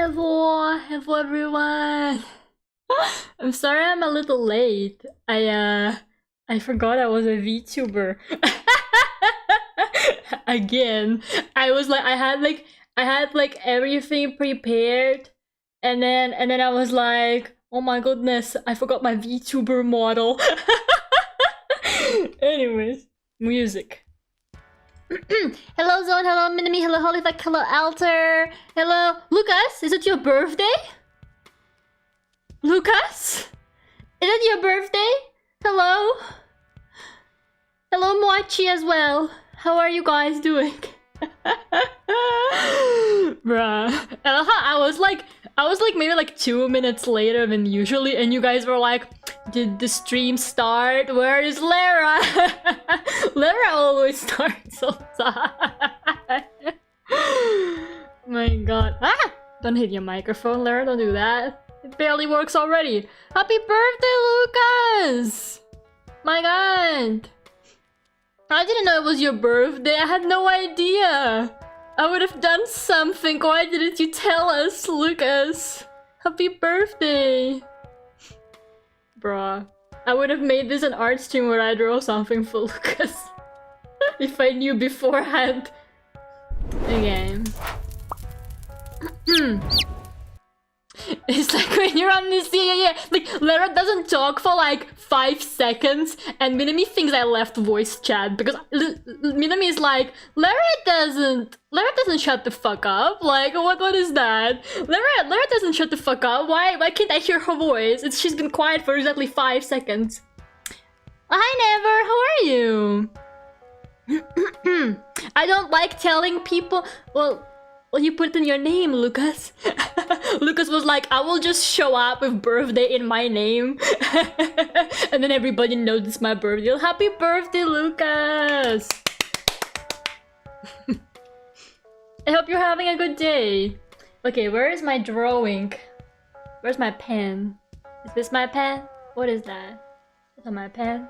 Hello everyone. I'm sorry I'm a little late. I forgot I was a VTuber. Again. I was like I had like everything prepared and then I was like, oh my goodness, I forgot my VTuber model. Anyways, music. Hello Zone, hello Minimi, hello Holyfic, hello Alter, hello Lucas, is it your birthday? Lucas? Is it your birthday? Hello? Hello Moachi as well. How are you guys doing? Bruh. And I was like maybe like 2 minutes later than usually, and you guys were like, did the stream start? Where is Lera? Lera always starts on time. My god. Ah! Don't hit your microphone, Lera, don't do that. It barely works already. Happy birthday, Lucas! My god. I didn't know it was your birthday. I had no idea. I would have done something. Why didn't you tell us, Lucas? Happy birthday. Bruh. I would have made this an art stream where I draw something for Lucas. If I knew beforehand. Okay. It's like when you're on this, yeah. Like, Lera doesn't talk for like 5 seconds, and Minami thinks I left voice chat because Minami is like, Lera doesn't shut the fuck up. Like, what is that? Lera doesn't shut the fuck up. Why can't I hear her voice? She's been quiet for exactly 5 seconds. Hi Never, how are you? I don't like telling people. Well, you put it in your name, Lucas. Lucas was like, I will just show up with birthday in my name. And then everybody knows it's my birthday. Happy birthday, Lucas! I hope you're having a good day. Okay, where is my drawing? Where's my pen? Is this my pen? What is that? Is that my pen?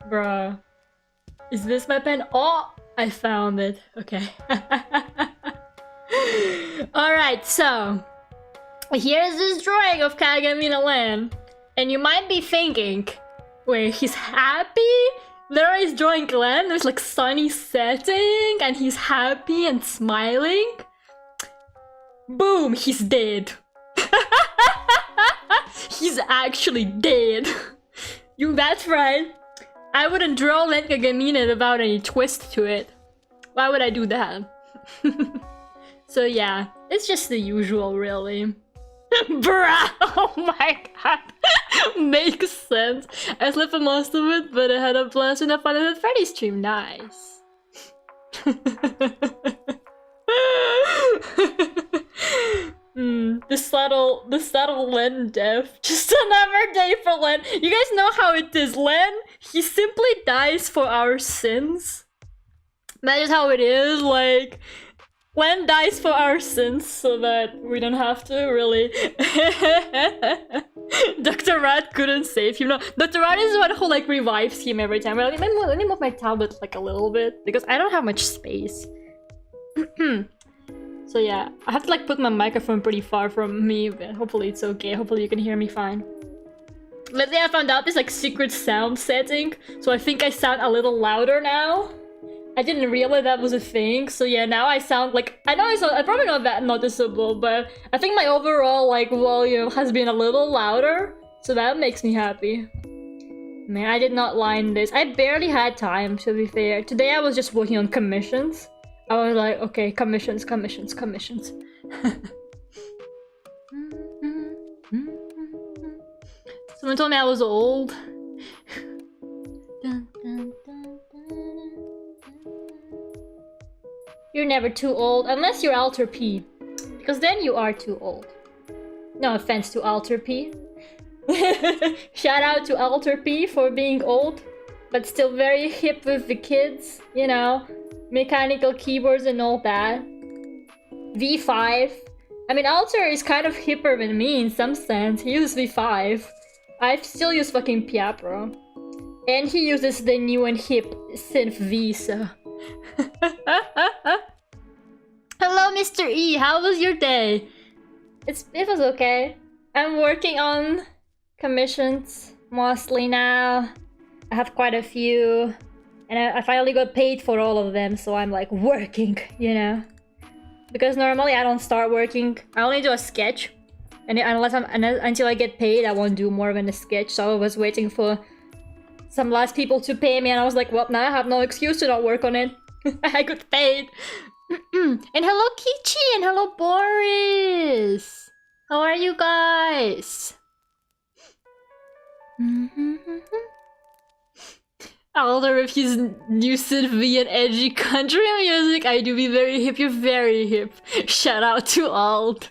Bruh. Is this my pen? Oh! I found it. Okay. Alright, so here's this drawing of Kagamine Len. And you might be thinking, wait, he's happy? Lera is drawing Len, there's like sunny setting, and he's happy and smiling. Boom, he's dead. He's actually dead. That's right. I wouldn't draw Len Kagamine without any twist to it. Why would I do that? So yeah, it's just the usual, really. Bruh! Oh my god! Makes sense. I slept for most of it, but I had a blast and I found it at Freddy's stream. Nice. The subtle Len death. Just another day for Len. You guys know how it is, Len? He simply dies for our sins. That is how it is, like... Len dies for our sins so that we don't have to, really. Dr. Rat couldn't save him. No, Dr. Rat is the one who like revives him every time. Let me move my tablet like a little bit because I don't have much space. So yeah, I have to like put my microphone pretty far from me, but hopefully it's okay. Hopefully you can hear me fine. Lately I found out this like secret sound setting, so I think I sound a little louder now. I didn't realize that was a thing, so yeah, now I sound like... I'm probably not that noticeable, but I think my overall, like, volume has been a little louder, so that makes me happy. Man, I did not line this. I barely had time, to be fair. Today I was just working on commissions. I was like, okay, commissions. Someone told me I was old. You're never too old, unless you're Alter P. Because then you are too old. No offense to Alter P. Shout out to Alter P for being old, but still very hip with the kids, you know. Mechanical keyboards and all that. V5. I mean, Alter is kind of hipper than me in some sense. He uses V5. I still use fucking Piapro. And he uses the new and hip synth V, so... Hello, Mr. E. How was your day? It was okay. I'm working on commissions mostly now. I have quite a few, and I finally got paid for all of them, so I'm like working, you know. Because normally I don't start working. I only do a sketch, and until I get paid, I won't do more than a sketch. So I was waiting for some last people to pay me, and I was like, well, now I have no excuse to not work on it. I got paid. And hello Kichi, and hello Boris. How are you guys? Alder with his new Sylvie and edgy country music. I do be very hip, you're very hip. Shout out to Ald.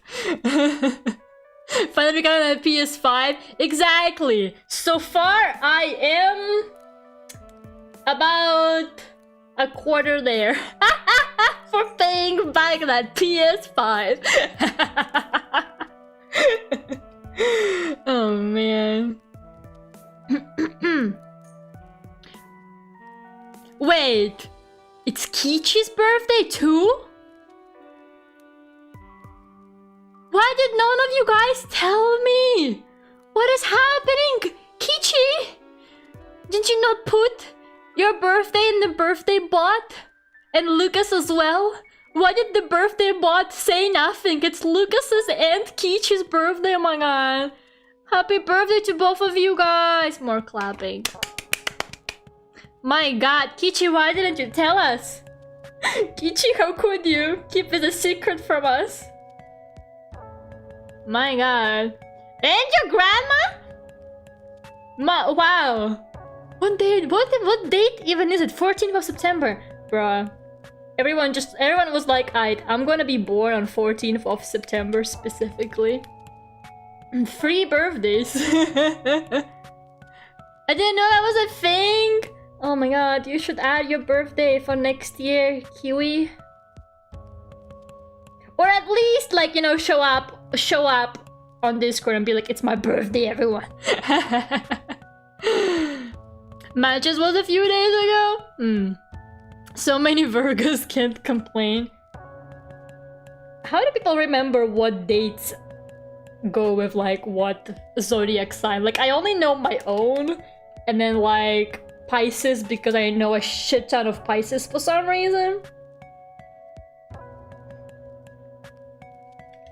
Finally becoming a PS5. Exactly. So far, I am about a quarter there. For paying back that PS5. Oh man. Wait, it's Kichi's birthday too? Why did none of you guys tell me? What is happening? Kichi! Did you not put your birthday in the birthday bot? And Lucas as well? Why did the birthday bot say nothing? It's Lucas's and Kichi's birthday, oh my god. Happy birthday to both of you guys! More clapping. My god, Kichi, why didn't you tell us? Kichi, how could you keep it a secret from us? My god. And your grandma? Wow. What date even is it? 14th of September. Bruh. Everyone was like, I'm gonna be born on 14th of September specifically. 3 birthdays. I didn't know that was a thing. Oh my god, you should add your birthday for next year, Kiwi. Or at least, like, you know, show up on Discord and be like, it's my birthday, everyone. Matches was a few days ago? So many Virgos can't complain. How do people remember what dates go with, like, what zodiac sign? Like, I only know my own, and then, like, Pisces, because I know a shit ton of Pisces for some reason.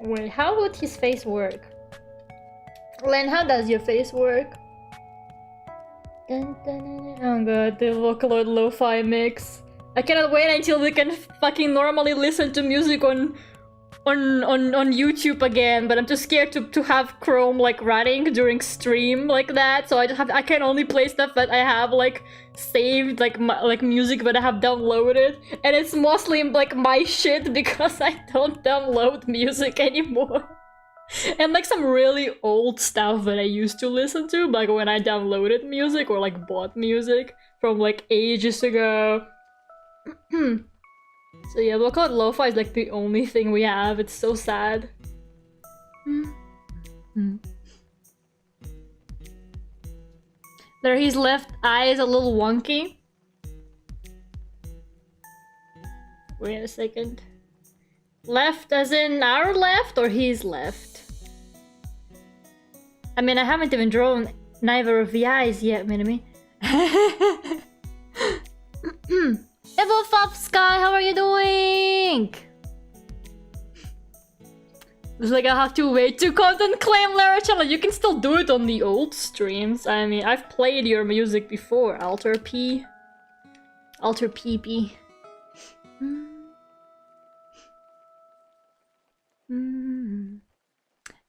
Wait, how would his face work? Len, how does your face work? Dun, dun, dun, dun. Oh god, the vocaloid lo-fi mix. I cannot wait until we can fucking normally listen to music on YouTube again, but I'm too scared to have Chrome like running during stream like that, so I can only play stuff that I have like saved, like music that I have downloaded, and it's mostly like my shit because I don't download music anymore. And like some really old stuff that I used to listen to, like when I downloaded music or like bought music from like ages ago. So yeah, vocaloid lo-fi is like the only thing we have. It's so sad. There, his left eye is a little wonky. Wait a second. Left as in our left or his left? I mean, I haven't even drawn neither of the eyes yet, Minami. Evolfop Sky, how are you doing? It's like I have to wait to content claim Lera channel. You can still do it on the old streams. I mean, I've played your music before. Alter P. Alter PP.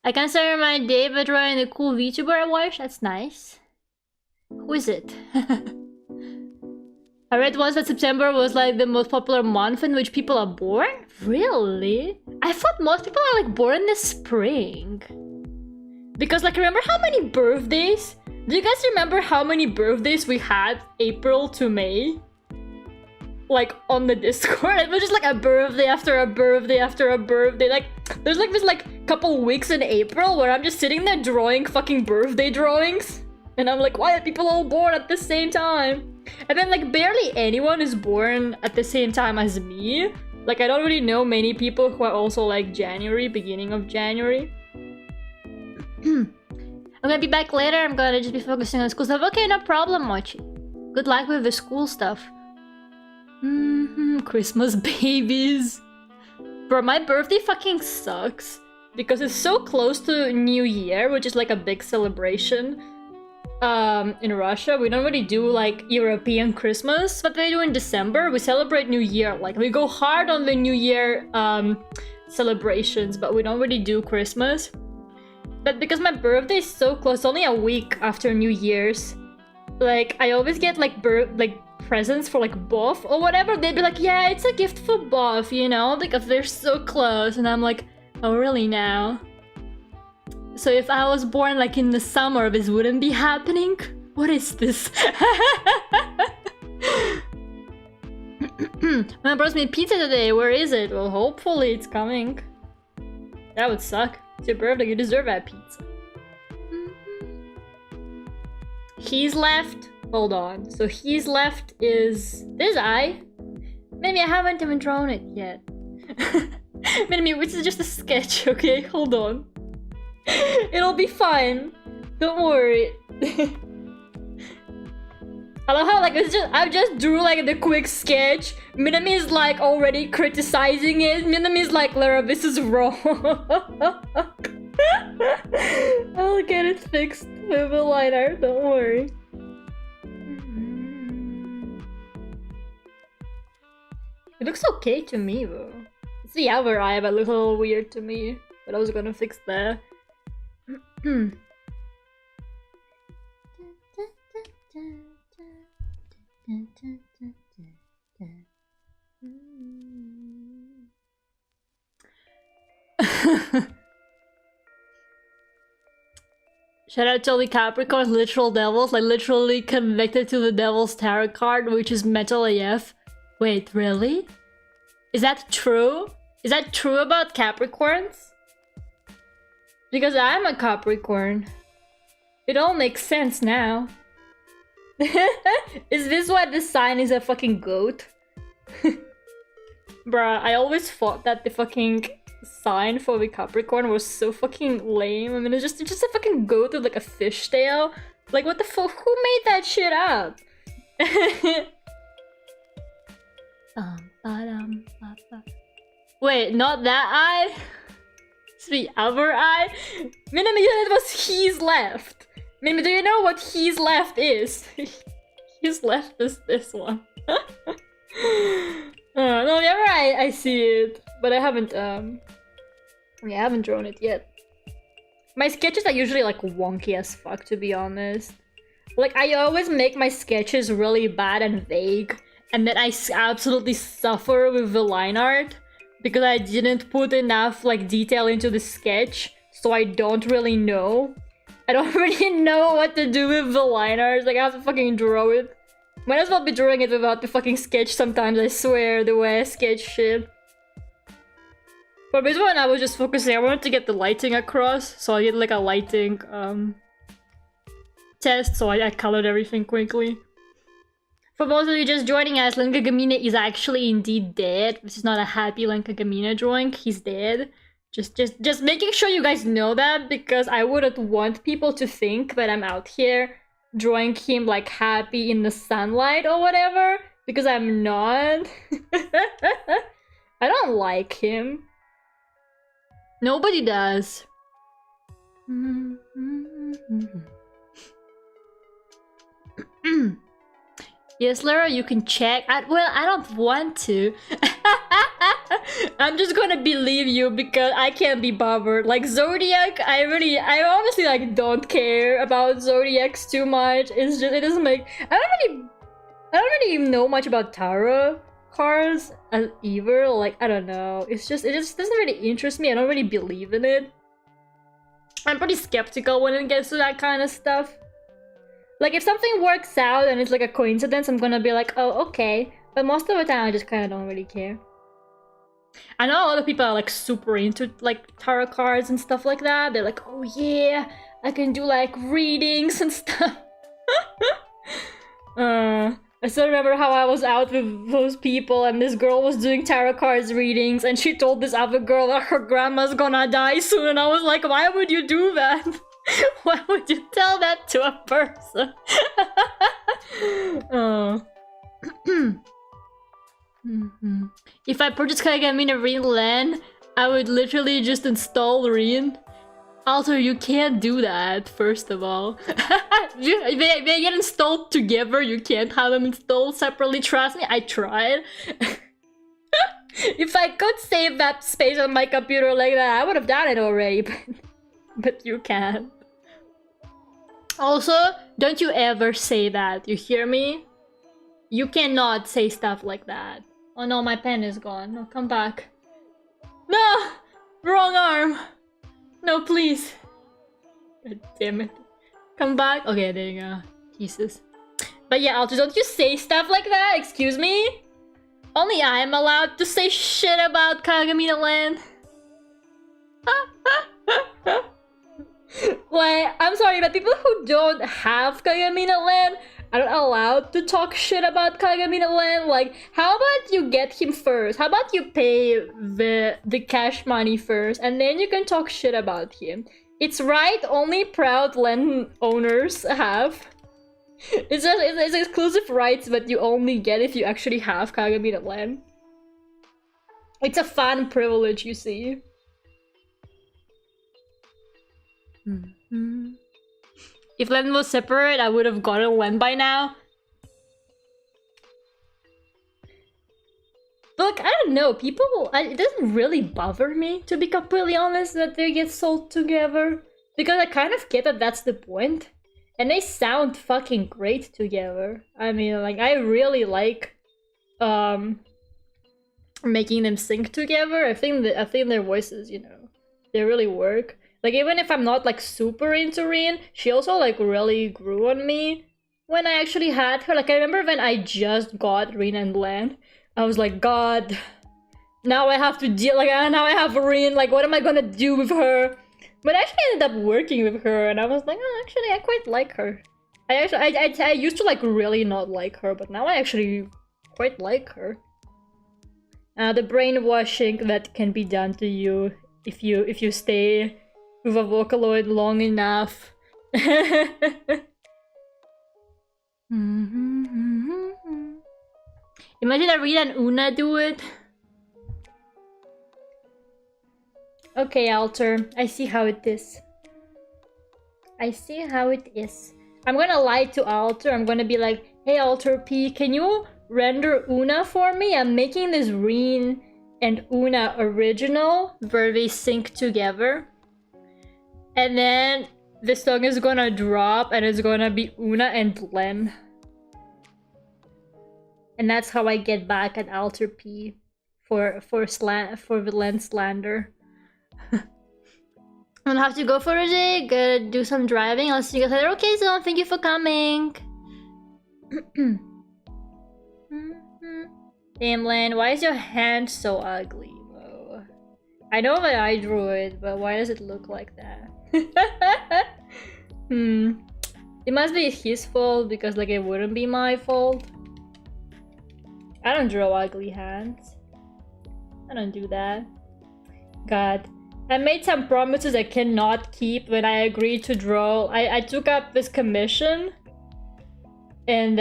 I can start my day by drawing a cool VTuber I watched. That's nice. Who is it? I read once that September was like the most popular month in which people are born? Really? I thought most people are like born in the spring. Because like, remember how many birthdays? Do you guys remember how many birthdays we had April to May? Like on the Discord? It was just like a birthday after a birthday after a birthday. Like, there's like this like couple weeks in April where I'm just sitting there drawing fucking birthday drawings. And I'm like, why are people all born at the same time? And then like barely anyone is born at the same time as me. Like I don't really know many people who are also like January, beginning of January. I'm gonna be back later. I'm gonna just be focusing on school stuff. Okay, no problem, Mochi. Good luck with the school stuff. Christmas babies. Bro, my birthday fucking sucks. Because it's so close to New Year, which is like a big celebration. In Russia, we don't really do like European Christmas. What they do in December, we celebrate New Year. Like, we go hard on the New Year celebrations, but we don't really do Christmas. But because my birthday is so close, only a week after New Year's, like, I always get like presents for like both or whatever. They'd be like, yeah, it's a gift for both, you know, because they're so close. And I'm like, oh, really now? So if I was born like in the summer, this wouldn't be happening? What is this? My brother's made pizza today. Where is it? Well, hopefully it's coming. That would suck. It's your birthday. You deserve that pizza. He's left. Hold on. So he's left is this eye. Maybe I haven't even drawn it yet. Maybe which is just a sketch. Okay, hold on. It'll be fine. Don't worry. I love how like I just drew like the quick sketch. Minami is like already criticizing it. Minami is like, Lera, this is wrong. I'll get it fixed with a line art, don't worry. It looks okay to me though. It's the other eye that looks a little weird to me. But I was gonna fix that. Shout out to all the Capricorns, literal devils, like literally connected to the Devil's Tarot card, which is Metal AF. Wait, really? Is that true? Is that true about Capricorns? Because I'm a Capricorn. It all makes sense now. Is this why the sign is a fucking goat? Bruh, I always thought that the fucking sign for the Capricorn was so fucking lame. I mean, it's just a fucking goat with like a fishtail. Like, what the fuck? Who made that shit up? Wait, not that eye? It's the other eye? Minami, it was he's left. Minami, do you know what he's left is? He's left is this one. No, the other eye, I see it. But I haven't, yeah, I haven't drawn it yet. My sketches are usually like wonky as fuck, to be honest. Like, I always make my sketches really bad and vague. And then I absolutely suffer with the line art. Because I didn't put enough like detail into the sketch, so I don't really know. I don't really know what to do with the line art. Like, I have to fucking draw it. Might as well be drawing it without the fucking sketch sometimes, I swear, the way I sketch shit. For this one, I was just focusing. I wanted to get the lighting across, so I did like a lighting test, so I colored everything quickly. For those of you just joining us, Len Kagamine is actually indeed dead. This is not a happy Len Kagamine drawing. He's dead. Just making sure you guys know that, because I wouldn't want people to think that I'm out here drawing him like happy in the sunlight or whatever, because I'm not. I don't like him. Nobody does. Yes, Lera, you can check. Well, I don't want to. I'm just gonna believe you because I can't be bothered. Like, Zodiac, I honestly like don't care about Zodiacs too much. It's just, it doesn't make, I don't really know much about tarot cards either. Like, I don't know. It just doesn't really interest me. I don't really believe in it. I'm pretty skeptical when it gets to that kind of stuff. Like, if something works out and it's like a coincidence, I'm gonna be like, oh, okay. But most of the time, I just kind of don't really care. I know a lot of people are like super into like tarot cards and stuff like that. They're like, oh yeah, I can do like readings and stuff. I still remember how I was out with those people and this girl was doing tarot cards readings and she told this other girl that her grandma's gonna die soon, and I was like, why would you do that? Why would you tell that to a person? Oh. If I purchase Kagamine Len, I would literally just install Ren. Also, you can't do that, first of all. They get installed together, you can't have them installed separately, trust me, I tried. If I could save that space on my computer like that, I would have done it already, but you can't. Also, don't you ever say that, you hear me? You cannot say stuff like that. Oh no, my pen is gone. No, come back. No! Wrong arm! No, please. God damn it. Come back. Okay, there you go. Jesus. But yeah, Alter, don't you say stuff like that? Excuse me? Only I am allowed to say shit about Kagamine Len. Like, I'm sorry, but people who don't have Kagamine Len are allowed to talk shit about Kagamine Len. Like, how about you get him first? How about you pay the cash money first, and then you can talk shit about him? It's right, only proud Len owners have. It's exclusive rights that you only get if you actually have Kagamine Len. It's a fun privilege, you see. If Len was separate, I would have gotten Len by now. Look, I don't know, people... it doesn't really bother me, to be completely honest, that they get sold together. Because I kind of get that that's the point. And they sound fucking great together. I mean, like, I really like... making them sync together. I think their voices, you know, they really work. Like, even if I'm not, like, super into Ren, she also, like, really grew on me when I actually had her. Like, I remember when I just got Ren and Len, I was like, God, now I have to deal, like, now I have Ren, like, what am I gonna do with her? But I actually ended up working with her, and I was like, oh, actually, I quite like her. I used to, like, really not like her, but now I actually quite like her. The brainwashing that can be done to you if you stay with a vocaloid long enough. Imagine I read and Una do it. Okay, Alter, I see how it is. I see how it is. I'm gonna lie to Alter. I'm gonna be like, hey Alter P, can you render Una for me? I'm making this Ren and Una original where they sync together. And then the song is gonna drop and it's gonna be Una and Len. And that's how I get back at Alter P for the Len slander. I'm gonna have to go for a day, gotta do some driving. I'll see you guys later. Okay, so thank you for coming. Damn, Len, why is your hand so ugly? Whoa. I know that I drew it, but why does it look like that? It must be his fault because, like, it wouldn't be my fault. I don't draw ugly hands. I don't do that. God. I made some promises I cannot keep when I agreed to draw. I took up this commission. And,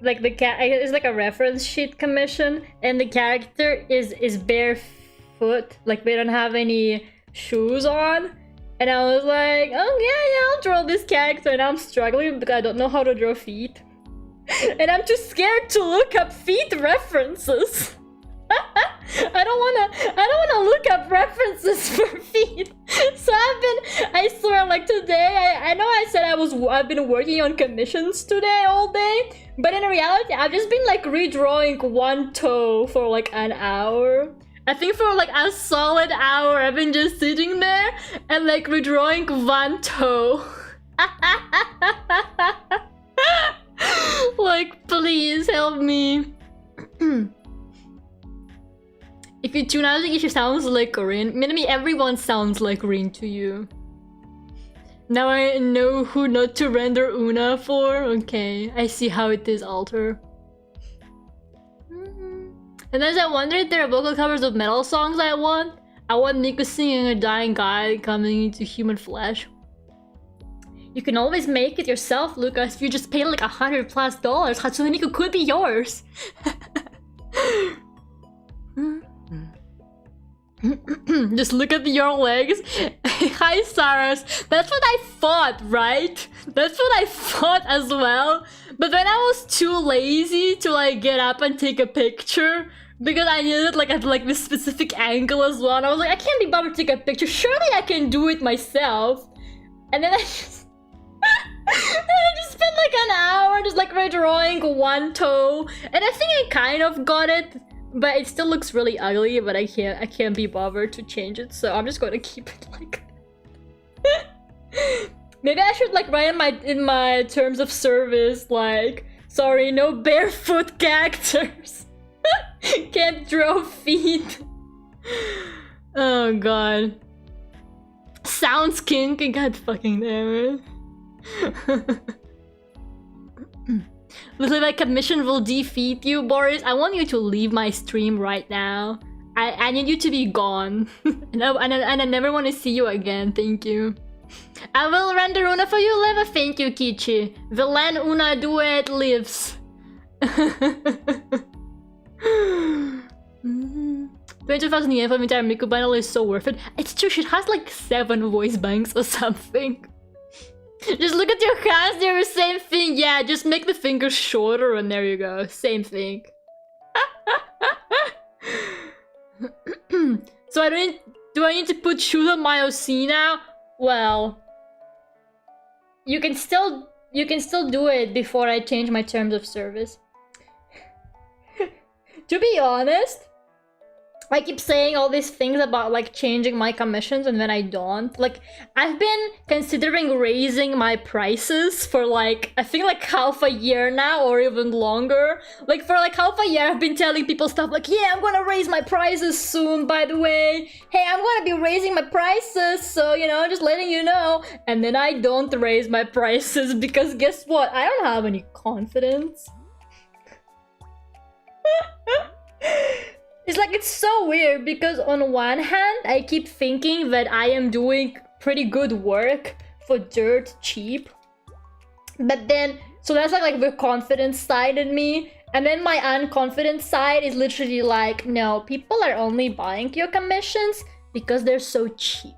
like, it's like a reference sheet commission. And the character is barefoot. Like, they don't have any shoes on. And I was like, oh yeah, I'll draw this character. And I'm struggling because I don't know how to draw feet. And I'm too scared to look up feet references. I don't wanna look up references for feet. So I swear, like, today, I know I said I've been working on commissions today all day, but in reality, I've just been, like, redrawing one toe for, like, an hour. I think for, like, a solid hour, I've been just sitting there and, like, redrawing one toe. Like, please help me. If you tune out, it sounds like Rin. Maybe everyone sounds like Rin to you. Now I know who not to render Una for. Okay, I see how it is, Alter. And then I wonder if there are vocal covers of metal songs I want. I want Miku singing a dying guy coming into human flesh. You can always make it yourself, Lucas. If you just pay like $100+, Hatsune Miku could be yours. Just look at your legs. Hi, Saras. That's what I thought, right? That's what I thought as well. But then I was too lazy to like get up and take a picture because I needed like at like this specific angle as well. And I was like, I can't be bothered to take a picture. Surely I can do it myself. And then I just spent like an hour just like redrawing one toe, and I think I kind of got it, but it still looks really ugly. But I can't be bothered to change it, so I'm just gonna keep it like. Maybe I should like write in my terms of service like, sorry, no barefoot characters. Can't draw feet. Oh god. Sounds kinky, god fucking damn it. Looks like my commission will defeat you, Boris. I want you to leave my stream right now. I need you to be gone. and I never want to see you again, thank you. I will render Una for you, Leva. Thank you, Kichi. Villain Una duet lives. 22,000 yen for the entire Miku bundle is so worth it. It's true, she has like 7 voice banks or something. Just look at your hands, they're the same thing. Yeah, just make the fingers shorter and there you go. Same thing. So do I need to put shoes on my OC now? Well, you can still do it before I change my terms of service. To be honest, I keep saying all these things about like changing my commissions and then I don't. Like, I've been considering raising my prices for like, I think like half a year now or even longer. Like for like half a year I've been telling people stuff like, yeah, I'm gonna raise my prices soon, by the way. Hey, I'm gonna be raising my prices, so you know, just letting you know. And then I don't raise my prices because guess what? I don't have any confidence. It's like, it's so weird because on one hand, I keep thinking that I am doing pretty good work for dirt cheap. But then, so that's like the confidence side in me. And then my unconfident side is literally like, no, people are only buying your commissions because they're so cheap.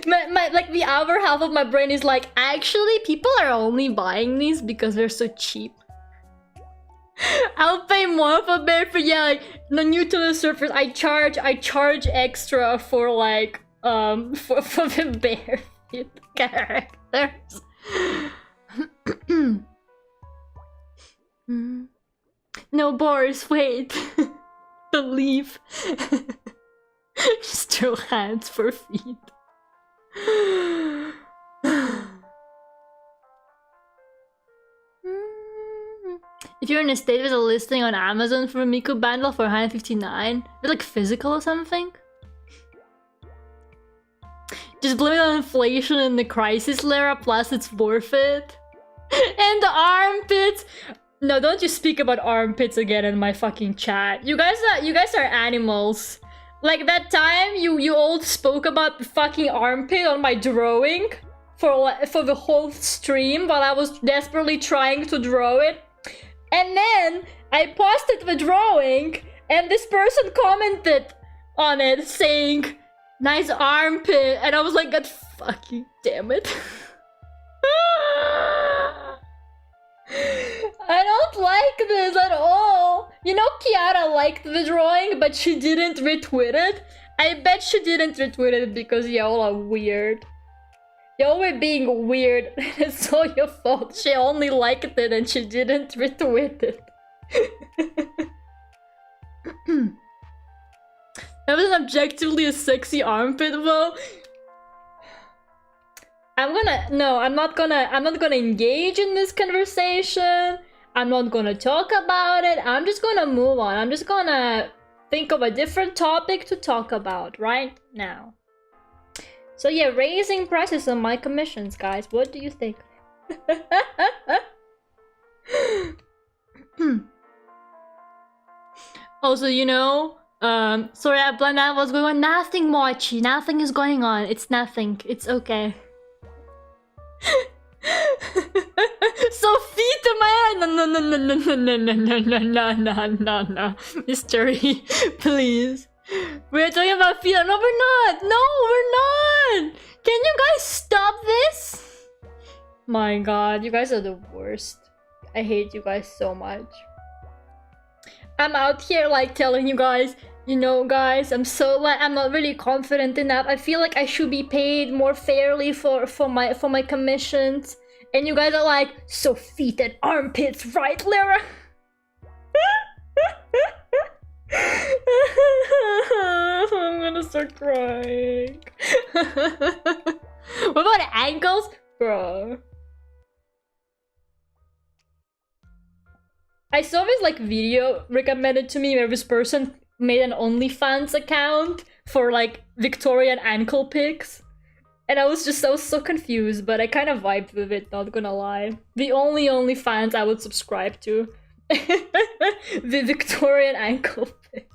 Like the other half of my brain is like, actually, people are only buying these because they're so cheap. I'll pay more for barefoot. Yeah, like the new to the surface, I charge extra for like for the barefoot characters. No, Boris, wait. Don't leave. Just throw hands for feet. If you're in a state with a listing on Amazon for a Miku bundle for $159, is it like physical or something? Just blame it on inflation and the crisis, Lera, plus it's worth it. And the armpits! No, don't you speak about armpits again in my fucking chat. You guys are animals. Like that time you all spoke about the fucking armpit on my drawing for the whole stream while I was desperately trying to draw it. And then I posted the drawing and this person commented on it saying, nice armpit. And I was like, God fucking damn it. I don't like this at all. You know, Kiara liked the drawing, but she didn't retweet it. I bet she didn't retweet it because y'all are weird. Y'all were being weird. It's all your fault. She only liked it and she didn't retweet it. That was objectively a sexy armpit though. I'm not gonna engage in this conversation. I'm not gonna talk about it. I'm just gonna move on. I'm just gonna think of a different topic to talk about right now. So yeah, raising prices on my commissions, guys. What do you think? Also, you know, Sorry, I blend out what's going on. Nothing, Mochi. Nothing is going on. It's nothing. It's okay. Sophita, man! No. Mystery, please. We're talking about feet. No, we're not. No, we're not. Can you guys stop this? My God, you guys are the worst. I hate you guys so much. I'm out here like telling you guys, you know, guys, I'm not really confident enough. I feel like I should be paid more fairly for my commissions. And you guys are like, so feet and armpits, right, Lera? I'm gonna start crying. What about ankles? Bro. I saw this like video recommended to me where this person made an OnlyFans account for like Victorian ankle pics. And I was so confused, but I kind of vibed with it, not gonna lie. The only OnlyFans I would subscribe to. The Victorian ankle pic.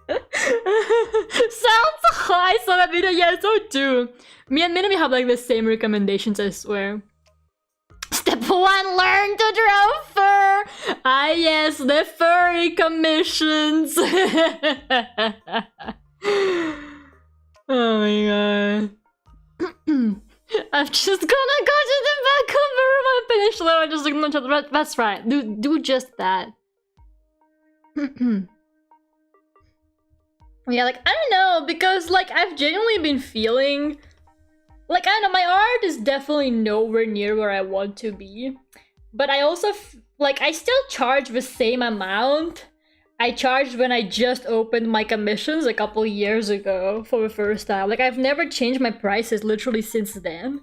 Sounds high, I saw that video, yeah, so too. Me and Minami have like the same recommendations, I swear. Step 1, learn to draw fur! Ah yes, the furry commissions! Oh my God. I'm just gonna go to the back of the room and finish Lera, just ignore that. That's right, do just that. Yeah, like, I don't know, because like I've genuinely been feeling like, I don't know, my art is definitely nowhere near where I want to be. But I also, like, I still charge the same amount I charged when I just opened my commissions a couple years ago for the first time. Like, I've never changed my prices literally since then.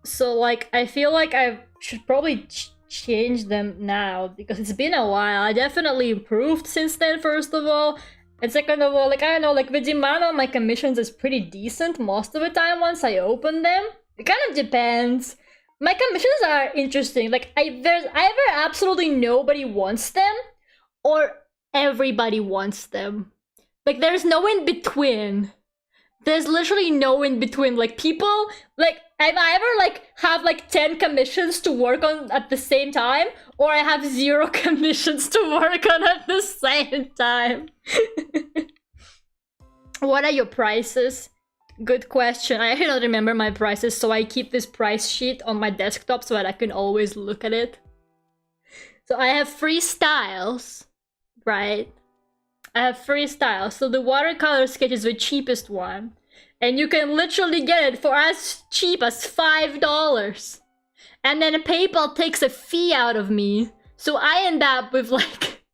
So, like, I feel like I should probably change them now because it's been a while. I definitely improved since then, first of all. And second of all, like, I don't know, like, the demand on my commissions is pretty decent most of the time once I open them. It kind of depends. My commissions are interesting. Like, there's either absolutely nobody wants them, or everybody wants them. Like, there's no in between. There's literally no in between. Like, people, like, I either, like, have, like, 10 commissions to work on at the same time, or I have 0 commissions to work on at the same time. What are your prices? Good question. I actually don't remember my prices, so I keep this price sheet on my desktop so that I can always look at it. So I have 3 styles, right? I have 3 styles. So the watercolor sketch is the cheapest one. And you can literally get it for as cheap as $5. And then PayPal takes a fee out of me. So I end up with like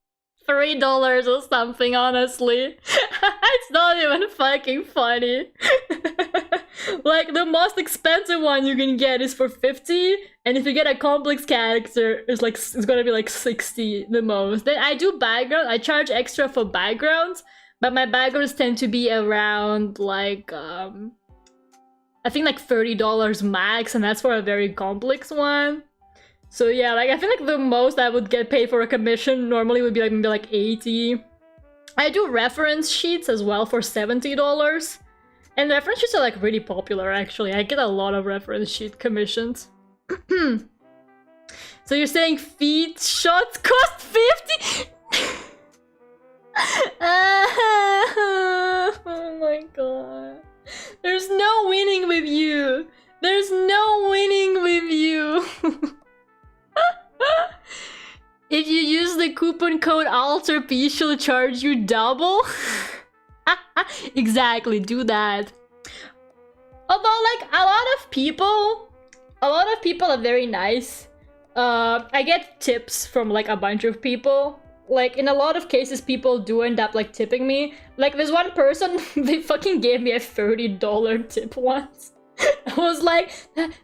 $3 or something, honestly. It's not even fucking funny. Like, the most expensive one you can get is for $50. And if you get a complex character, it's gonna be like $60 the most. Then I do background. I charge extra for backgrounds. But my backgrounds tend to be around like, I think like $30 max, and that's for a very complex one. So yeah, like I feel like the most I would get paid for a commission normally would be like maybe like $80. I do reference sheets as well for $70. And reference sheets are like really popular actually. I get a lot of reference sheet commissions. So you're saying feet shots cost $50? Oh my God. There's no winning with you. There's no winning with you. If you use the coupon code ALTERP, she'll charge you double. Exactly, do that. Although, like, a lot of people are very nice. I get tips from like a bunch of people. Like, in a lot of cases, people do end up, like, tipping me. Like, there's one person, they fucking gave me a $30 tip once. I was like,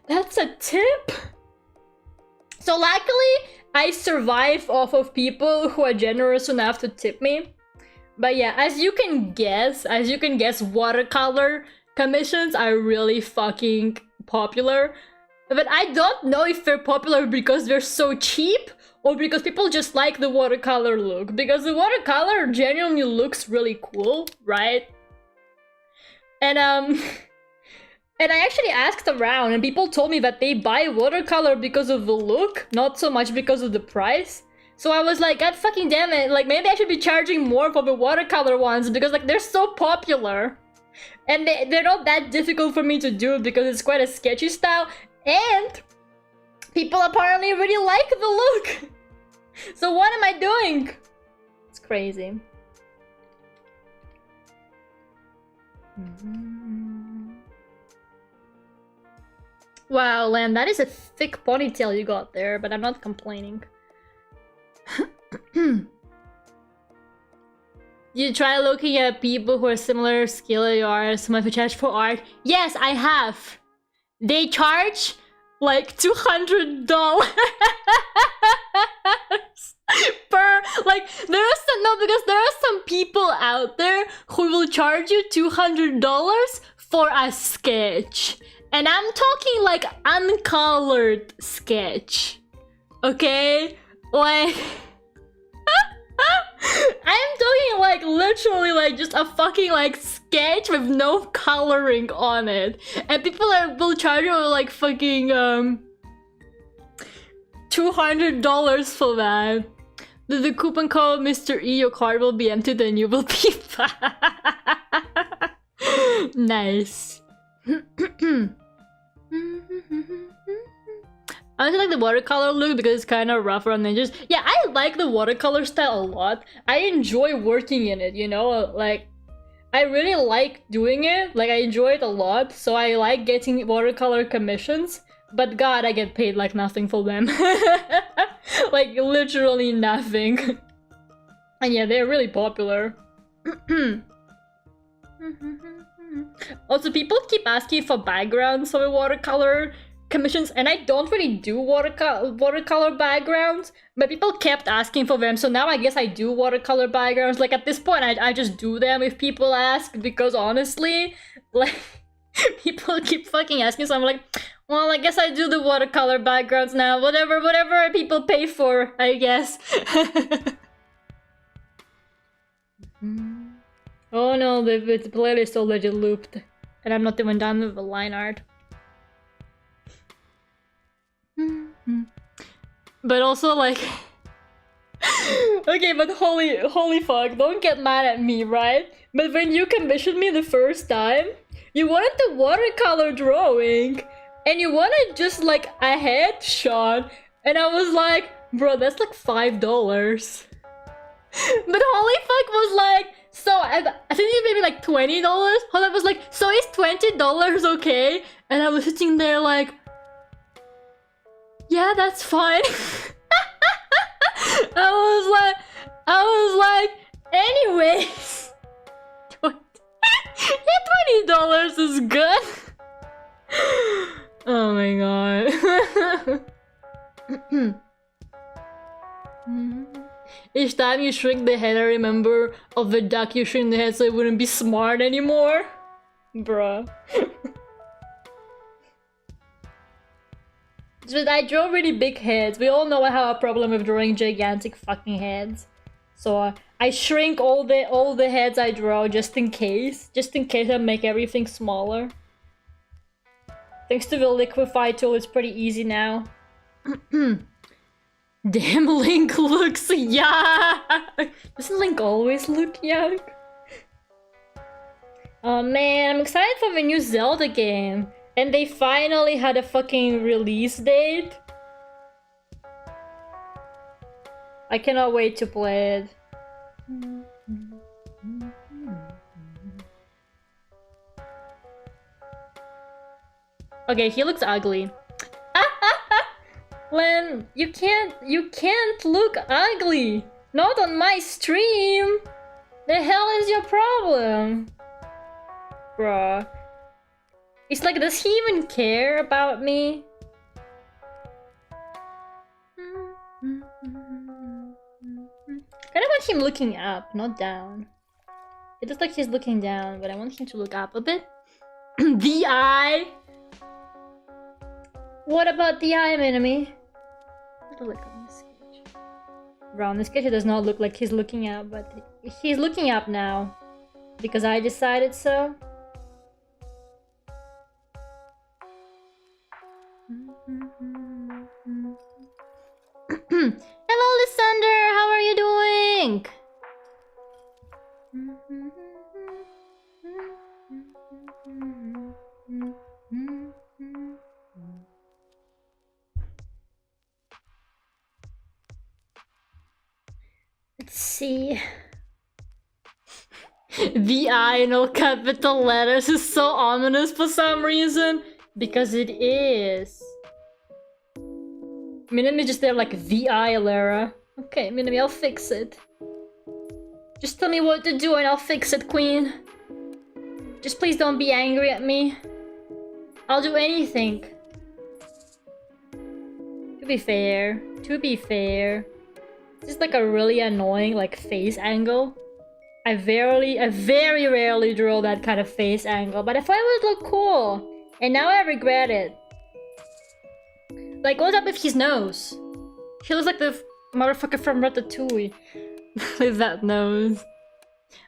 that's a tip? So, luckily, I survive off of people who are generous enough to tip me. But yeah, as you can guess, watercolor commissions are really fucking popular. But I don't know if they're popular because they're so cheap or because people just like the watercolor look. Because the watercolor genuinely looks really cool, right? And and I actually asked around and people told me that they buy watercolor because of the look, not so much because of the price. So I was like, God fucking damn it, like maybe I should be charging more for the watercolor ones because like they're so popular. And they're not that difficult for me to do because it's quite a sketchy style. And people apparently really like the look. So what am I doing? It's crazy. Wow, Len, that is a thick ponytail you got there, but I'm not complaining. You try looking at people who are similar skill to yours, someone who charge for art? Yes, I have. They charge like $200 per, like, there are some, no, because there are some people out there who will charge you $200 for a sketch. And I'm talking like uncolored sketch. Okay? Like... I'm talking like literally like just a fucking like sketch with no coloring on it. And people will charge you like fucking $200 for that. The coupon code Mr. E, your card will be empty, then you will be fine. Nice. I also like the watercolor look because it's kind of rough around the edges. Yeah, I like the watercolor style a lot. I enjoy working in it, you know? Like, I really like doing it. Like, I enjoy it a lot. So I like getting watercolor commissions. But God, I get paid like nothing for them. Like, literally nothing. And yeah, they're really popular. Also, people keep asking for backgrounds for the watercolor commissions, and I don't really do watercolor backgrounds, but people kept asking for them, so now I guess I do watercolor backgrounds. Like at this point I just do them if people ask, because honestly, like, people keep fucking asking, so I'm like, well, I guess I do the watercolor backgrounds now. Whatever people pay for, I guess. Oh no, the playlist already looped, and I'm not even done with the line art. But also like okay, but holy fuck, don't get mad at me, right? But when you commissioned me the first time, you wanted the watercolor drawing and you wanted just like a headshot, and I was like, bro, that's like $5. But holy fuck was like, so I think it maybe like $20. Holy was like, so is $20 okay? And I was sitting there like, yeah, that's fine. I was like, anyways. Yeah, $20 is good. Oh my god. Each time you shrink the head, I remember of the duck you shrink the head so it wouldn't be smart anymore. Bruh. But I draw really big heads. We all know I have a problem with drawing gigantic fucking heads. So I shrink all the heads I draw just in case. Just in case I make everything smaller. Thanks to the liquefy tool, it's pretty easy now. Damn, Link looks young! Doesn't Link always look young? Oh man, I'm excited for the new Zelda game. And they finally had a fucking release date. I cannot wait to play it. Okay, he looks ugly. Len, you can't look ugly. Not on my stream. The hell is your problem? Bruh. It's like, does he even care about me? Kinda want him looking up, not down. It looks like he's looking down, but I want him to look up a bit. The eye! What about the eye, enemy? Look on this sketch. Bro, on this sketch it does not look like he's looking up, but he's looking up now. Because I decided so. Hello, Lysander! How are you doing? Let's see. VI in all capital letters is so ominous for some reason. Because it is. Minami just there like VI Lera. Okay, Minami, I'll fix it. Just tell me what to do and I'll fix it, queen. Just please don't be angry at me. I'll do anything. To be fair. It's just like a really annoying like face angle. I very rarely draw that kind of face angle, but I thought it would look cool. And now I regret it. Like, what's up with his nose? He looks like the motherfucker from Ratatouille. With that nose.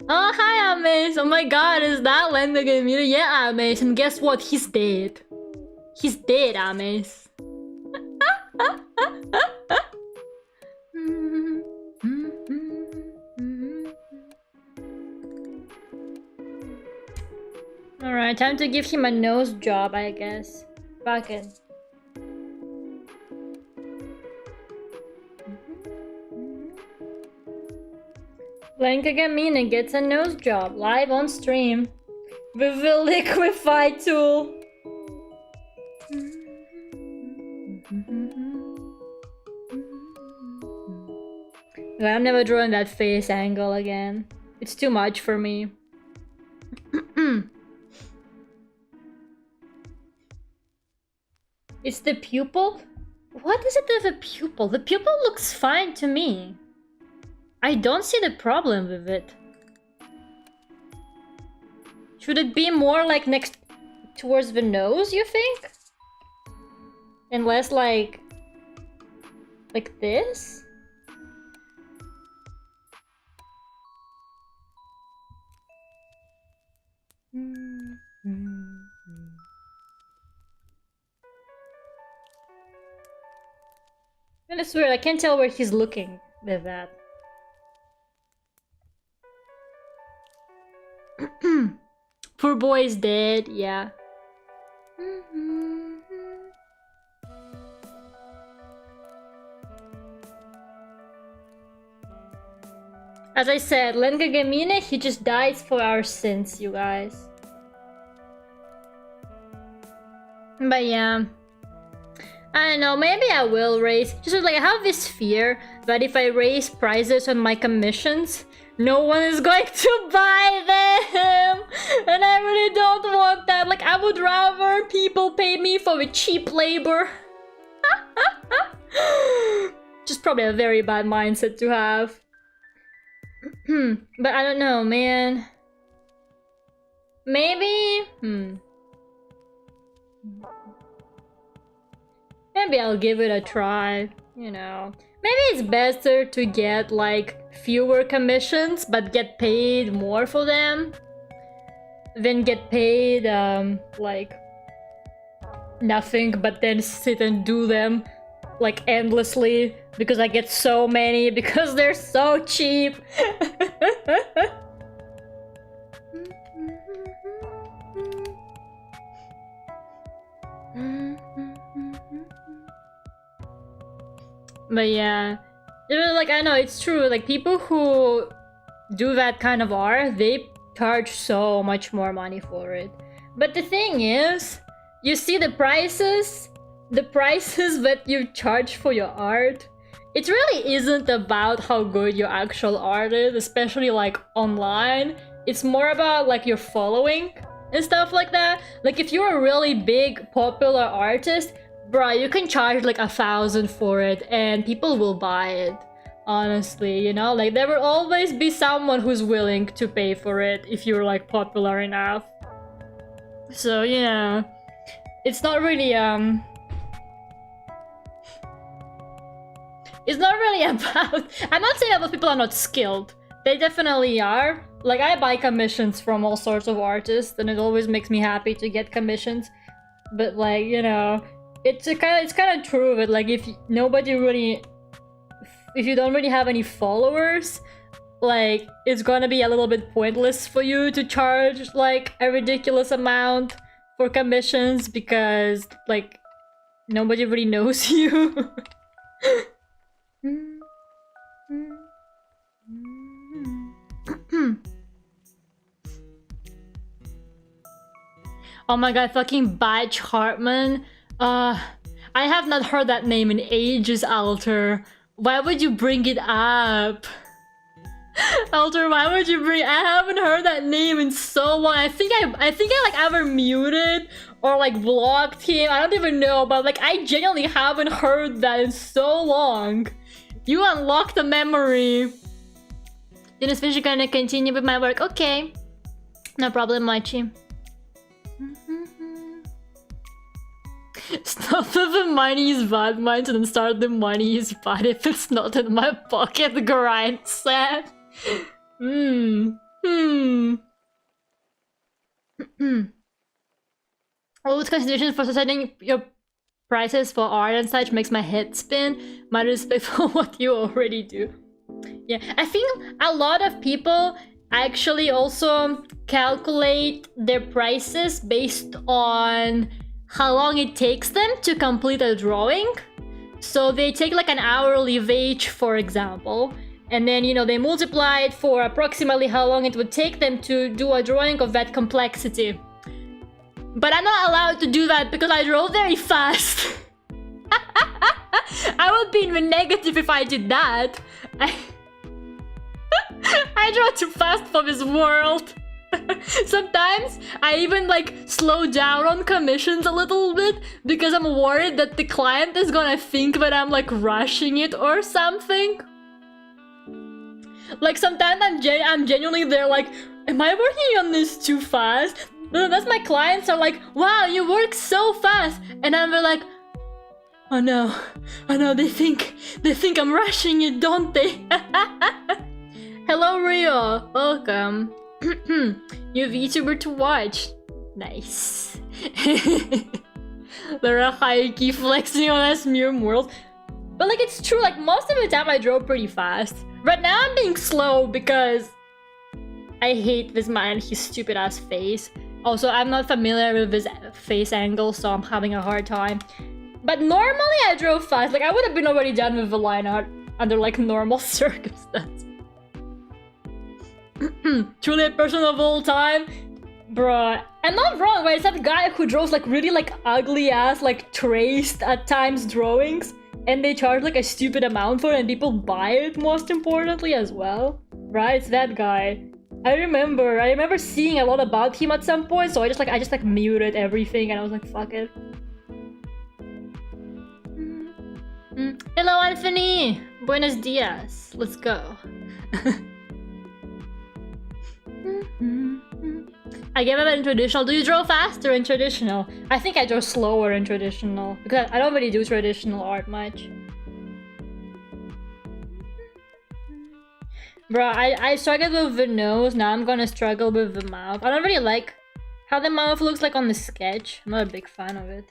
Oh, hi, Ames! Oh my god, is that Len the Kagamine? Yeah, Ames, and guess what? He's dead. He's dead, Ames. Alright, time to give him a nose job, I guess. Fuck it. Len Kagamine gets a nose job live on stream with the liquefy tool. I'm never drawing that face angle again. It's too much for me. It's the pupil? What is it with the pupil? The pupil looks fine to me. I don't see the problem with it. Should it be more like next towards the nose, you think? And less like this? And it's weird, I can't tell where he's looking with that. Poor boy is dead, yeah. As I said, Len Kagamine, he just dies for our sins, you guys. But yeah. I don't know, maybe I will raise... Just like, I have this fear that if I raise prices on my commissions, no one is going to buy them! And I really don't want that. Like, I would rather people pay me for the cheap labor. Just probably a very bad mindset to have. But I don't know, man. Maybe... Maybe I'll give it a try, you know. Maybe it's better to get, like, fewer commissions, but get paid more for them. Than get paid, like, nothing, but then sit and do them, like, endlessly. Because I get so many, because they're so cheap. But yeah, like, I know it's true, like, people who do that kind of art, they charge so much more money for it. But the thing is, you see the prices that you charge for your art, it really isn't about how good your actual art is, especially like online. It's more about like your following and stuff like that. Like, if you're a really big popular artist, bruh, you can charge like 1,000 for it and people will buy it. Honestly, you know, like, there will always be someone who's willing to pay for it if you're like popular enough. So yeah, it's not really It's not really about... I'm not saying that those people are not skilled. They definitely are. Like, I buy commissions from all sorts of artists, and it always makes me happy to get commissions. But, like, you know, it's kind of true that, like, if nobody really... If you don't really have any followers, like, it's gonna be a little bit pointless for you to charge, like, a ridiculous amount for commissions because, like, nobody really knows you. Oh my god, fucking Batch Hartman. I have not heard that name in ages, Alter. Why would you bring it up? Alter, why would you bring... I haven't heard that name in so long. I think I like either muted or like blocked him. I don't even know, but like I genuinely haven't heard that in so long. You unlocked the memory. Dennis Fisher gonna continue with my work. Okay. No problem, Machi. Stop if the money is bad mines and then start the money is bad if it's not in my pocket grind set. All those considerations for setting your prices for art and such makes my head spin. My respect for what you already do. Yeah, I think a lot of people actually also calculate their prices based on how long it takes them to complete a drawing. So they take like an hourly wage, for example, and then, you know, they multiply it for approximately how long it would take them to do a drawing of that complexity. But I'm not allowed to do that because I draw very fast. I would be in the negative if I did that. I draw too fast for this world. Sometimes I even like slow down on commissions a little bit because I'm worried that the client is gonna think that I'm like rushing it or something. Like sometimes I'm genuinely there like, am I working on this too fast? That's my clients are like, wow, you work so fast, and I'm like, oh no, they think I'm rushing it, don't they? Hello Rio, welcome. New VTuber to watch. Nice. Lera high-key flexing on us Murum world. But like it's true, like most of the time I draw pretty fast. Right now I'm being slow because I hate this man and his stupid ass face. Also, I'm not familiar with his face angle, so I'm having a hard time. But normally I draw fast. Like I would have been already done with the line art under like normal circumstances. Truly a person of all time? Bruh, I'm not wrong, right? It's that guy who draws like really like ugly ass like traced at times drawings, and they charge like a stupid amount for it and people buy it, most importantly as well. Right? It's that guy. I remember seeing a lot about him at some point, so I just muted everything and I was like, fuck it. Hello Anthony! Buenos dias. Let's go. I gave up in traditional. Do you draw faster in traditional? I think I draw slower in traditional because I don't really do traditional art much. Bro, I struggled with the nose, now I'm gonna struggle with the mouth. I don't really like how the mouth looks like on the sketch. I'm not a big fan of it.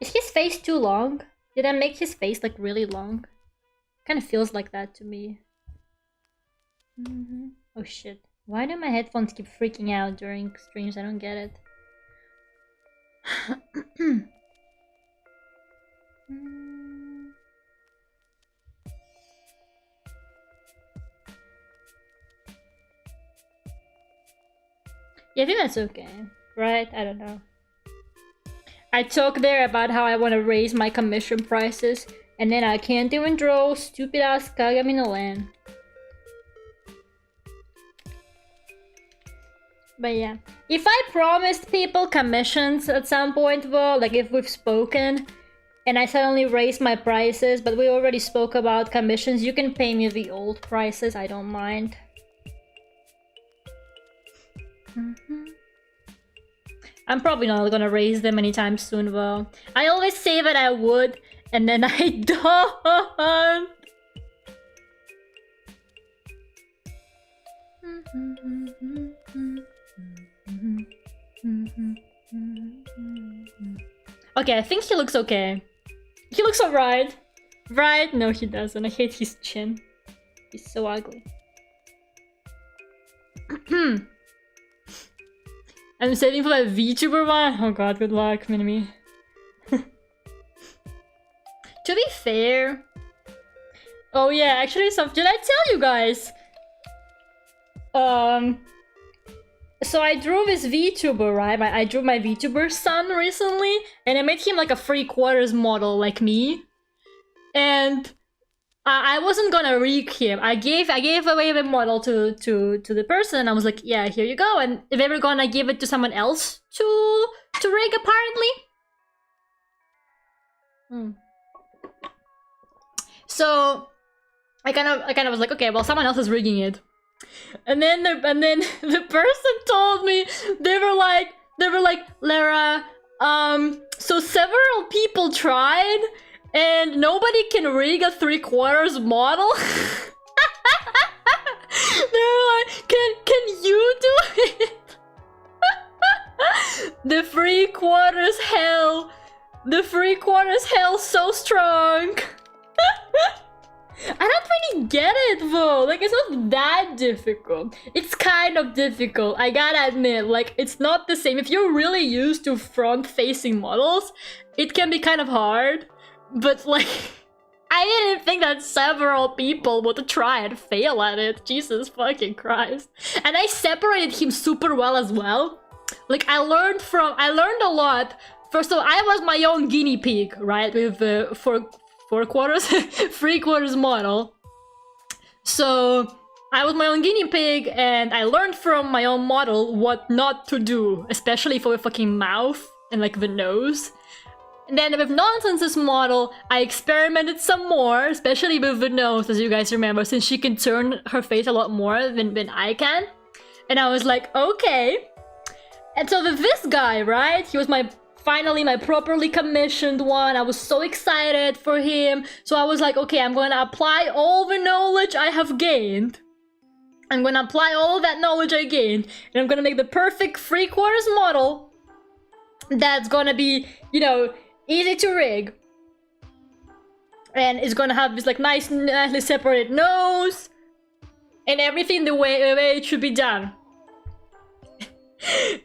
Is his face too long? Did I make his face like really long? Kind of feels like that to me. Oh shit. Why do my headphones keep freaking out during streams? I don't get it. Yeah, I think that's okay, right? I don't know. I talk there about how I want to raise my commission prices, and then I can't even draw stupid ass Kagamine Len. But yeah, if I promised people commissions at some point though, like if we've spoken and I suddenly raise my prices, but we already spoke about commissions, you can pay me the old prices, I don't mind. I'm probably not gonna raise them anytime soon though. I always say that I would, and then I don't. Okay, I think he looks okay. He looks alright. Right? No, he doesn't. I hate his chin. He's so ugly. I'm saving for that VTuber one. Oh god, good luck, Minimi. To be fair... Oh yeah, actually, did I tell you guys? So I drew this VTuber, right? I drew my VTuber son recently, and I made him like a 3/4 model, like me. And I wasn't gonna rig him. I gave away the model to the person, and I was like, yeah, here you go. And they were gonna give it to someone else to rig, apparently. So I kind of was like, okay, well, someone else is rigging it. And then the person told me, they were like, Lera, so several people tried and nobody can rig a 3/4 model. They were like, can you do it? The 3/4 hell, so strong. I don't really get it though, like it's not that difficult. It's kind of difficult, I gotta admit, like it's not the same. If you're really used to front-facing models, it can be kind of hard, but like, I didn't think that several people would try and fail at it, Jesus fucking Christ. And I separated him super well as well. Like I learned a lot. First of all, I was my own guinea pig, right, with the 3/4 model. So I was my own guinea pig, and I learned from my own model what not to do, especially for the fucking mouth and like the nose. And then with Nonsense's model, I experimented some more, especially with the nose, as you guys remember, since she can turn her face a lot more than I can. And I was like, okay. And so with this guy, right, he was finally my properly commissioned one. I was so excited for him. So I was like, okay, I'm going to apply all the knowledge I have gained. I'm going to apply all of that knowledge I gained. And I'm going to make the perfect 3/4 model that's going to be, you know, easy to rig. And it's going to have this like nicely separated nose. And everything the way it should be done.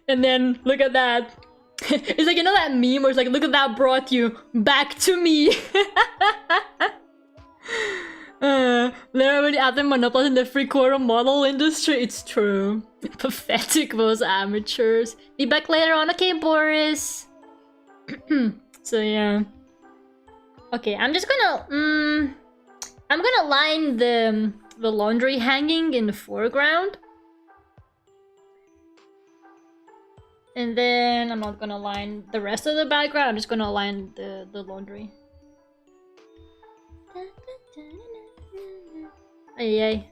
And then, look at that. It's like, you know that meme where it's like, look at that brought you back to me. They're already out there monopolizing in the 3/4 model industry. It's true. Pathetic, those amateurs. Be back later on, okay, Boris? So yeah. Okay, I'm just gonna I'm gonna line the laundry hanging in the foreground. And then I'm not gonna line the rest of the background, I'm just gonna line the laundry. Ay, ay.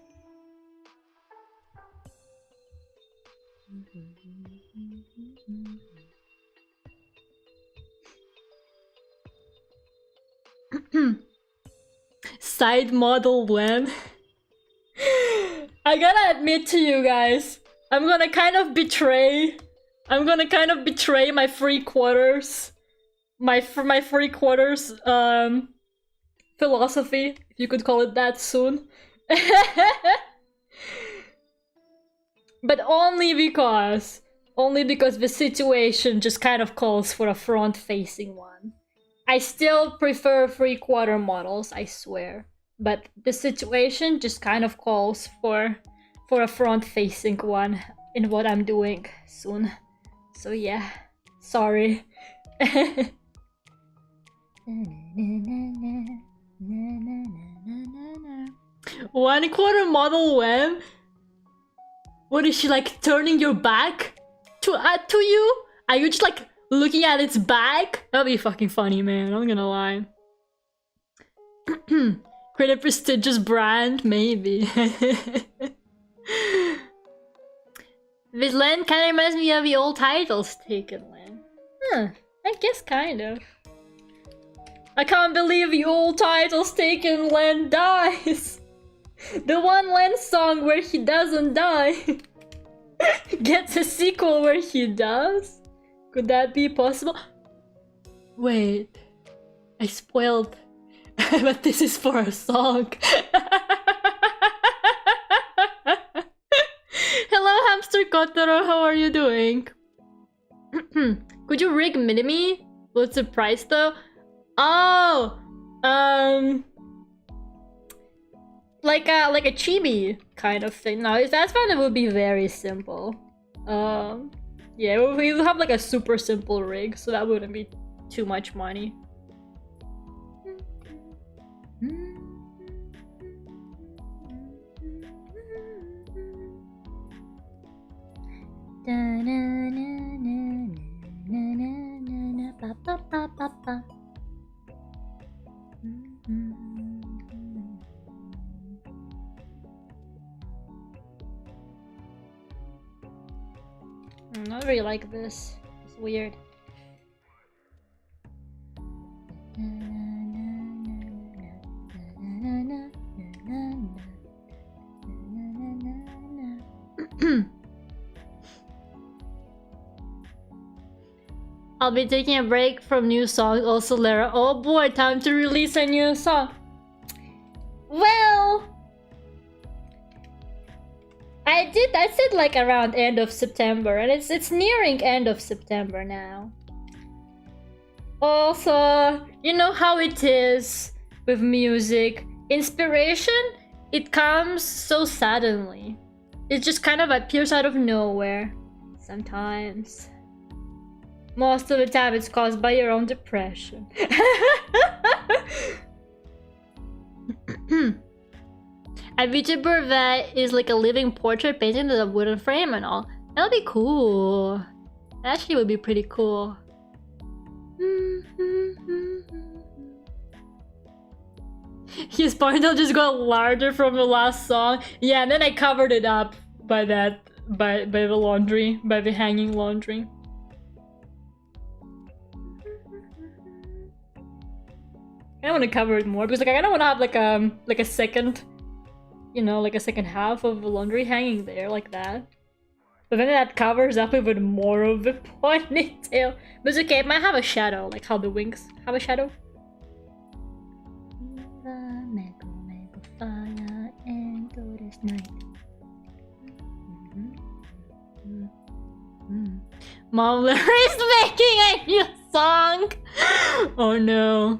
Side model Len. I gotta admit to you guys, I'm gonna kind of betray my 3/4, my 3/4 philosophy, if you could call it that soon. But only because the situation just kind of calls for a front-facing one. I still prefer 3/4 models, I swear. But the situation just kind of calls for a front-facing one in what I'm doing soon. So yeah, sorry. 1/4 model Len? What is she like, turning your back to you? Are you just like looking at its back? That'd be fucking funny, man, I'm gonna lie. Create a prestigious brand, maybe. This Len kind of reminds me of the old titles taken Len. Huh, I guess kind of. I can't believe the old title's taken. Len dies. The one Len song where he doesn't die gets a sequel where he does? Could that be possible? Wait, I spoiled. But this is for a song. Hello, Hamster Kotaro, how are you doing? Could you rig Minimi? What's the price though? Oh, like a chibi kind of thing. No, if that's fine, it would be very simple. Yeah, we would have like a super simple rig, so that wouldn't be too much money. I don't really like this. It's weird. I'll be taking a break from new songs. Also, Lera. Oh boy, time to release a new song. Well, I said like around end of September, and it's nearing end of September now. Also, you know how it is with music. Inspiration, it comes so suddenly. It just kind of appears out of nowhere. Sometimes. Most of the time it's caused by your own depression. A Vtuber that is like a living portrait painted with a wooden frame and all. That would be cool. That actually would be pretty cool. His ponytail just got larger from the last song. Yeah, and then I covered it up by the laundry, by the hanging laundry. I want to cover it more because like I don't want to have like a second, you know, like a second half of the laundry hanging there like that. But then that covers up even more of the ponytail. But it's okay, it might have a shadow, like how the wings have a shadow. Mom, Lera is making a new song! Oh no.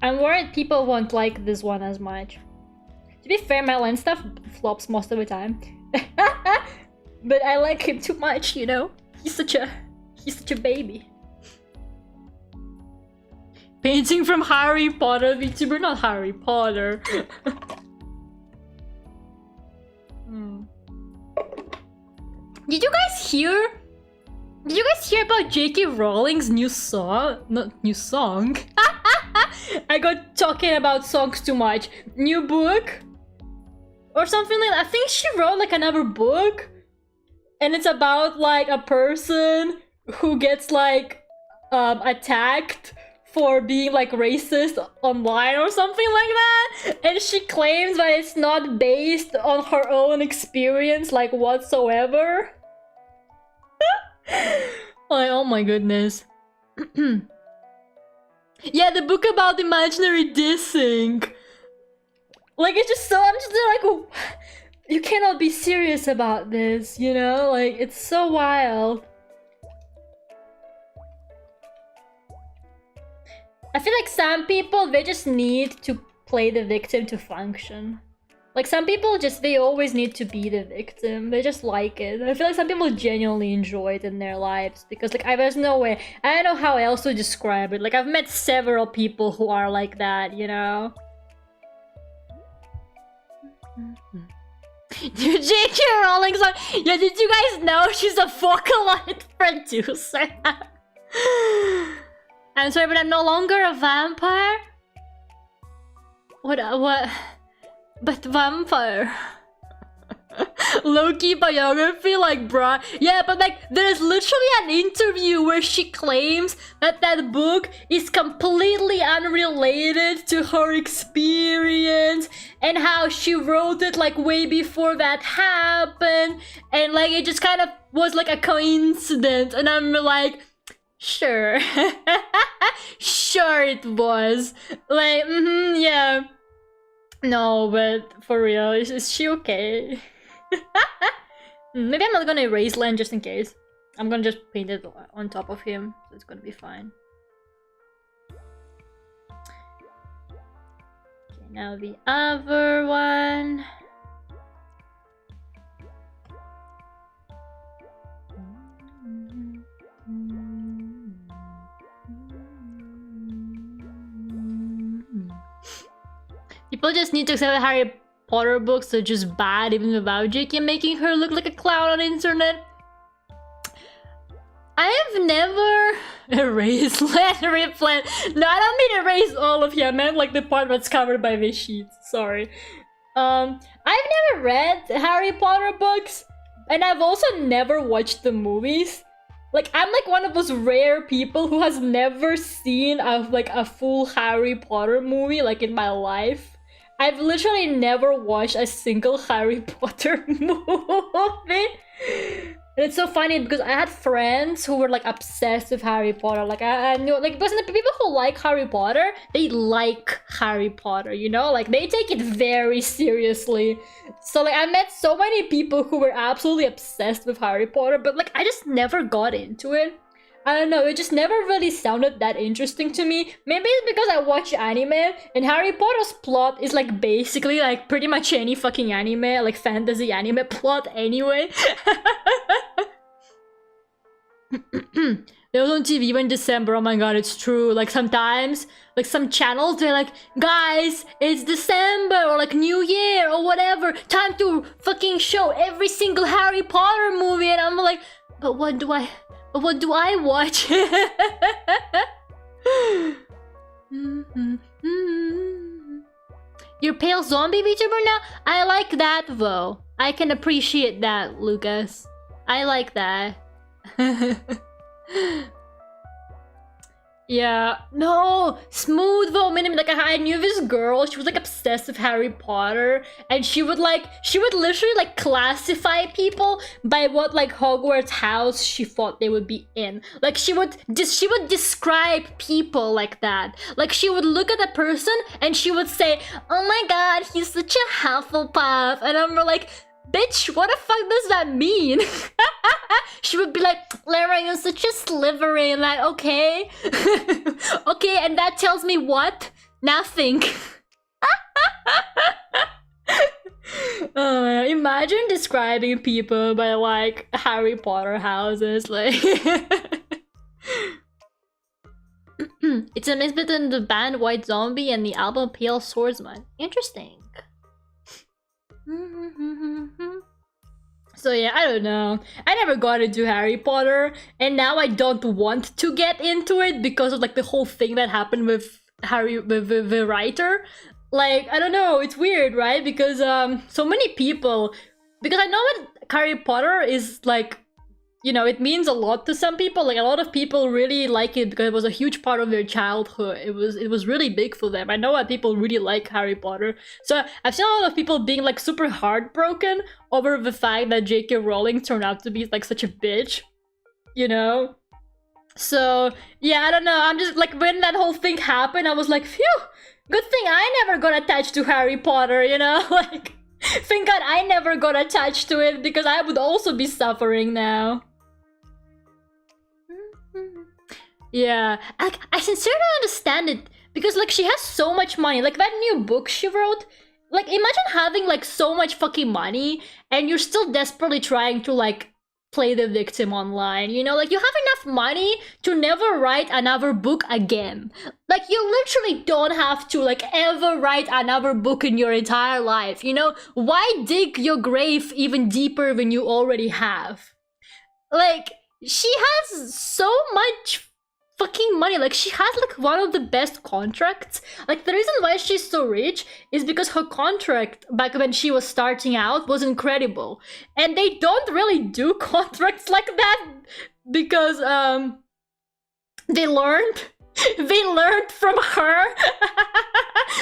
I'm worried people won't like this one as much. To be fair, my Len stuff flops most of the time. But I like him too much, you know? He's such a baby. Painting from Harry Potter VTuber, not Harry Potter. Did you guys hear about J.K. Rowling's new song? Not new song. I got talking about songs too much. New book? Or something like that. I think she wrote like another book. And it's about like a person who gets like attacked for being like racist online or something like that. And she claims that it's not based on her own experience like whatsoever. Like, oh my goodness. Yeah, the book about imaginary dissing. Like, it's just so, I'm just like, oh, you cannot be serious about this, you know? Like, it's so wild. I feel like some people, they just need to play the victim to function. Like, some people just, they always need to be the victim. They just like it. I feel like some people genuinely enjoy it in their lives. Because, like, there's no way. I don't know how else to describe it. Like, I've met several people who are like that, you know? J.K. Rowling song. Yeah, did you guys know she's a vocaloid producer? I'm sorry, but I'm no longer a vampire? What? but vampire. Low-key biography, like, bruh. Yeah, but like, there's literally an interview where she claims that that book is completely unrelated to her experience and how she wrote it like way before that happened, and like it just kind of was like a coincidence. And I'm like, sure. Sure it was. Like, yeah. No, but for real, is she okay? Maybe I'm not gonna erase Len just in case. I'm gonna just paint it on top of him, so it's gonna be fine. Okay, now the other one. People just need to accept that Harry Potter books are just bad even without J.K. making her look like a clown on the internet. I have never erased Larry Plant. No, I don't mean erase all of you. I meant like the part that's covered by the sheets. Sorry. I've never read Harry Potter books, and I've also never watched the movies. Like, I'm like one of those rare people who has never seen a full Harry Potter movie like in my life. I've literally never watched a single Harry Potter movie. And it's so funny because I had friends who were like obsessed with Harry Potter. Like I knew, like, because the people who like Harry Potter, they like Harry Potter, you know? Like they take it very seriously. So like I met so many people who were absolutely obsessed with Harry Potter, but like I just never got into it. I don't know, it just never really sounded that interesting to me. Maybe it's because I watch anime, and Harry Potter's plot is like basically like pretty much any fucking anime, like fantasy anime plot anyway. They was on TV in December, oh my god, it's true. Like sometimes, like some channels, they're like, guys, it's December, or like New Year, or whatever, time to fucking show every single Harry Potter movie, and I'm like, but what do I watch? You're pale zombie VTuber now? I like that though. I can appreciate that, Lucas. I like that. Yeah, no, smooth though. Like I knew this girl, she was like obsessed with Harry Potter, and she would literally like classify people by what like Hogwarts house she thought they would be in. Like she would describe people like that. Like she would look at a person and she would say, oh my god, he's such a Hufflepuff, and I'm like, bitch, what the fuck does that mean? She would be like, Lera, you're such a Slytherin. Like, okay. Okay, and that tells me what? Nothing. Imagine describing people by like Harry Potter houses. Like, it's a mix between the band White Zombie and the album Pale Swordsman. Interesting. So yeah, I don't know. I never got into Harry Potter, and now I don't want to get into it because of like the whole thing that happened with the writer. Like, I don't know, it's weird, right? Because so many people, because I know what Harry Potter is like, you know, it means a lot to some people. Like a lot of people really like it because it was a huge part of their childhood. It was really big for them. I know that people really like Harry Potter. So I've seen a lot of people being like super heartbroken over the fact that J.K. Rowling turned out to be like such a bitch, you know? So yeah, I don't know. I'm just like, when that whole thing happened, I was like, phew, good thing I never got attached to Harry Potter, you know? Like, thank God I never got attached to it because I would also be suffering now. Yeah, I sincerely don't understand it because like she has so much money. Like that new book she wrote, like imagine having like so much fucking money and you're still desperately trying to like play the victim online, you know? Like you have enough money to never write another book again. Like you literally don't have to like ever write another book in your entire life, you know? Why dig your grave even deeper than you already have? Like she has so much fucking money. Like, she has like one of the best contracts. Like, the reason why she's so rich is because her contract back when she was starting out was incredible. And they don't really do contracts like that because they learned from her.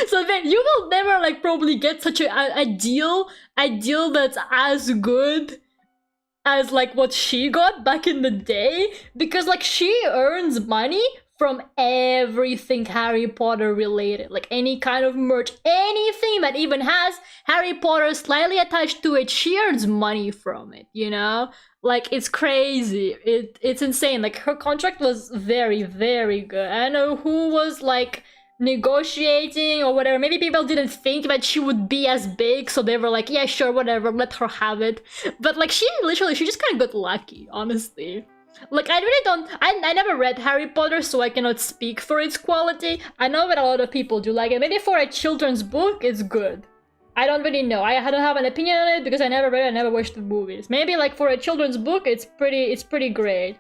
So then you will never like probably get such a deal that's as good as like what she got back in the day, because like she earns money from everything Harry Potter related, like any kind of merch, anything that even has Harry Potter slightly attached to it, she earns money from it, you know? Like, it's crazy. It's insane. Like, her contract was very, very good. I don't know who was like negotiating or whatever. Maybe people didn't think that she would be as big, so they were like, yeah, sure, whatever, let her have it. But like, she just kind of got lucky, honestly. Like, I really don't, I never read Harry Potter, so I cannot speak for its quality. I know that a lot of people do like it. Maybe for a children's book, it's good. I don't really know. I don't have an opinion on it because I never read it, I never watched the movies. Maybe like for a children's book, it's pretty great.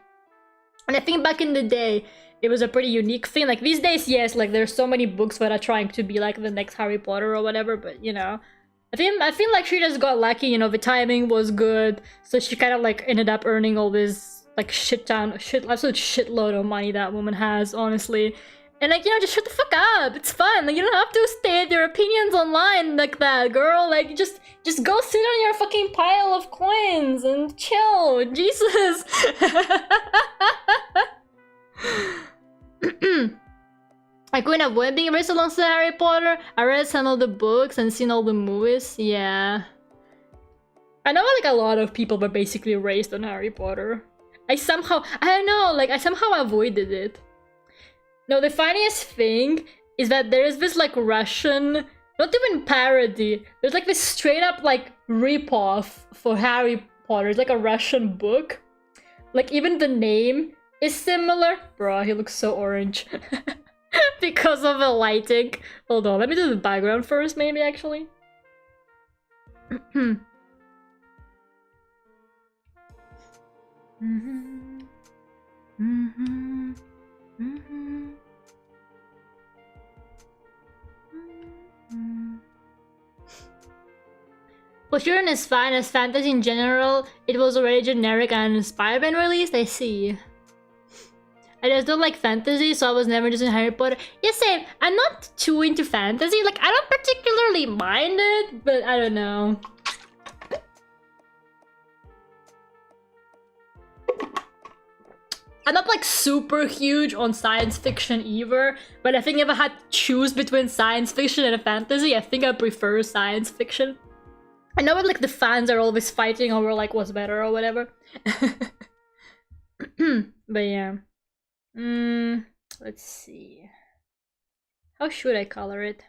And I think back in the day, it was a pretty unique thing. Like, these days, yes, like there's so many books that are trying to be like the next Harry Potter or whatever, but you know, I feel like she just got lucky, you know, the timing was good, so she kind of like ended up earning all this like absolute shitload of money that woman has, honestly. And like, you know, just shut the fuck up. It's fun. Like, you don't have to state your opinions online like that, girl. Like, just go sit on your fucking pile of coins and chill. Jesus. I couldn't avoid being raised alongside Harry Potter. I read some of the books and seen all the movies. Yeah. I know like a lot of people were basically raised on Harry Potter. I don't know, like I somehow avoided it. No, the funniest thing is that there is this like Russian, not even parody, there's like this straight up like ripoff for Harry Potter. It's like a Russian book. Like even the name is similar. Bro, he looks so orange. Because of the lighting. Hold on, let me do the background first maybe actually. Well, sure, as fine as fantasy in general, it was already generic and uninspired when released, I see. I just don't like fantasy, so I was never just in Harry Potter. Yeah, same. I'm not too into fantasy. Like, I don't particularly mind it, but I don't know. I'm not like super huge on science fiction either, but I think if I had to choose between science fiction and a fantasy, I think I prefer science fiction. I know like the fans are always fighting over like what's better or whatever. But yeah. Let's see. How should I color it?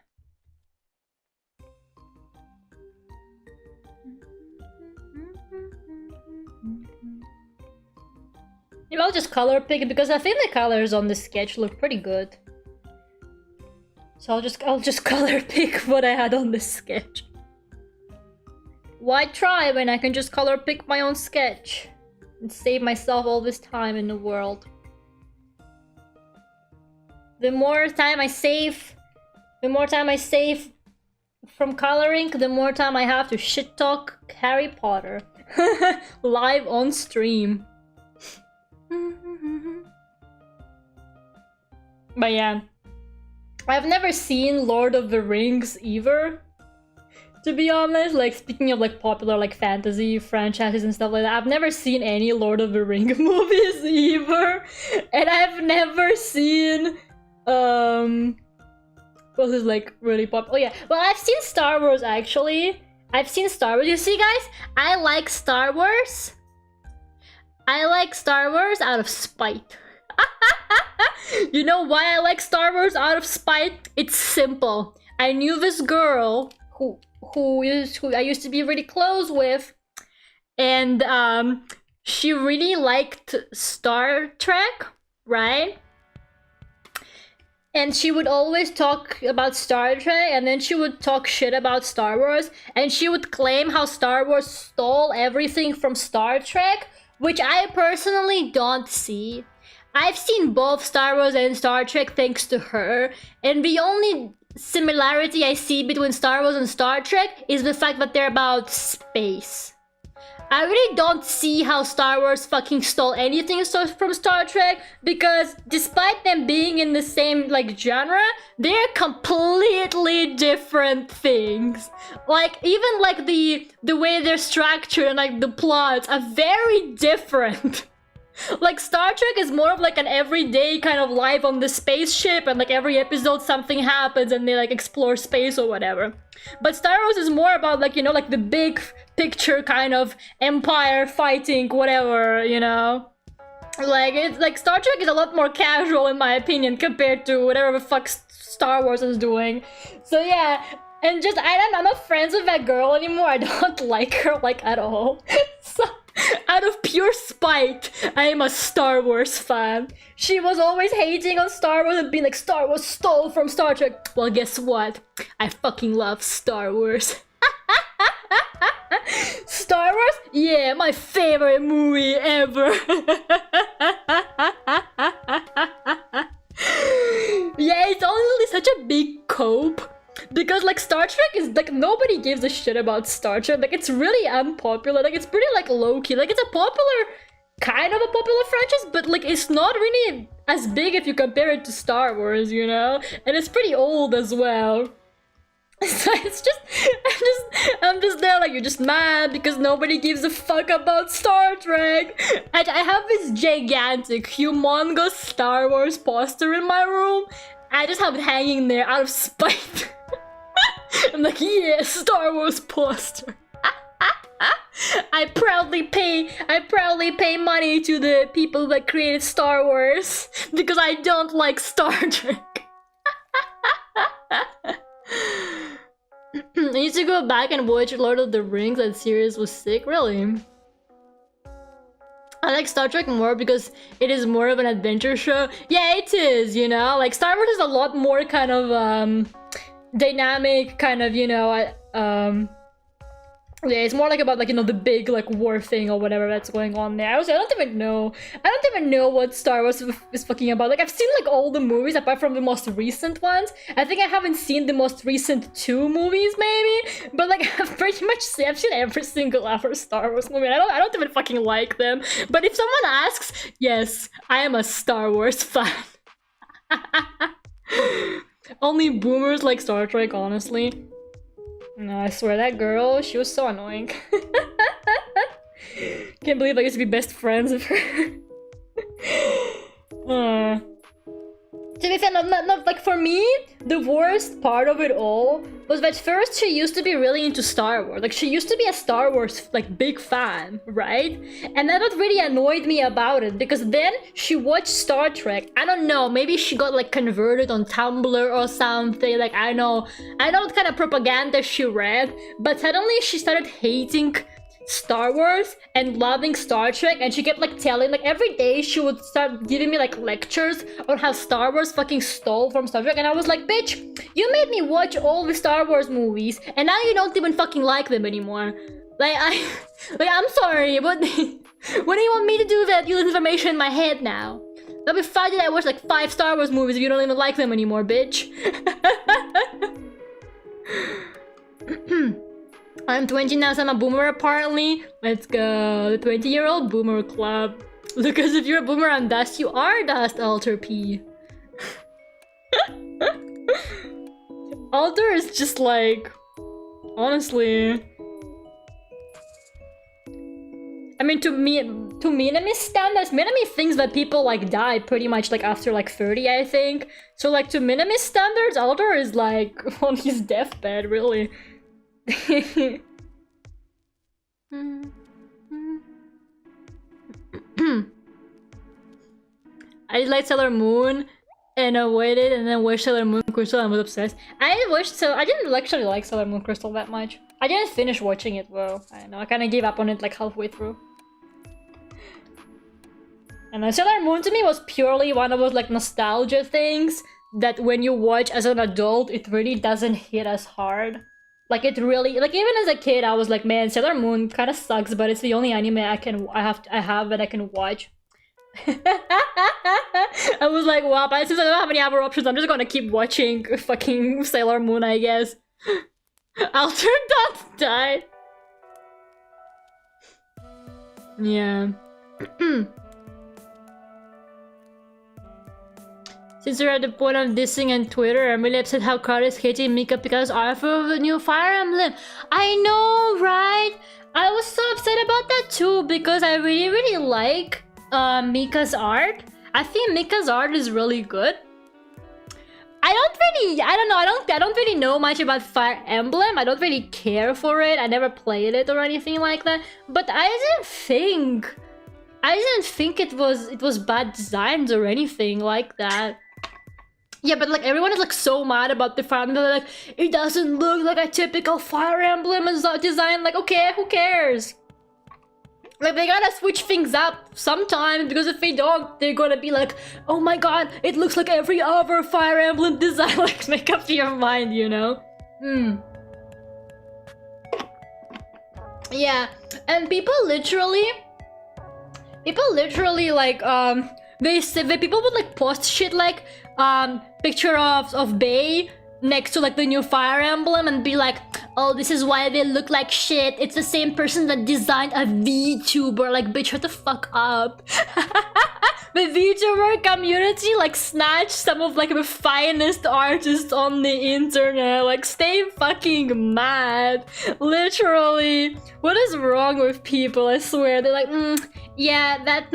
Maybe I'll just color pick it because I think the colors on the sketch look pretty good. So I'll just color pick what I had on the sketch. Why try when I can just color pick my own sketch and save myself all this time in the world? The more time I save from coloring, the more time I have to shit talk Harry Potter live on stream. But yeah, I've never seen Lord of the Rings either, to be honest. Like, speaking of like popular like fantasy franchises and stuff like that, I've never seen any Lord of the Rings movies either, and I've never seen what is like really popular. Oh yeah, well, I've seen Star Wars actually. I've seen Star Wars. You see, guys, I like Star Wars. I like Star Wars out of spite. You know why I like Star Wars out of spite? It's simple. I knew this girl who I used to be really close with, and she really liked Star Trek, right? And she would always talk about Star Trek, and then she would talk shit about Star Wars, and she would claim how Star Wars stole everything from Star Trek, which I personally don't see. I've seen both Star Wars and Star Trek thanks to her, and the only similarity I see between Star Wars and Star Trek is the fact that they're about space. I really don't see how Star Wars fucking stole anything from Star Trek, because despite them being in the same like genre, they're completely different things. Like even like the way they're structured and like the plots are very different. Like Star Trek is more of like an everyday kind of life on the spaceship, and like every episode something happens and they like explore space or whatever. But Star Wars is more about like, you know, like the big picture kind of empire fighting whatever, you know. Like it's like Star Trek is a lot more casual in my opinion compared to whatever the fuck Star Wars is doing. So yeah, and just I'm not friends with that girl anymore. I don't like her like at all. So out of pure spite, I am a Star Wars fan. She was always hating on Star Wars and being like, Star Wars stole from Star Trek. Well, guess what? I fucking love Star Wars. Star Wars? Yeah, my favorite movie ever. Yeah, it's honestly such a big cope. Because like Star Trek is like, nobody gives a shit about Star Trek. Like it's really unpopular. Like it's pretty like low-key. Like it's a popular, kind of a popular franchise, but like it's not really as big if you compare it to Star Wars, you know? And it's pretty old as well. So it's just, I'm just there like, you're just mad because nobody gives a fuck about Star Trek. I have this gigantic, humongous Star Wars poster in my room. I just have it hanging there out of spite. I'm like, yeah, Star Wars poster. I proudly pay money to the people that created Star Wars because I don't like Star Trek. I used to go back and watch Lord of the Rings. That series was sick, really. I like Star Trek more because it is more of an adventure show. Yeah, it is, you know? Like, Star Wars is a lot more kind of, dynamic, kind of, you know, yeah, it's more like about, like, you know, the big, like, war thing or whatever that's going on there. I don't even know what Star Wars is fucking about. Like, I've seen, like, all the movies apart from the most recent ones. I think I haven't seen the most recent 2 movies, maybe. But, like, I've seen every single ever Star Wars movie. I don't even fucking like them. But if someone asks, yes, I am a Star Wars fan. Only boomers like Star Trek, honestly. No, I swear, that girl, she was so annoying. Can't believe I used to be best friends with her. To be fair, not like for me, the worst part of it all was that first she used to be really into Star Wars. Like she used to be a Star Wars like big fan, right? And that what really annoyed me about it, because then she watched Star Trek. I don't know, maybe she got like converted on Tumblr or something. Like I know what kind of propaganda she read, but suddenly she started hating Star Wars and loving Star Trek, and she kept like telling, like every day she would start giving me like lectures on how Star Wars fucking stole from Star Trek, and I was like, bitch, you made me watch all the Star Wars movies and now you don't even fucking like them anymore. Like I'm sorry, but what do you want me to do that use information in my head now? That'll be fine that I watch like 5 Star Wars movies if you don't even like them anymore, bitch. I'm 20 now, so I'm a boomer apparently. Let's go. The 20-year-old boomer club. Because if you're a boomer on Dust, you are Dust, Alter P. Alter is just like... honestly... I mean, to Minami standards, Minami thinks that people like die pretty much like after like 30, I think. So like to Minami standards, Alter is like on his deathbed, really. I just like Sailor Moon and I waited and then watched Sailor Moon Crystal and was obsessed. I didn't actually like Sailor Moon Crystal that much. I didn't finish watching it though. I don't know, I kind of gave up on it like halfway through. And Sailor Moon to me was purely one of those like nostalgia things that when you watch as an adult, it really doesn't hit as hard. Like it really, like even as a kid, I was like, man, Sailor Moon kind of sucks, but it's the only anime I have that I can watch. I was like, wow, but since I don't have any other options, I'm just gonna keep watching fucking Sailor Moon, I guess. Altered Dot died. Yeah. Since we're at the point of dissing on Twitter, I'm really upset how Crowd is hating Mika because of the new Fire Emblem. I know, right? I was so upset about that too because I really like Mika's art. I think Mika's art is really good. I don't really know much about Fire Emblem. I don't really care for it. I never played it or anything like that. But I didn't think it was bad designs or anything like that. Yeah, but like everyone is like so mad about the Fire Emblem. They're like, it doesn't look like a typical Fire Emblem design. Like, okay, who cares? Like, they gotta switch things up sometimes, because if they don't, they're gonna be like, oh my god, it looks like every other Fire Emblem design. Like, make up your mind, you know? Yeah, and people literally like, people would like post shit like, picture of Bay next to like the new Fire Emblem and be like, oh, this is why they look like shit. It's the same person that designed a VTuber. Like, bitch, shut the fuck up. The VTuber community like snatched some of like the finest artists on the internet. Like, stay fucking mad. Literally. What is wrong with people? I swear. They're like, yeah, that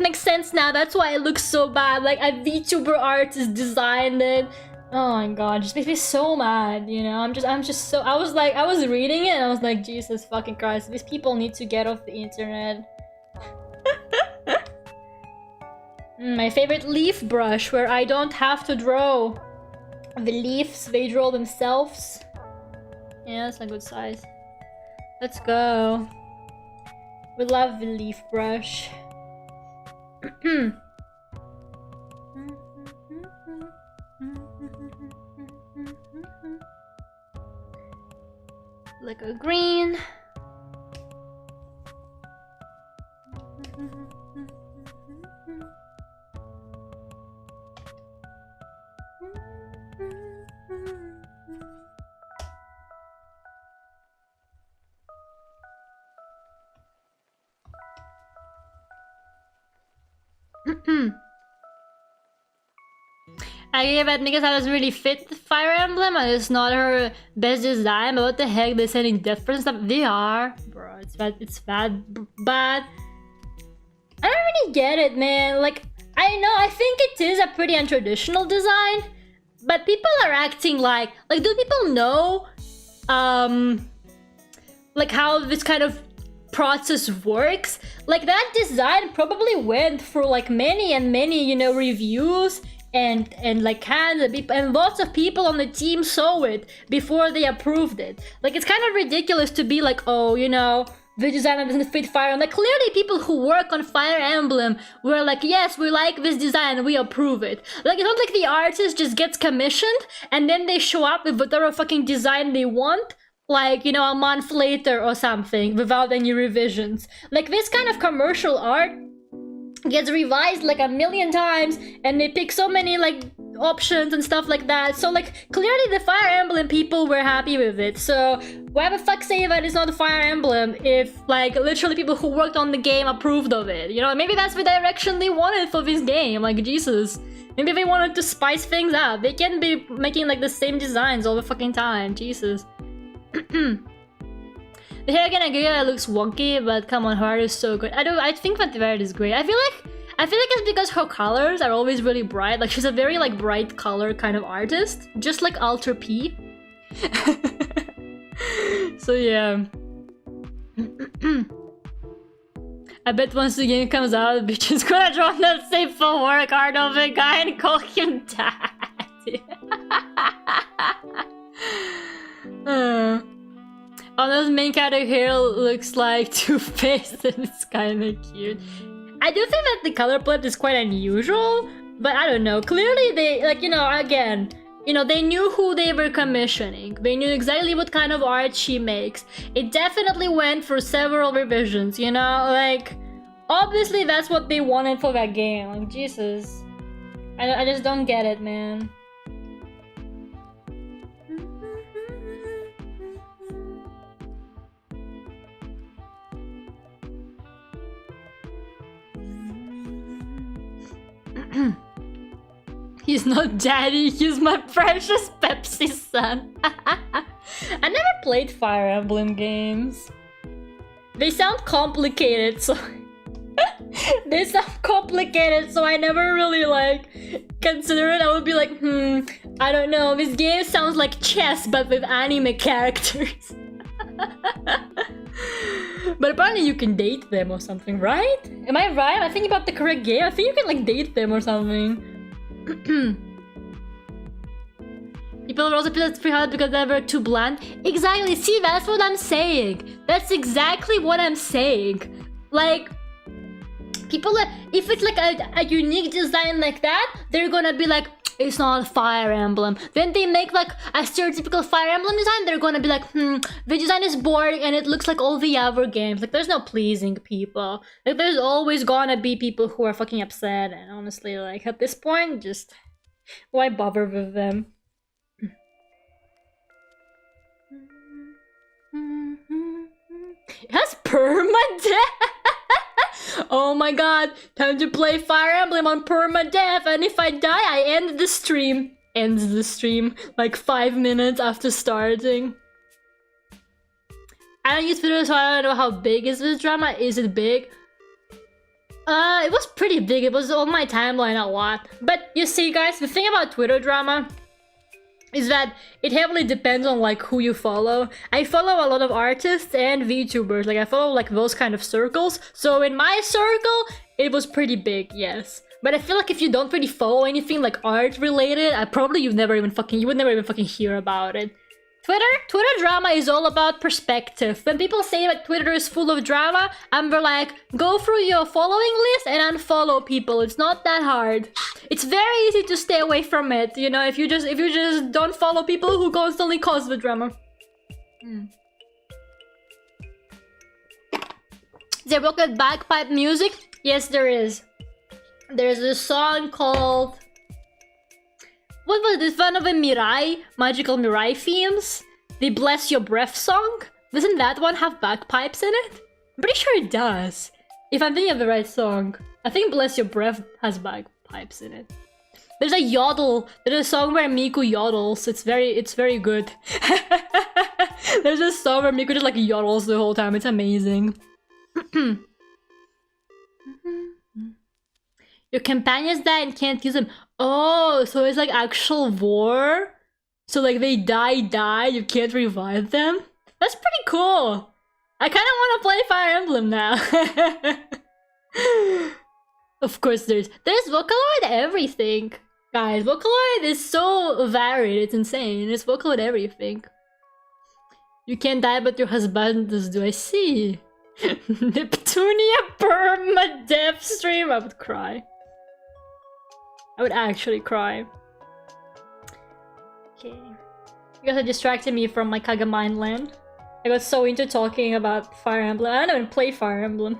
makes sense now. That's why it looks so bad. Like, a VTuber artist designed it. Oh my god, it just makes me so mad, you know? I'm just so... I was reading it and I was like, Jesus fucking Christ, these people need to get off the internet. My favorite leaf brush, where I don't have to draw the leaves, they draw themselves. Yeah, that's a good size. Let's go. We love the leaf brush. Like a green. I gave it because I doesn't really fit the Fire Emblem and it's not her best design, but what the heck, they're sending different stuff. They are. Bro, it's bad. I don't really get it, man. Like, I know, I think it is a pretty untraditional design, but people are acting like do people know, like how this kind of process works? Like, that design probably went through like many and many, you know, reviews and like hands and lots of people on the team saw it before they approved it. Like, it's kind of ridiculous to be like, oh, you know, the design doesn't fit Fire Emblem. Like, clearly people who work on Fire Emblem were like, yes, we like this design, we approve it. Like, it's not like the artist just gets commissioned and then they show up with whatever fucking design they want, like, you know, a month later or something without any revisions. Like, this kind of commercial art gets revised like a million times and they pick so many like options and stuff like that. So like, clearly the Fire Emblem people were happy with it. So why the fuck say that it's not a Fire Emblem if like literally people who worked on the game approved of it? You know, maybe that's the direction they wanted for this game. Like, Jesus, maybe they wanted to spice things up. They can't be making like the same designs all the fucking time. Jesus. The hair again, I agree that it looks wonky, but come on, her art is so good. I think that the art is great. I feel like it's because her colors are always really bright. Like, she's a very like bright color kind of artist, just like Alter P. So yeah. I bet once the game comes out, the bitch is gonna draw that same full work art of a guy and call him dad. Oh, this main character here looks like Two-Faced and it's kind of cute. I do think that the color palette is quite unusual, but I don't know. Clearly they, like, you know, again, you know, they knew who they were commissioning. They knew exactly what kind of art she makes. It definitely went for several revisions, you know? Like, Obviously, that's what they wanted for that game. Like, Jesus. I just don't get it, man. He's not daddy, he's my precious Pepsi son. I never played Fire Emblem games. They sound complicated, so... They sound complicated, so I never really, like, consider it. I would be like, I don't know. This game sounds like chess, but with anime characters. But apparently you can date them or something, right? Am I right? Am I thinking about the correct game? I think you can, like, date them or something. People are also PS3 because they were too bland. Exactly, see, that's what I'm saying. That's exactly what I'm saying. Like, people, if it's like a unique design like that, they're gonna be like, it's not a Fire Emblem. Then they make like a stereotypical Fire Emblem design, they're gonna be like, the design is boring and it looks like all the other games. Like, there's no pleasing people. Like, there's always gonna be people who are fucking upset, and honestly, like, at this point, just, why bother with them? It has permadeath! Oh my god, time to play Fire Emblem on permadeath, and if I die, I end the stream. Ends the stream, like 5 minutes after starting. I don't use Twitter, so I don't know how big is this drama. Is it big? It was pretty big. It was on my timeline a lot. But you see, guys, the thing about Twitter drama is that it heavily depends on like who you follow. I follow a lot of artists and VTubers. Like, I follow like those kind of circles. So in my circle, it was pretty big, yes. But I feel like if you don't really follow anything like art related, you would never even fucking hear about it. Twitter drama is all about perspective. When people say that Twitter is full of drama, I'm like, go through your following list and unfollow people. It's not that hard. It's very easy to stay away from it, you know, if you just don't follow people who constantly cause the drama. Is there Rocket bagpipe music? Yes, there is. There's a song called... What was this one of the Mirai? Magical Mirai themes? The Bless Your Breath song? Doesn't that one have bagpipes in it? I'm pretty sure it does. If I'm thinking of the right song. I think Bless Your Breath has bagpipes in it. There's a yodel. There's a song where Miku yodels. It's very good. There's a song where Miku just like yodels the whole time. It's amazing. Your companions die and can't use them. Oh, so it's like actual war? So like they die, you can't revive them? That's pretty cool. I kind of want to play Fire Emblem now. Of course there's vocaloid everything. Guys, vocaloid is so varied, it's insane. It's vocaloid everything. You can't die but your husband does, do I see? Neptunia permadeath stream, I would cry. I would actually cry. Okay. You guys are distracting me from my Kagamine Len. I got so into talking about Fire Emblem. I don't even play Fire Emblem.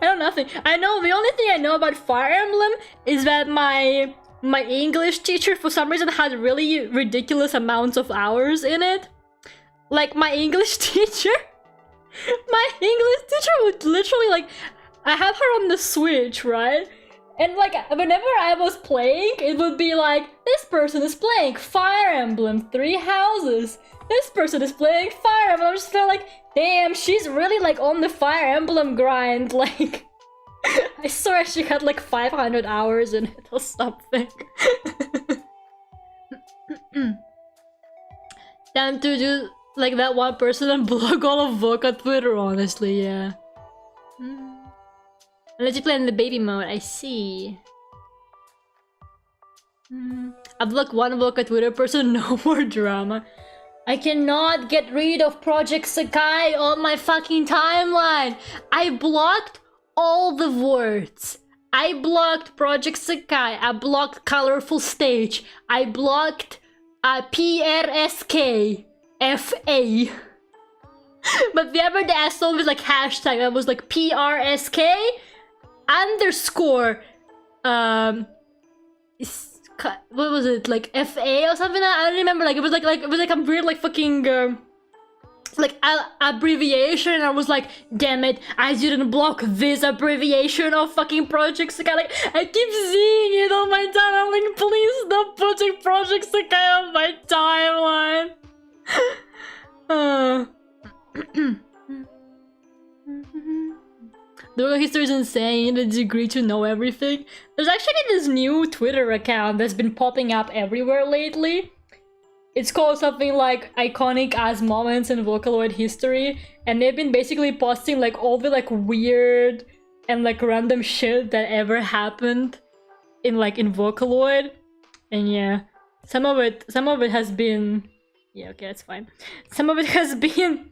I know nothing. I know, the only thing I know about Fire Emblem is that my English teacher for some reason had really ridiculous amounts of hours in it. Like, my English teacher would literally, like, I have her on the Switch, right? And like, whenever I was playing, it would be like, this person is playing Fire Emblem 3 Houses. This person is playing Fire Emblem. I just felt like, damn, she's really like on the Fire Emblem grind. Like, I swear she had like 500 hours in it or something. Time to do like that one person and block all of Voca Twitter, honestly, yeah. Unless you play in the baby mode, I see. I blocked one Voca Twitter person, no more drama. I cannot get rid of Project Sakai on my fucking timeline. I blocked all the words. I blocked Project Sakai. I blocked Colorful Stage. I blocked PRSK. FA. But the other day I saw it was like hashtag. I was like PRSK. underscore what was it, like FA or something? I don't remember. Like it was like a weird like fucking like abbreviation, and I was like, damn it, I didn't block this abbreviation of fucking Project Sakai. Like I keep seeing it on my timeline. I'm like, please stop putting Project Sakai on my timeline. The world history is insane, the degree to know everything. There's actually this new Twitter account that's been popping up everywhere lately. It's called something like iconic as moments in Vocaloid history, and they've been basically posting like all the like weird and like random shit that ever happened in Vocaloid. And yeah, some of it has been, yeah, okay, that's fine. Some of it has been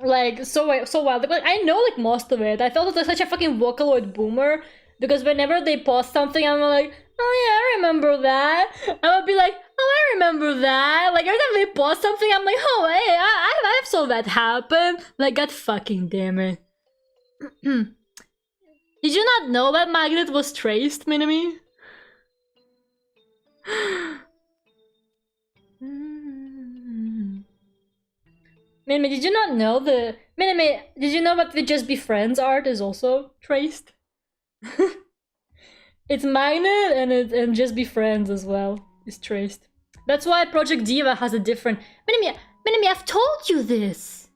like so wild. Like I know like most of it. I felt like such a fucking Vocaloid boomer because whenever they post something, I'm like, oh yeah, I remember that. I would be like, oh, I remember that. Like every time they post something, I'm like, oh hey, I saw that happen. Like, god fucking damn it. Did you not know that Magnet was traced, Minami? Minami, did you not know Minami, did you know that the Just Be Friends art is also traced? It's Magnet and Just Be Friends as well is traced. That's why Project Diva has a different... Minami, I've told you this!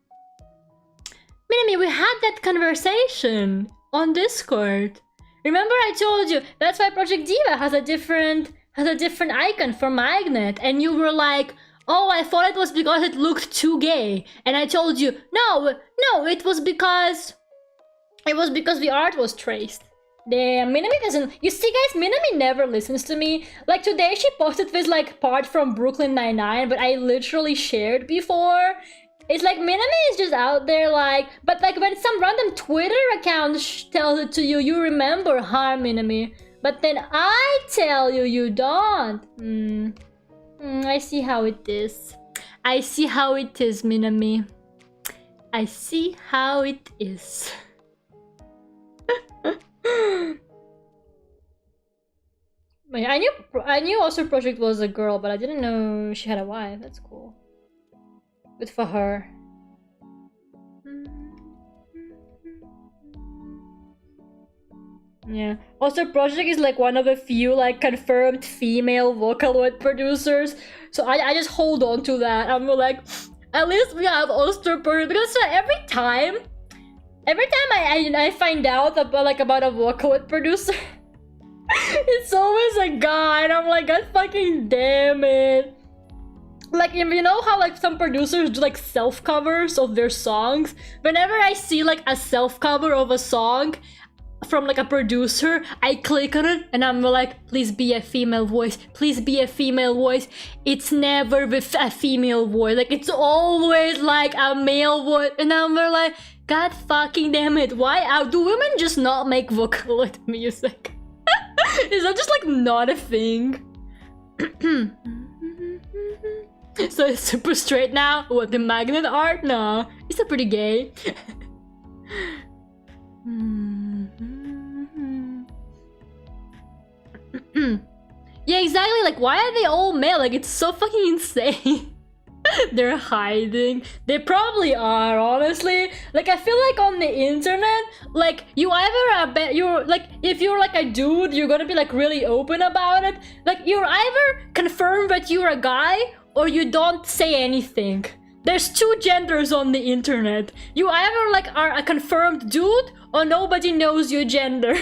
Minami, we had that conversation on Discord. Remember I told you, that's why Project Diva has a different icon for Magnet, and you were like, oh, I thought it was because it looked too gay. And I told you, no, it was because the art was traced. Damn, Minami doesn't... You see guys, Minami never listens to me. Like today she posted this like part from Brooklyn Nine-Nine, but I literally shared before. It's like Minami is just out there like... But like when some random Twitter account tells it to you, you remember, huh, Minami? But then I tell you, you don't. I see how it is. I see how it is, Minami. I see how it is. I knew also Project was a girl, but I didn't know she had a wife. That's cool. Good for her. Yeah. Also, Project is like one of the few like confirmed female Vocaloid producers, so I just hold on to that. I'm like, at least we have Osterberg, because every time I find out about a Vocaloid producer, it's always a guy, and I'm like, god fucking damn it. Like, you know how like some producers do like self-covers of their songs? Whenever I see like a self-cover of a song from like a producer, I click on it and I'm like, please be a female voice, please be a female voice. It's never with a female voice, like it's always like a male voice, and I'm like, god fucking damn it, why do women just not make Vocaloid music? Is that just like not a thing? So it's super straight now? What, the Magnet art? No, it's a pretty gay. Yeah, exactly, like why are they all male? Like it's so fucking insane. They're hiding. They probably are, honestly. Like I feel like on the internet, like you either you're like, if you're like a dude, you're gonna be like really open about it. Like you're either confirmed that you're a guy or you don't say anything. There's two genders on the internet. You either like are a confirmed dude or nobody knows your gender.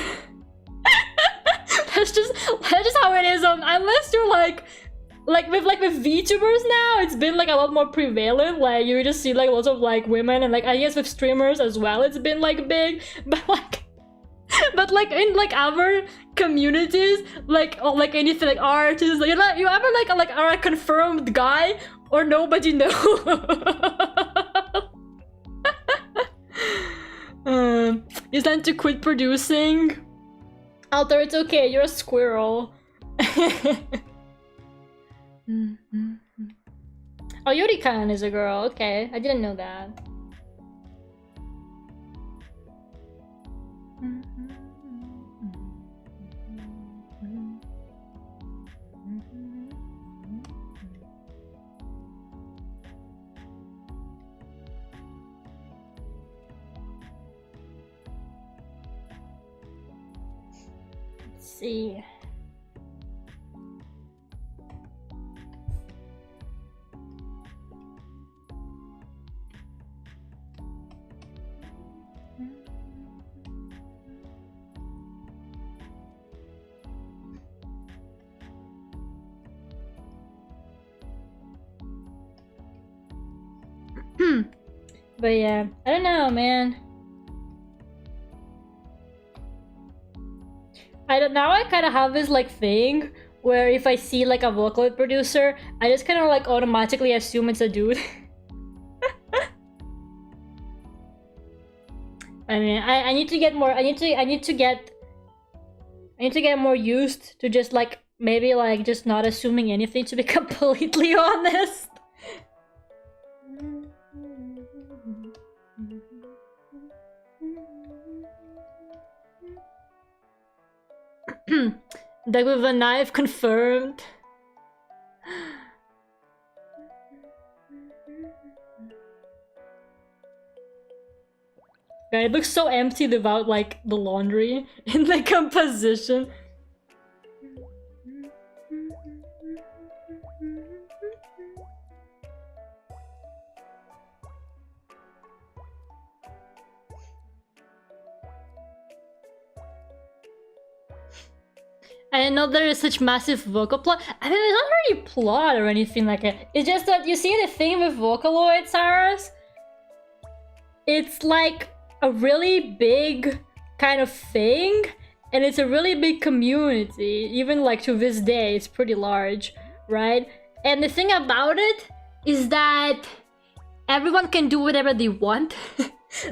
That's just how it is. Unless you're like with VTubers now, it's been like a lot more prevalent. Like you just see like lots of like women, and like I guess with streamers as well, it's been like big. But like in like other communities, like or like anything like artists, like you ever like are a confirmed guy or nobody knows. It's time to quit producing. Alter, it's okay, you're a squirrel. Oh, Yuri-kan is a girl, okay. I didn't know that. Let's see. But yeah, I don't know, man. Now I kind of have this like thing where if I see like a vocaloid producer, I just kind of like automatically assume it's a dude. I mean, I need to get more. I need to get more used to just like maybe like just not assuming anything, to be completely honest. That with a knife confirmed. Yeah, it looks so empty without like the laundry in the composition. I know there is such massive vocal plot. I mean, it's not really plot or anything like it. It's just that you see the thing with Vocaloid, Saras? It's like a really big kind of thing, and it's a really big community. Even like to this day, it's pretty large, right? And the thing about it is that everyone can do whatever they want.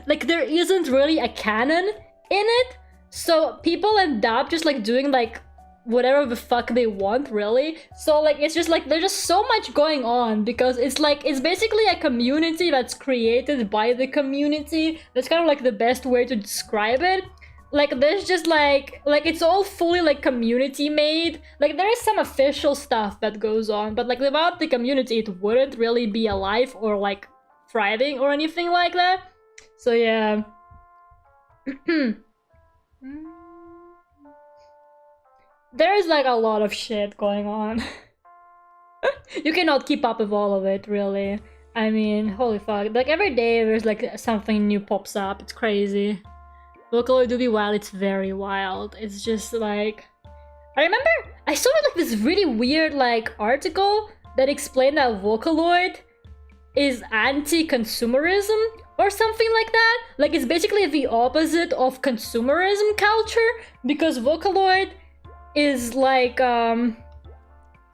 Like there isn't really a canon in it, so people end up just like doing like whatever the fuck they want, really. So like it's just like there's just so much going on because it's like it's basically a community that's created by the community. That's kind of like the best way to describe it. Like there's just like it's all fully like community made. Like there is some official stuff that goes on, but like without the community it wouldn't really be alive or like thriving or anything like that. So yeah. There's like a lot of shit going on. You cannot keep up with all of it, really. I mean, holy fuck. Like every day there's like something new pops up. It's crazy. Vocaloid do be wild. It's very wild. It's just like... I remember I saw like this really weird like article that explained that Vocaloid is anti-consumerism or something like that. Like it's basically the opposite of consumerism culture because Vocaloid is like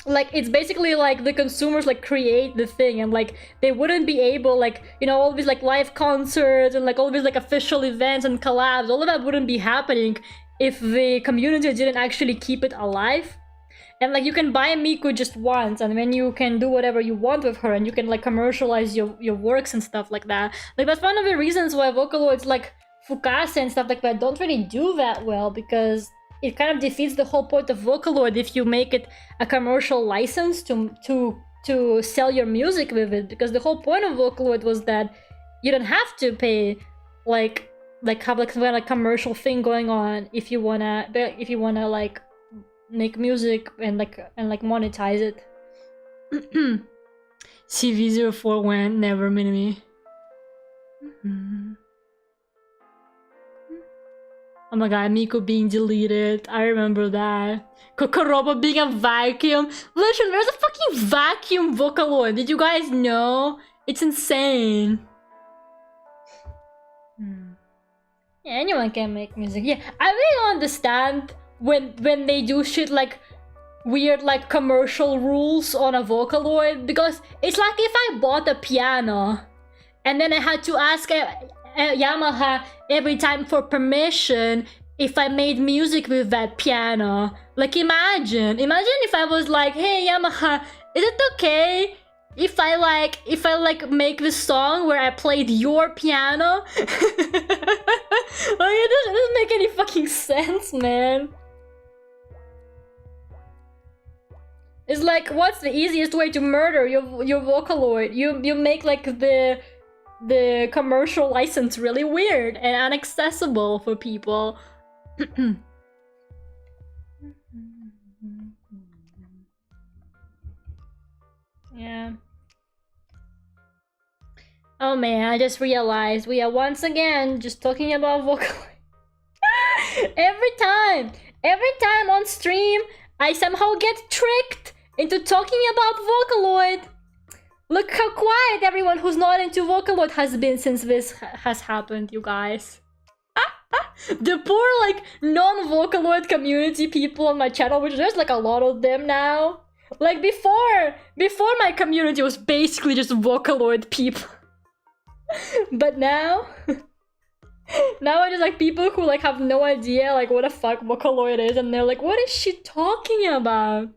it's basically like the consumers like create the thing, and like they wouldn't be able, like, you know, all these like live concerts and like all these like official events and collabs, all of that wouldn't be happening if the community didn't actually keep it alive. And like you can buy Miku just once and then you can do whatever you want with her and you can like commercialize your works and stuff like that. Like that's one of the reasons why Vocaloids like Fukase and stuff like that don't really do that well, because it kind of defeats the whole point of Vocaloid if you make it a commercial license to sell your music with it, because the whole point of Vocaloid was that you don't have to pay like have like some kind of commercial thing going on if you wanna like make music and monetize it. CV04 went never minimi. Oh my god, Miku being deleted. I remember that. Kokorobo being a vacuum. Literally, there's a fucking vacuum Vocaloid. Did you guys know? It's insane. Yeah, anyone can make music. Yeah, I really don't understand when they do shit like weird like commercial rules on a Vocaloid, because it's like if I bought a piano and then I had to ask Yamaha every time for permission if I made music with that piano. Like imagine if I was like, hey Yamaha, is it okay if I make this song where I played your piano? Like it doesn't make any fucking sense, man. It's like, what's the easiest way to murder your Vocaloid? You make like the commercial license really weird and inaccessible for people. Yeah. Oh man, I just realized we are once again just talking about vocaloid. Every time on stream, I somehow get tricked into talking about vocaloid. Look how quiet everyone who's not into vocaloid has been since this has happened, you guys. The poor, like, non-vocaloid community people on my channel, which there's like a lot of them now. Like before my community was basically just vocaloid people. But now I just like people who like have no idea like what the fuck vocaloid is, and they're like, what is she talking about?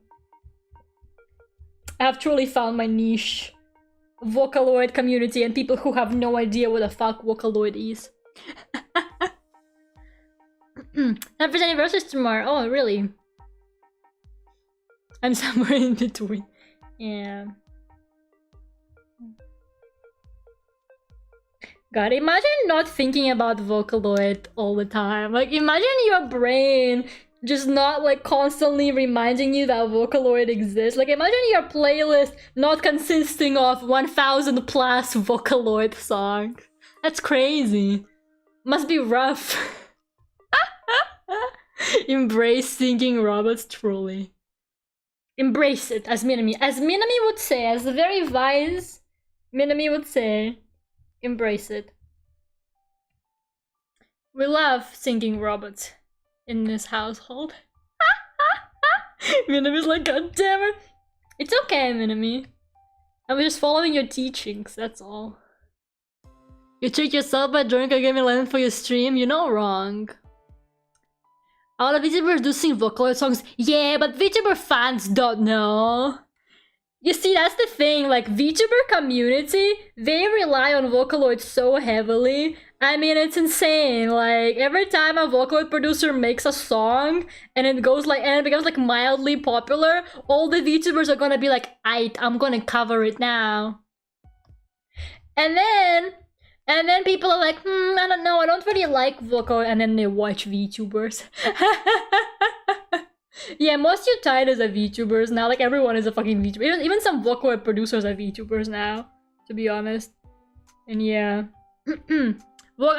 I have truly found my niche. Vocaloid community and people who have no idea what the fuck vocaloid is. 10th anniversary is tomorrow. Oh, really? I'm somewhere in between. Yeah. God, imagine not thinking about vocaloid all the time. Like, imagine your brain just not like constantly reminding you that vocaloid exists. Like, imagine your playlist not consisting of 1000 plus vocaloid songs. That's crazy. Must be rough. Embrace singing robots, truly. Embrace it, as Minami would say, as the very wise Minami would say. Embrace it. We love singing robots in this household. Minami's like, god damn it. It's okay, Minami. I'm just following your teachings, that's all. You trick yourself by joining Kagamine Len for your stream? You're not wrong. All the VTubers do sing vocaloid songs. Yeah, but VTuber fans don't know. You see, that's the thing, like, VTuber community, they rely on Vocaloid so heavily. I mean, it's insane. Like, every time a Vocaloid producer makes a song, and it goes like, and it becomes like mildly popular, all the VTubers are gonna be like, I'm gonna cover it now. And then people are like, I don't know, I don't really like Vocaloid, and then they watch VTubers. Yeah, most utiters are VTubers now. Like, everyone is a fucking VTuber. Even some Vocaloid producers are VTubers now, to be honest. And yeah. I'm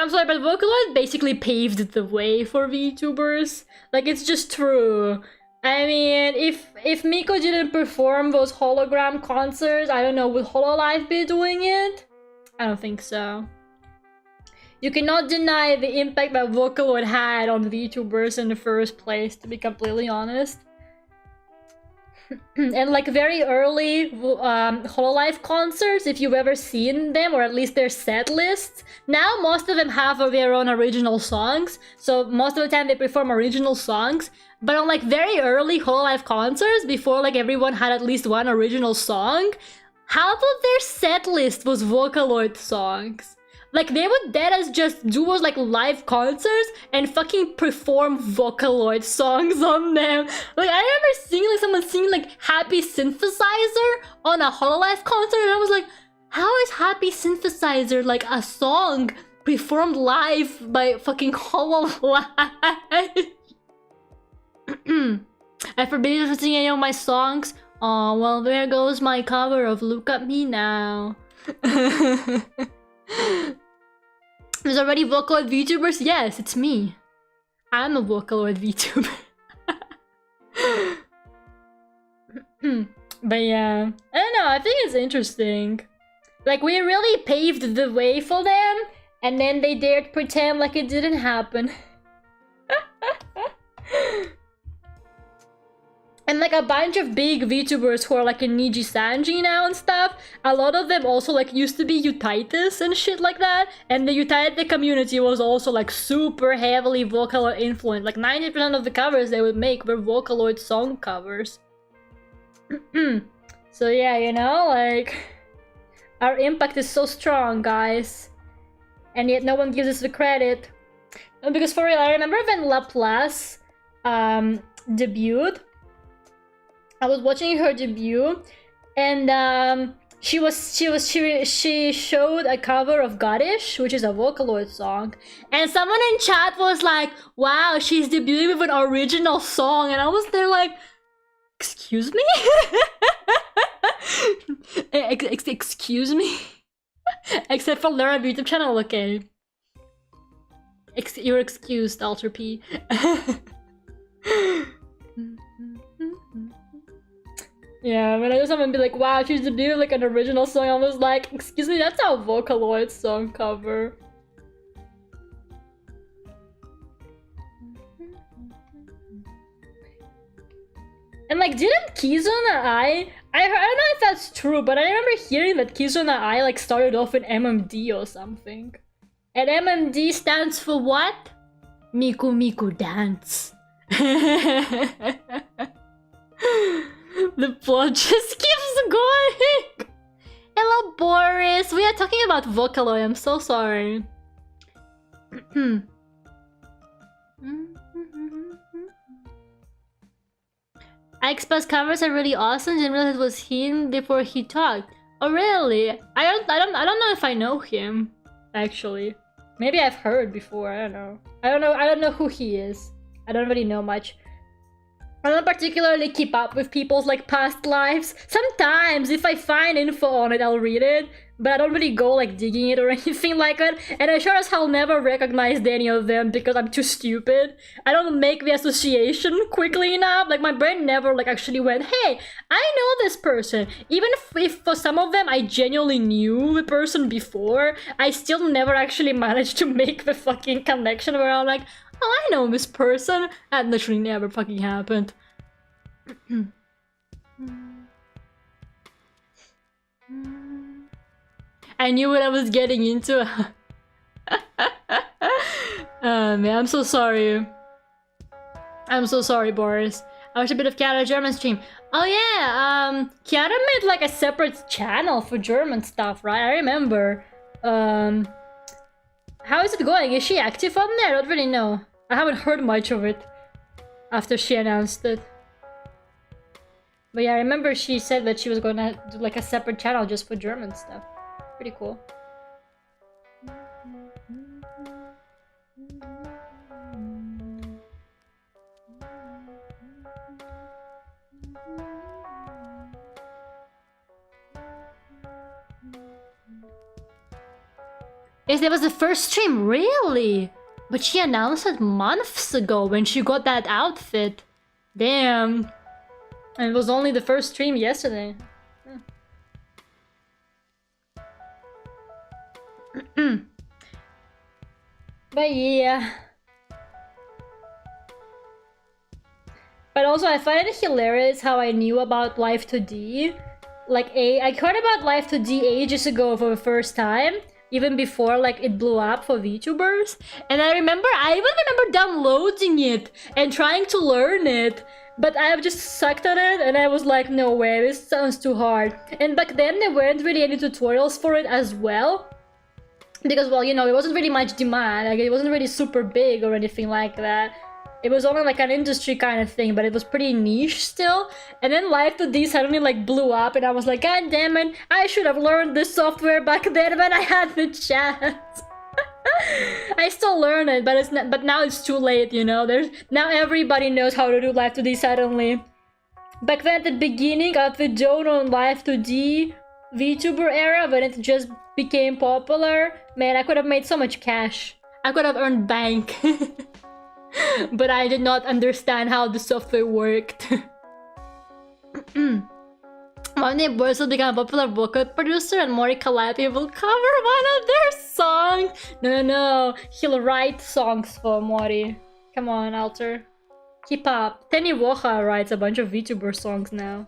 sorry, but Vocaloid basically paved the way for VTubers. Like, it's just true. I mean, if Miko didn't perform those hologram concerts, I don't know, would Hololive be doing it? I don't think so. You cannot deny the impact that Vocaloid had on VTubers in the first place, to be completely honest. And like very early Hololive concerts, if you've ever seen them, or at least their set lists, now most of them have their own original songs, so most of the time they perform original songs. But on like very early Hololive concerts, before like everyone had at least one original song, half of their set list was Vocaloid songs. Like, they would deadass just do those, like, live concerts and fucking perform Vocaloid songs on them. Like, I remember seeing, like, someone singing, like, Happy Synthesizer on a Hololive concert, and I was like, how is Happy Synthesizer, like, a song performed live by fucking Hololive? I forbid you from singing any of my songs. Oh, well, there goes my cover of Look at Me Now. There's already Vocaloid VTubers? Yes, it's me. I'm a Vocaloid VTuber. But yeah, I don't know, I think it's interesting. Like, we really paved the way for them, and then they dared pretend like it didn't happen. And like a bunch of big VTubers who are like in Niji Sanji now and stuff, a lot of them also like used to be Utitis and shit like that. And the Utite community was also like super heavily Vocaloid influenced. Like 90% of the covers they would make were Vocaloid song covers. So yeah, you know, like, our impact is so strong, guys. And yet no one gives us the credit. And because for real, I remember when Laplace debuted. I was watching her debut, and she showed a cover of Goddish, which is a Vocaloid song, and someone in chat was like, wow, she's debuting with an original song, and I was there like, excuse me? Excuse me? Except for Lera YouTube channel, okay. You're excused, Alter P. Yeah, when I heard someone be like, wow, she's debuting like an original song, I was like, excuse me, that's a Vocaloid song cover. And like, didn't Kizuna I don't know if that's true, but I remember hearing that Kizuna I like started off in MMD or something. And MMD stands for what? Miku Miku Dance. The plot just keeps going. Hello, Boris. We are talking about Vocaloid. I'm so sorry. Ike's covers are really awesome. Didn't realize it was him before he talked. Oh, really? I don't know if I know him. Actually, maybe I've heard before. I don't know who he is. I don't really know much. I don't particularly keep up with people's like past lives. Sometimes if I find info on it, I'll read it, but I don't really go like digging it or anything like that. And I sure as hell never recognized any of them because I'm too stupid. I don't make the association quickly enough. Like my brain never like actually went, hey, I know this person. Even if for some of them I genuinely knew the person before, I still never actually managed to make the fucking connection where I'm like, oh, I know this person. That literally never fucking happened. I knew what I was getting into. Man, I'm so sorry. I'm so sorry, Boris. I watched a bit of Kiara German stream. Oh yeah, Kiara made like a separate channel for German stuff, right? I remember. How is it going? Is she active on there? I don't really know. I haven't heard much of it after she announced it. But yeah, I remember she said that she was gonna do like a separate channel just for German stuff. Pretty cool. Yes, that was the first stream, really? But she announced it months ago when she got that outfit. Damn. And it was only the first stream yesterday. But yeah. But also I find it hilarious how I knew about Live 2D. Like I heard about Live 2D ages ago for the first time. Even before like it blew up for VTubers. And I even remember downloading it and trying to learn it. But I just sucked at it and I was like, no way, this sounds too hard. And back then there weren't really any tutorials for it as well. Because, well, you know, it wasn't really much demand. Like, it wasn't really super big or anything like that. It was only like an industry kind of thing, but it was pretty niche still. And then Live 2D suddenly like blew up and I was like, god damn it, I should have learned this software back then when I had the chance. I still learn it, but it's not, but now it's too late, you know. Now everybody knows how to do Live 2D suddenly. Back then at the beginning of the Don't on Live 2D VTuber era, when it just became popular, man, I could have made so much cash. I could have earned bank. But I did not understand how the software worked. One day Boris will become a popular vocal producer and Mori Calapi will cover one of their songs. No. He'll write songs for Mori. Come on, Alter. Keep up. Tenny Woha writes a bunch of VTuber songs now.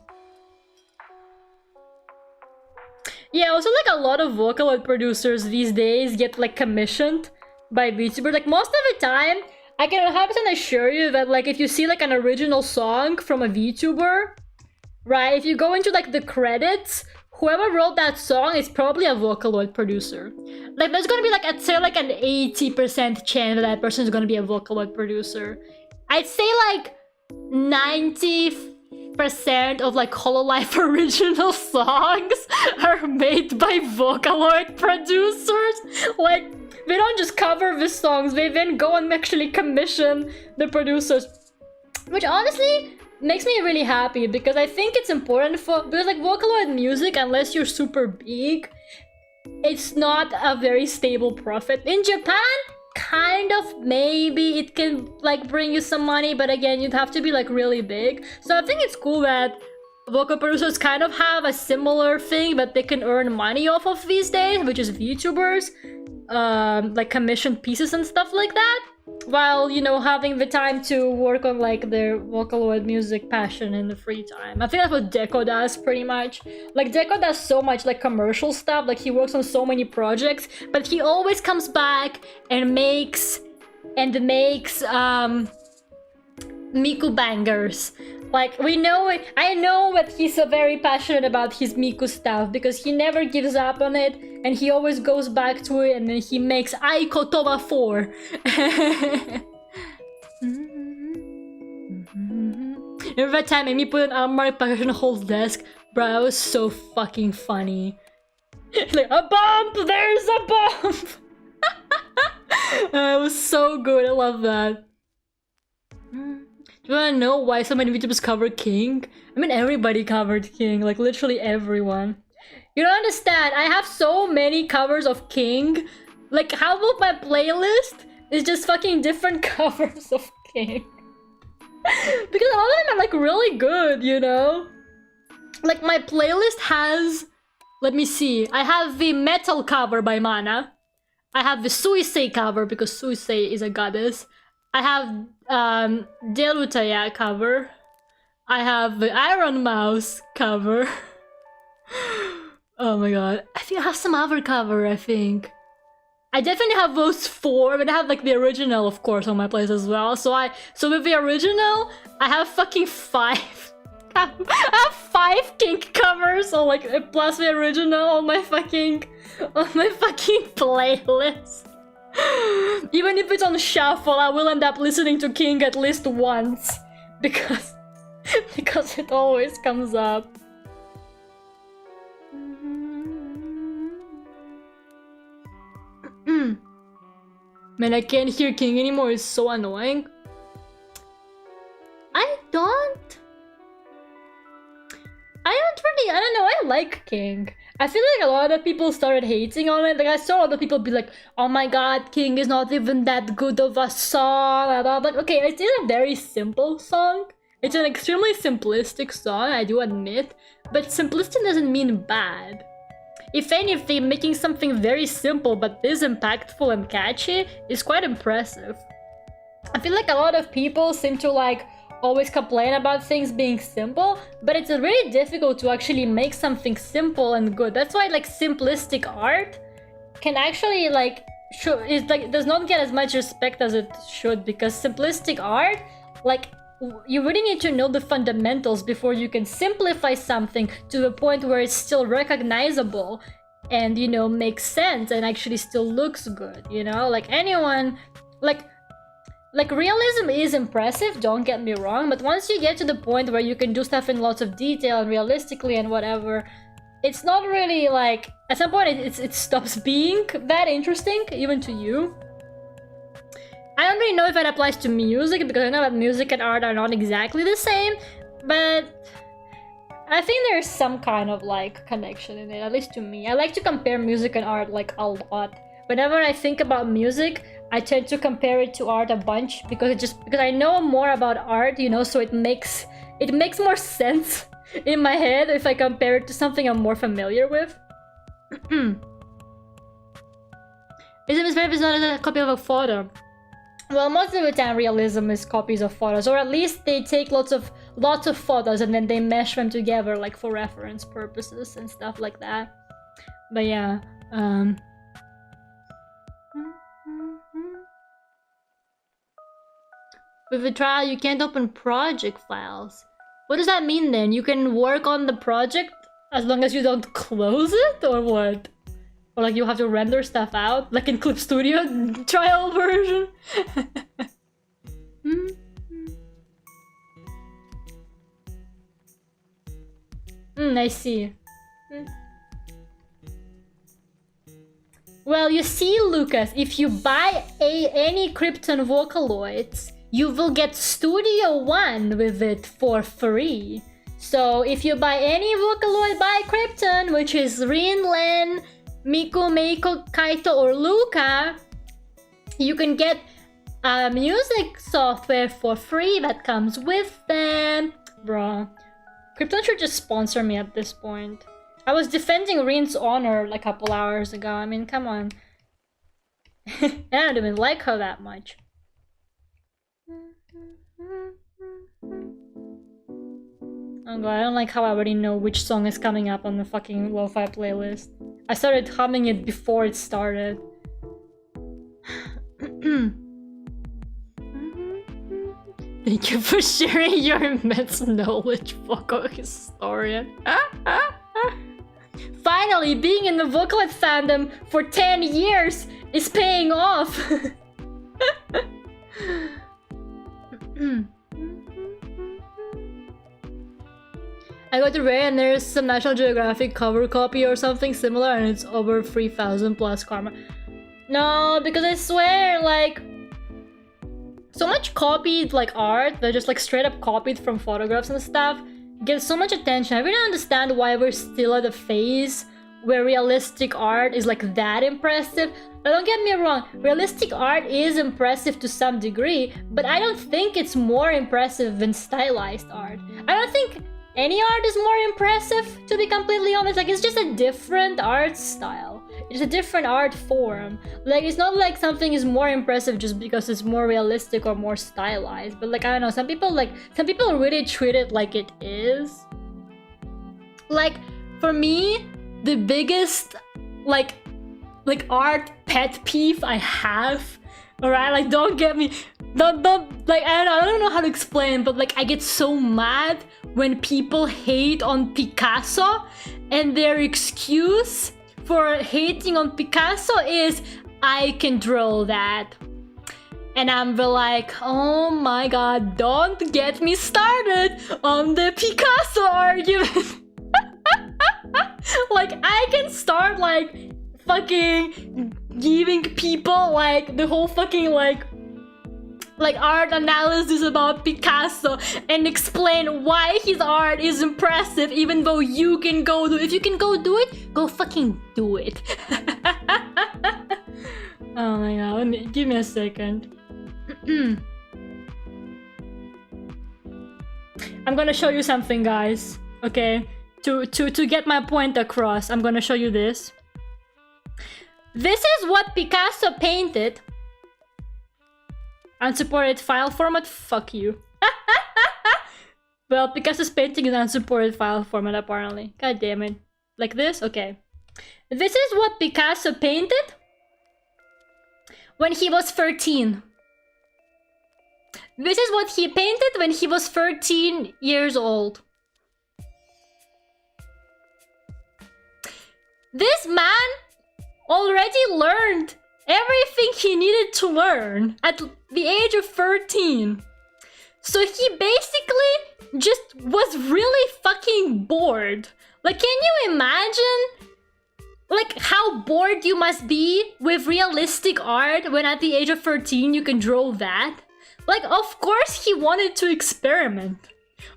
Yeah, also like a lot of Vocaloid producers these days get like commissioned by VTuber. Like most of the time, I can 100% assure you that like if you see like an original song from a VTuber, right? If you go into like the credits, whoever wrote that song is probably a Vocaloid producer. Like there's gonna be like, I'd say like an 80% chance that person is gonna be a Vocaloid producer. I'd say like 90 of like Hololive original songs are made by Vocaloid producers. Like, they don't just cover the songs, they then go and actually commission the producers. Which honestly makes me really happy, because I think it's important because like Vocaloid music, unless you're super big, it's not a very stable profit. In Japan, kind of, maybe it can like bring you some money, but again, you'd have to be like really big. So I think it's cool that vocal producers kind of have a similar thing that they can earn money off of these days, which is VTubers, like commissioned pieces and stuff like that, while, you know, having the time to work on like their Vocaloid music passion in the free time. I think that's what Deco does pretty much. Like Deco does so much like commercial stuff, like he works on so many projects, but he always comes back and makes Miku bangers. Like, we know it. I know that he's so very passionate about his Miku stuff, because he never gives up on it, and he always goes back to it, and then he makes Aiko Toba 4. Remember that time Amy put an armor package on the whole desk? Bro, that was so fucking funny. Like, a bump! There's a bump! It was so good, I love that. Do you wanna know why so many VTubers cover King? I mean, everybody covered King, like literally everyone. You don't understand, I have so many covers of King. Like, half of my playlist is just fucking different covers of King. Because a lot of them are like really good, you know? Like, my playlist has... Let me see, I have the metal cover by Mana. I have the Suisei cover, because Suisei is a goddess. I have Delutaya cover. I have the Iron Mouse cover. Oh my god. I think I have some other cover, I think. I definitely have those 4, but I have like the original, of course, on my place as well. So with the original, I have fucking 5. I have 5 kink covers, or like plus the original on my fucking playlist. Even if it's on shuffle, I will end up listening to King at least once, because it always comes up. Man, I can't hear King anymore, it's so annoying. I don't know, I like King. I feel like a lot of people started hating on it. Like, I saw other people be like, oh my god, King is not even that good of a song. And I'm like, okay, it's a very simple song. It's an extremely simplistic song, I do admit. But simplistic doesn't mean bad. If anything, making something very simple but this impactful and catchy is quite impressive. I feel like a lot of people seem to like always complain about things being simple, but it's really difficult to actually make something simple and good. That's why like simplistic art can actually like does not get as much respect as it should, because simplistic art, like, you really need to know the fundamentals before you can simplify something to the point where it's still recognizable and, you know, makes sense and actually still looks good, you know? Like, anyone, like realism is impressive, don't get me wrong, but once you get to the point where you can do stuff in lots of detail and realistically and whatever, it's not really like, at some point it stops being that interesting, even to you. I don't really know if that applies to music, because I know that music and art are not exactly the same, but I think there's some kind of like connection in it, at least to me. I like to compare music and art like a lot. Whenever I think about music, I tend to compare it to art a bunch, because I know more about art, you know, so it makes more sense in my head if I compare it to something I'm more familiar with. Realism is very not a copy of a photo. Well, most of the time realism is copies of photos, or at least they take lots of photos and then they mesh them together, like for reference purposes and stuff like that. But yeah, with a trial, you can't open project files. What does that mean then? You can work on the project as long as you don't close it, or what? Or like you have to render stuff out, like in Clip Studio trial version? I see. Well, you see, Lucas, if you buy any Krypton Vocaloids, you will get Studio One with it for free. So if you buy any Vocaloid by Krypton, which is Rin, Len, Miku, Meiko, Kaito, or Luca, you can get music software for free that comes with them. Bruh. Krypton should just sponsor me at this point. I was defending Rin's honor like a couple hours ago. I mean, come on. I don't even like her that much. Oh god, I don't like how I already know which song is coming up on the fucking lo-fi playlist. I started humming it before it started. Thank you for sharing your immense knowledge, vocal historian. Finally, being in the Vocaloid fandom for 10 years is paying off! I got to Rare and there's some National Geographic cover copy or something similar and it's over 3,000 plus karma. No, because I swear, like, so much copied like art that just like straight up copied from photographs and stuff gets so much attention. I really don't understand why we're still at a phase where realistic art is like that impressive. But don't get me wrong, realistic art is impressive to some degree, but I don't think it's more impressive than stylized art. I don't think any art is more impressive, to be completely honest. Like, it's just a different art style. It's a different art form. Like, it's not like something is more impressive just because it's more realistic or more stylized. But like, I don't know, some people really treat it like it is. Like, for me, the biggest like art pet peeve I have, alright? Like, don't get me, don't like, I don't know how to explain, but like, I get so mad when people hate on Picasso and their excuse for hating on Picasso is, I can draw that. And I'm like, oh my god, don't get me started on the Picasso argument. Like, I can start like fucking giving people like the whole fucking like art analysis about Picasso and explain why his art is impressive, even though you can go do it. If you can go do it, go fucking do it. Oh my god, give me a second. I'm gonna show you something, guys, okay? To get my point across, I'm gonna show you this. This is what Picasso painted. Unsupported file format? Fuck you. Well, Picasso's painting is unsupported file format apparently. God damn it. Like this? Okay. This is what Picasso painted when he was 13. This is what he painted when he was 13 years old. This man already learned everything he needed to learn at the age of 13. So he basically just was really fucking bored. Like, can you imagine like how bored you must be with realistic art when at the age of 13 you can draw that? Like, of course he wanted to experiment.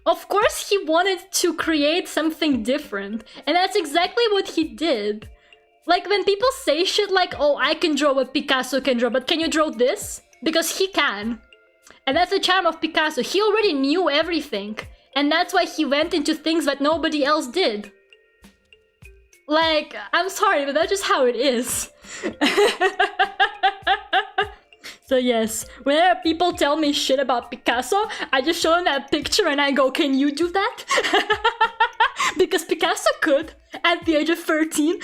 Of course he wanted to create something different. And that's exactly what he did. Like, when people say shit like, oh, I can draw what Picasso can draw, but can you draw this? Because he can. And that's the charm of Picasso. He already knew everything. And that's why he went into things that nobody else did. Like, I'm sorry, but that's just how it is. So yes, whenever people tell me shit about Picasso, I just show them that picture and I go, can you do that? Because Picasso could at the age of 13.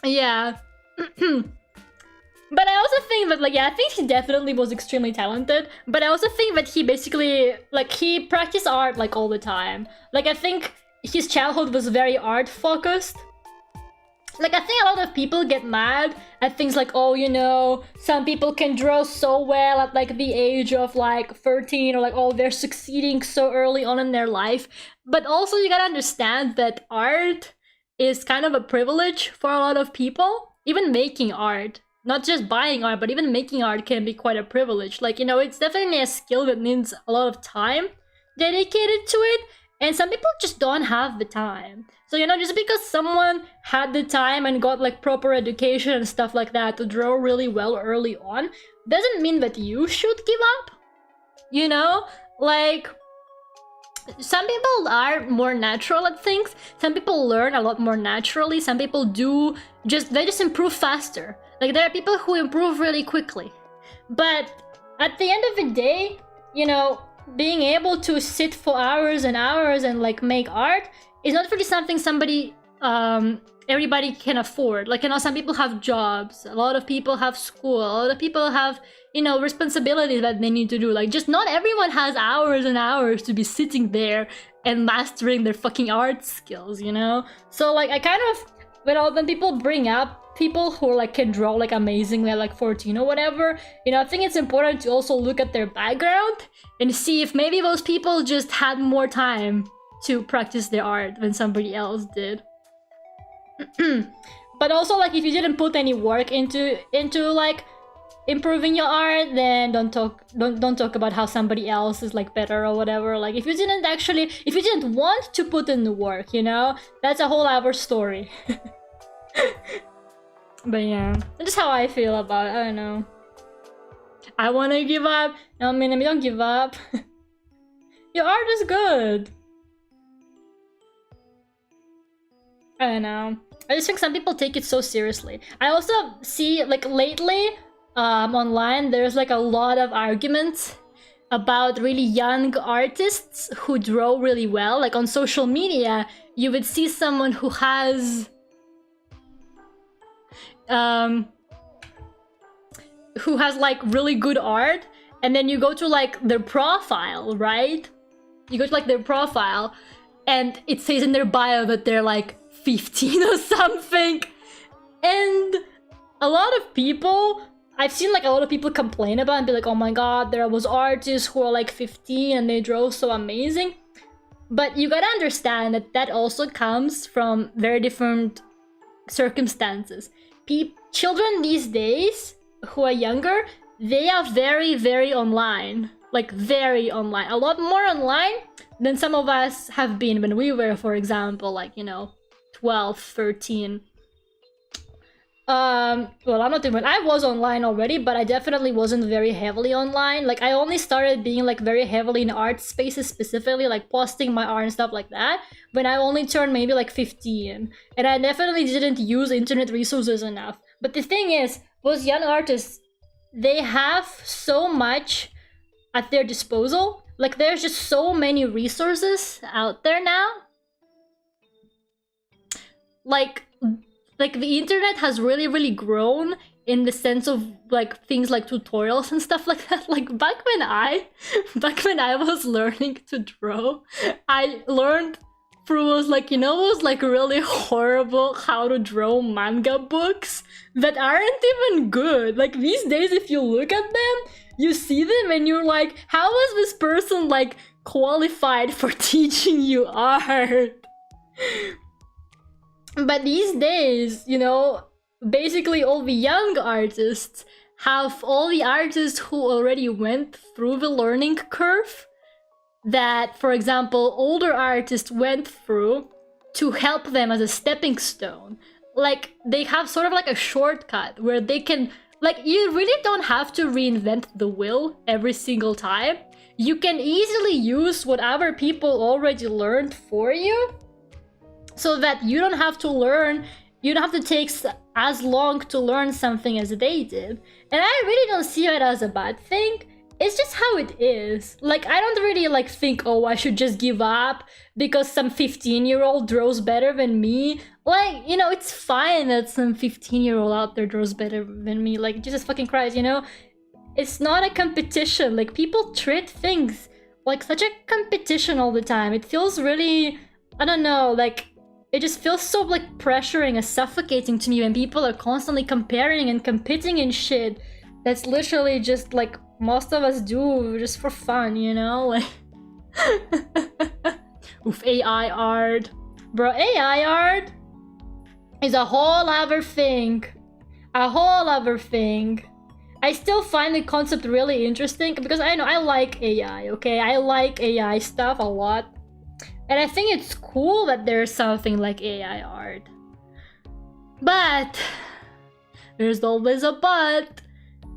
Yeah. But I also think that, like, yeah, I think he definitely was extremely talented. But I also think that he basically, like, he practiced art, like, all the time. Like, I think his childhood was very art-focused. Like, I think a lot of people get mad at things like, oh, you know, some people can draw so well at like the age of like 13, or like, oh, they're succeeding so early on in their life. But also you gotta understand that art is kind of a privilege for a lot of people. Even making art, not just buying art, but even making art can be quite a privilege. Like, you know, it's definitely a skill that needs a lot of time dedicated to it. And some people just don't have the time. So, you know, just because someone had the time and got like proper education and stuff like that to draw really well early on, doesn't mean that you should give up. You know, like, some people are more natural at things. Some people learn a lot more naturally. Some people they just improve faster. Like, there are people who improve really quickly. But at the end of the day, you know, being able to sit for hours and hours and like make art is not really something everybody can afford. Like, you know, some people have jobs, a lot of people have school, a lot of people have, you know, responsibilities that they need to do. Like, just not everyone has hours and hours to be sitting there and mastering their fucking art skills, you know? So like, I kind of, when people bring up people who like can draw like amazingly at like 14 or whatever, you know, I think it's important to also look at their background and see if maybe those people just had more time to practice their art than somebody else did. But also, like, if you didn't put any work into like improving your art, then don't talk about how somebody else is like better or whatever. Like, if you didn't want to put in the work, you know, that's a whole other story. But yeah, that's how I feel about it. I don't know. I want to give up. No, I mean, don't give up. Your art is good. I don't know. I just think some people take it so seriously. I also see, like, lately, online, there's like a lot of arguments about really young artists who draw really well. Like, on social media, you would see someone who has like really good art, and then you go to like their profile, right? You go to like their profile and it says in their bio that they're like 15 or something. And a lot of people, I've seen like a lot of people complain about it and be like, oh my god, there was artists who are like 15 and they draw so amazing. But you gotta understand that that also comes from very different circumstances. Children these days who are younger, they are very, very online. Like, very online. A lot more online than some of us have been when we were, for example, like, you know, 12, 13. Well, I'm not even, I was online already, but I definitely wasn't very heavily online. Like, I only started being like very heavily in art spaces specifically, like posting my art and stuff like that, when I only turned maybe like 15. And I definitely didn't use internet resources enough. But the thing is, those young artists, they have so much at their disposal. Like, there's just so many resources out there now. Like the internet has really, really grown in the sense of like things like tutorials and stuff like that. Like, back when I was learning to draw, I learned through those, like, you know, those like really horrible how to draw manga books that aren't even good. Like, these days, if you look at them, you see them and you're like, how is this person like qualified for teaching you art? But these days, you know, basically all the young artists have all the artists who already went through the learning curve that, for example, older artists went through to help them as a stepping stone. Like, they have sort of like a shortcut where they can, like, you really don't have to reinvent the wheel every single time. You can easily use what other people already learned for you, so that you don't have to learn, you don't have to take as long to learn something as they did. And I really don't see it as a bad thing. It's just how it is. Like, I don't really like think, oh, I should just give up because some 15-year-old draws better than me. Like, you know, it's fine that some 15-year-old out there draws better than me. Like, Jesus fucking Christ, you know? It's not a competition. Like, people treat things like such a competition all the time. It feels really, I don't know, like, it just feels so like pressuring and suffocating to me when people are constantly comparing and competing and shit. That's literally just like most of us do just for fun, you know? Like oof, AI art. Bro, AI art is a whole other thing. A whole other thing. I still find the concept really interesting because I know I like AI, okay? I like AI stuff a lot. And I think it's cool that there's something like AI art. But there's always a but.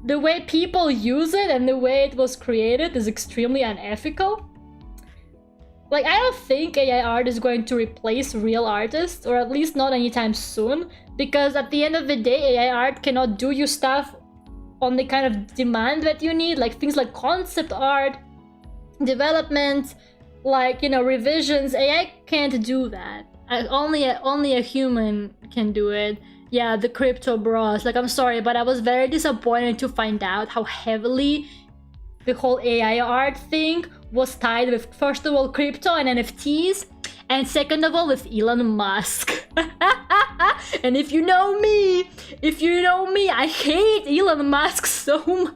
The way people use it and the way it was created is extremely unethical. Like, I don't think AI art is going to replace real artists, or at least not anytime soon, because at the end of the day, AI art cannot do you stuff on the kind of demand that you need, like things like concept art, development, like, you know, revisions. AI can't do that. Only a human can do it. Yeah, the crypto bros. Like, I'm sorry, but I was very disappointed to find out how heavily the whole AI art thing was tied with, first of all, crypto and NFTs, and second of all, with Elon Musk. And if you know me, I hate Elon Musk so much.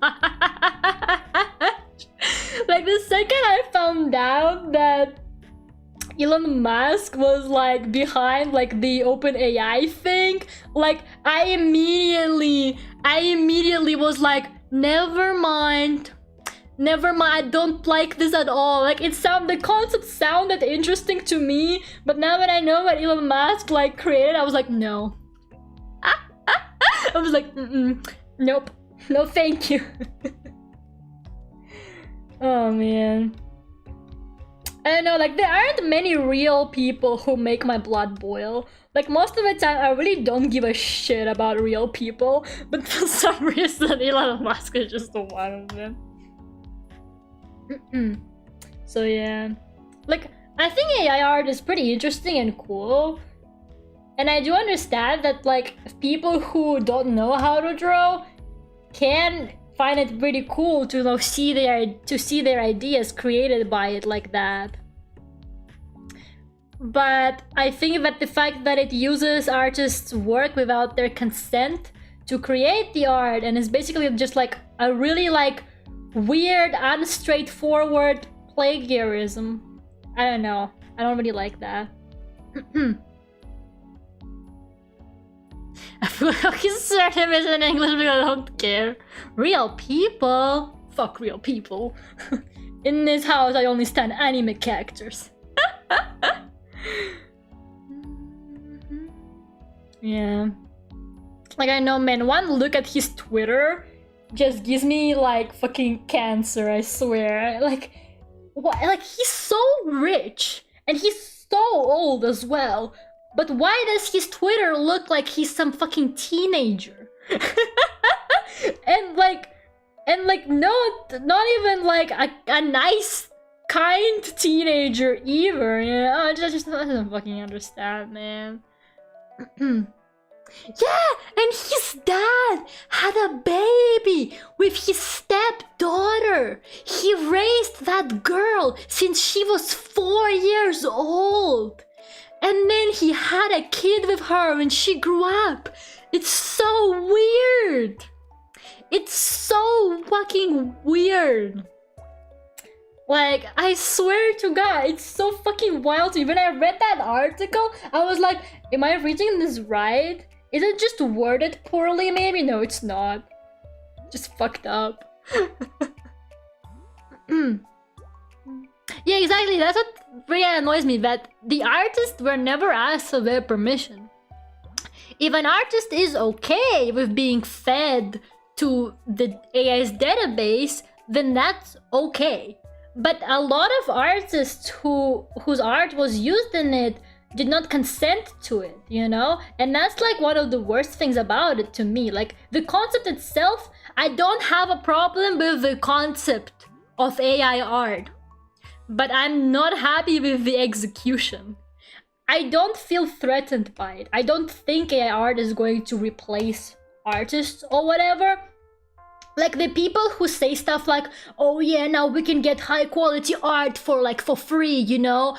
Like, the second I found out that Elon Musk was like behind like the OpenAI thing, like I immediately was like, never mind, I don't like this at all. Like, the concept sounded interesting to me, but now that I know what Elon Musk like created, I was like, no. I was like, nope, no thank you. Oh man. I don't know, like, there aren't many real people who make my blood boil. Like, most of the time, I really don't give a shit about real people, but for some reason, Elon Musk is just one of them. So yeah. Like, I think AI art is pretty interesting and cool. And I do understand that, like, people who don't know how to draw can find it pretty cool to, you know, see their ideas created by it like that. But I think that the fact that it uses artists' work without their consent to create the art, and is basically just like a really like weird, unstraightforward plagiarism. I don't know. I don't really like that. I feel like his surname is in English because I don't care. Real people? Fuck real people. In this house, I only stand anime characters. Yeah. Like, I know, man, one look at his Twitter just gives me, like, fucking cancer, I swear. Like, what? Like, he's so rich, and he's so old as well. But why does his Twitter look like he's some fucking teenager? and like not even like a nice, kind teenager either, you know? I just don't fucking understand, man. Yeah, and his dad had a baby with his stepdaughter. He raised that girl since she was 4 years old. And then he had a kid with her when she grew up. It's so weird. It's so fucking weird. Like, I swear to God, it's so fucking wild to me. When I read that article, I was like, am I reading this right? Is it just worded poorly maybe? No, it's not. Just fucked up. Yeah, exactly. That's what really annoys me, that the artists were never asked for their permission. If an artist is okay with being fed to the AI's database, then that's okay. But a lot of artists whose art was used in it did not consent to it, you know? And that's like one of the worst things about it to me. Like, the concept itself, I don't have a problem with the concept of AI art. But I'm not happy with the execution. I don't feel threatened by it. I don't think AI art is going to replace artists or whatever. Like, the people who say stuff like, oh yeah, now we can get high quality art for free, you know?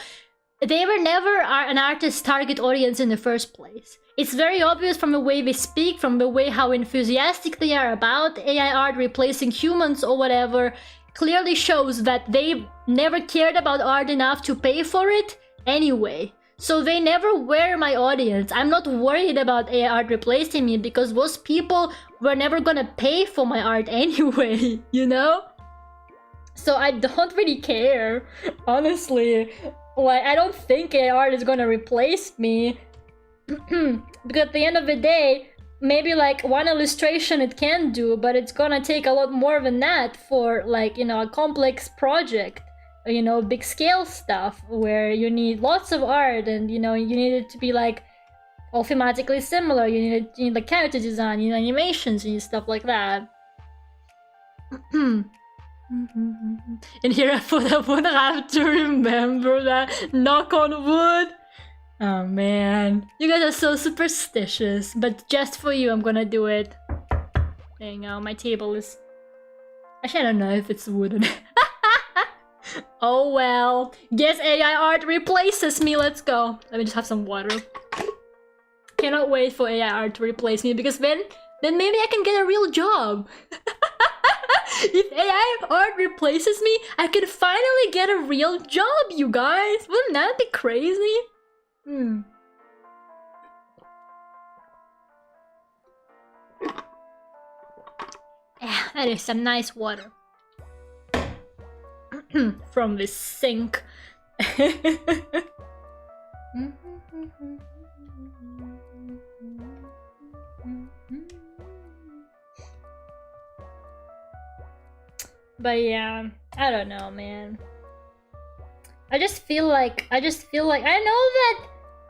they were never an artist's target audience in the first place. It's very obvious from the way they speak, from the way how enthusiastic they are about AI art replacing humans or whatever, clearly shows that they never cared about art enough to pay for it anyway. So they never were my audience. I'm not worried about AI art replacing me because those people were never gonna pay for my art anyway, you know? So I don't really care, honestly. Like, I don't think AI art is gonna replace me. Because at the end of the day, maybe like one illustration it can do, but it's gonna take a lot more than that for like, you know, a complex project. You know, big scale stuff where you need lots of art and, you know, you need it to be like all thematically similar. You need like character design, you need animations, you need stuff like that. And here I would have to remember that. Knock on wood. Oh man, you guys are so superstitious, but just for you I'm gonna do it. There you go, my table is... Actually, I don't know if it's wooden. Oh well, guess AI art replaces me, let's go. Let me just have some water. Cannot wait for AI art to replace me, because then maybe I can get a real job. If AI art replaces me, I can finally get a real job, you guys. Wouldn't that be crazy? Yeah, that is some nice water. From this sink. But yeah, I don't know, man. I just feel like I know that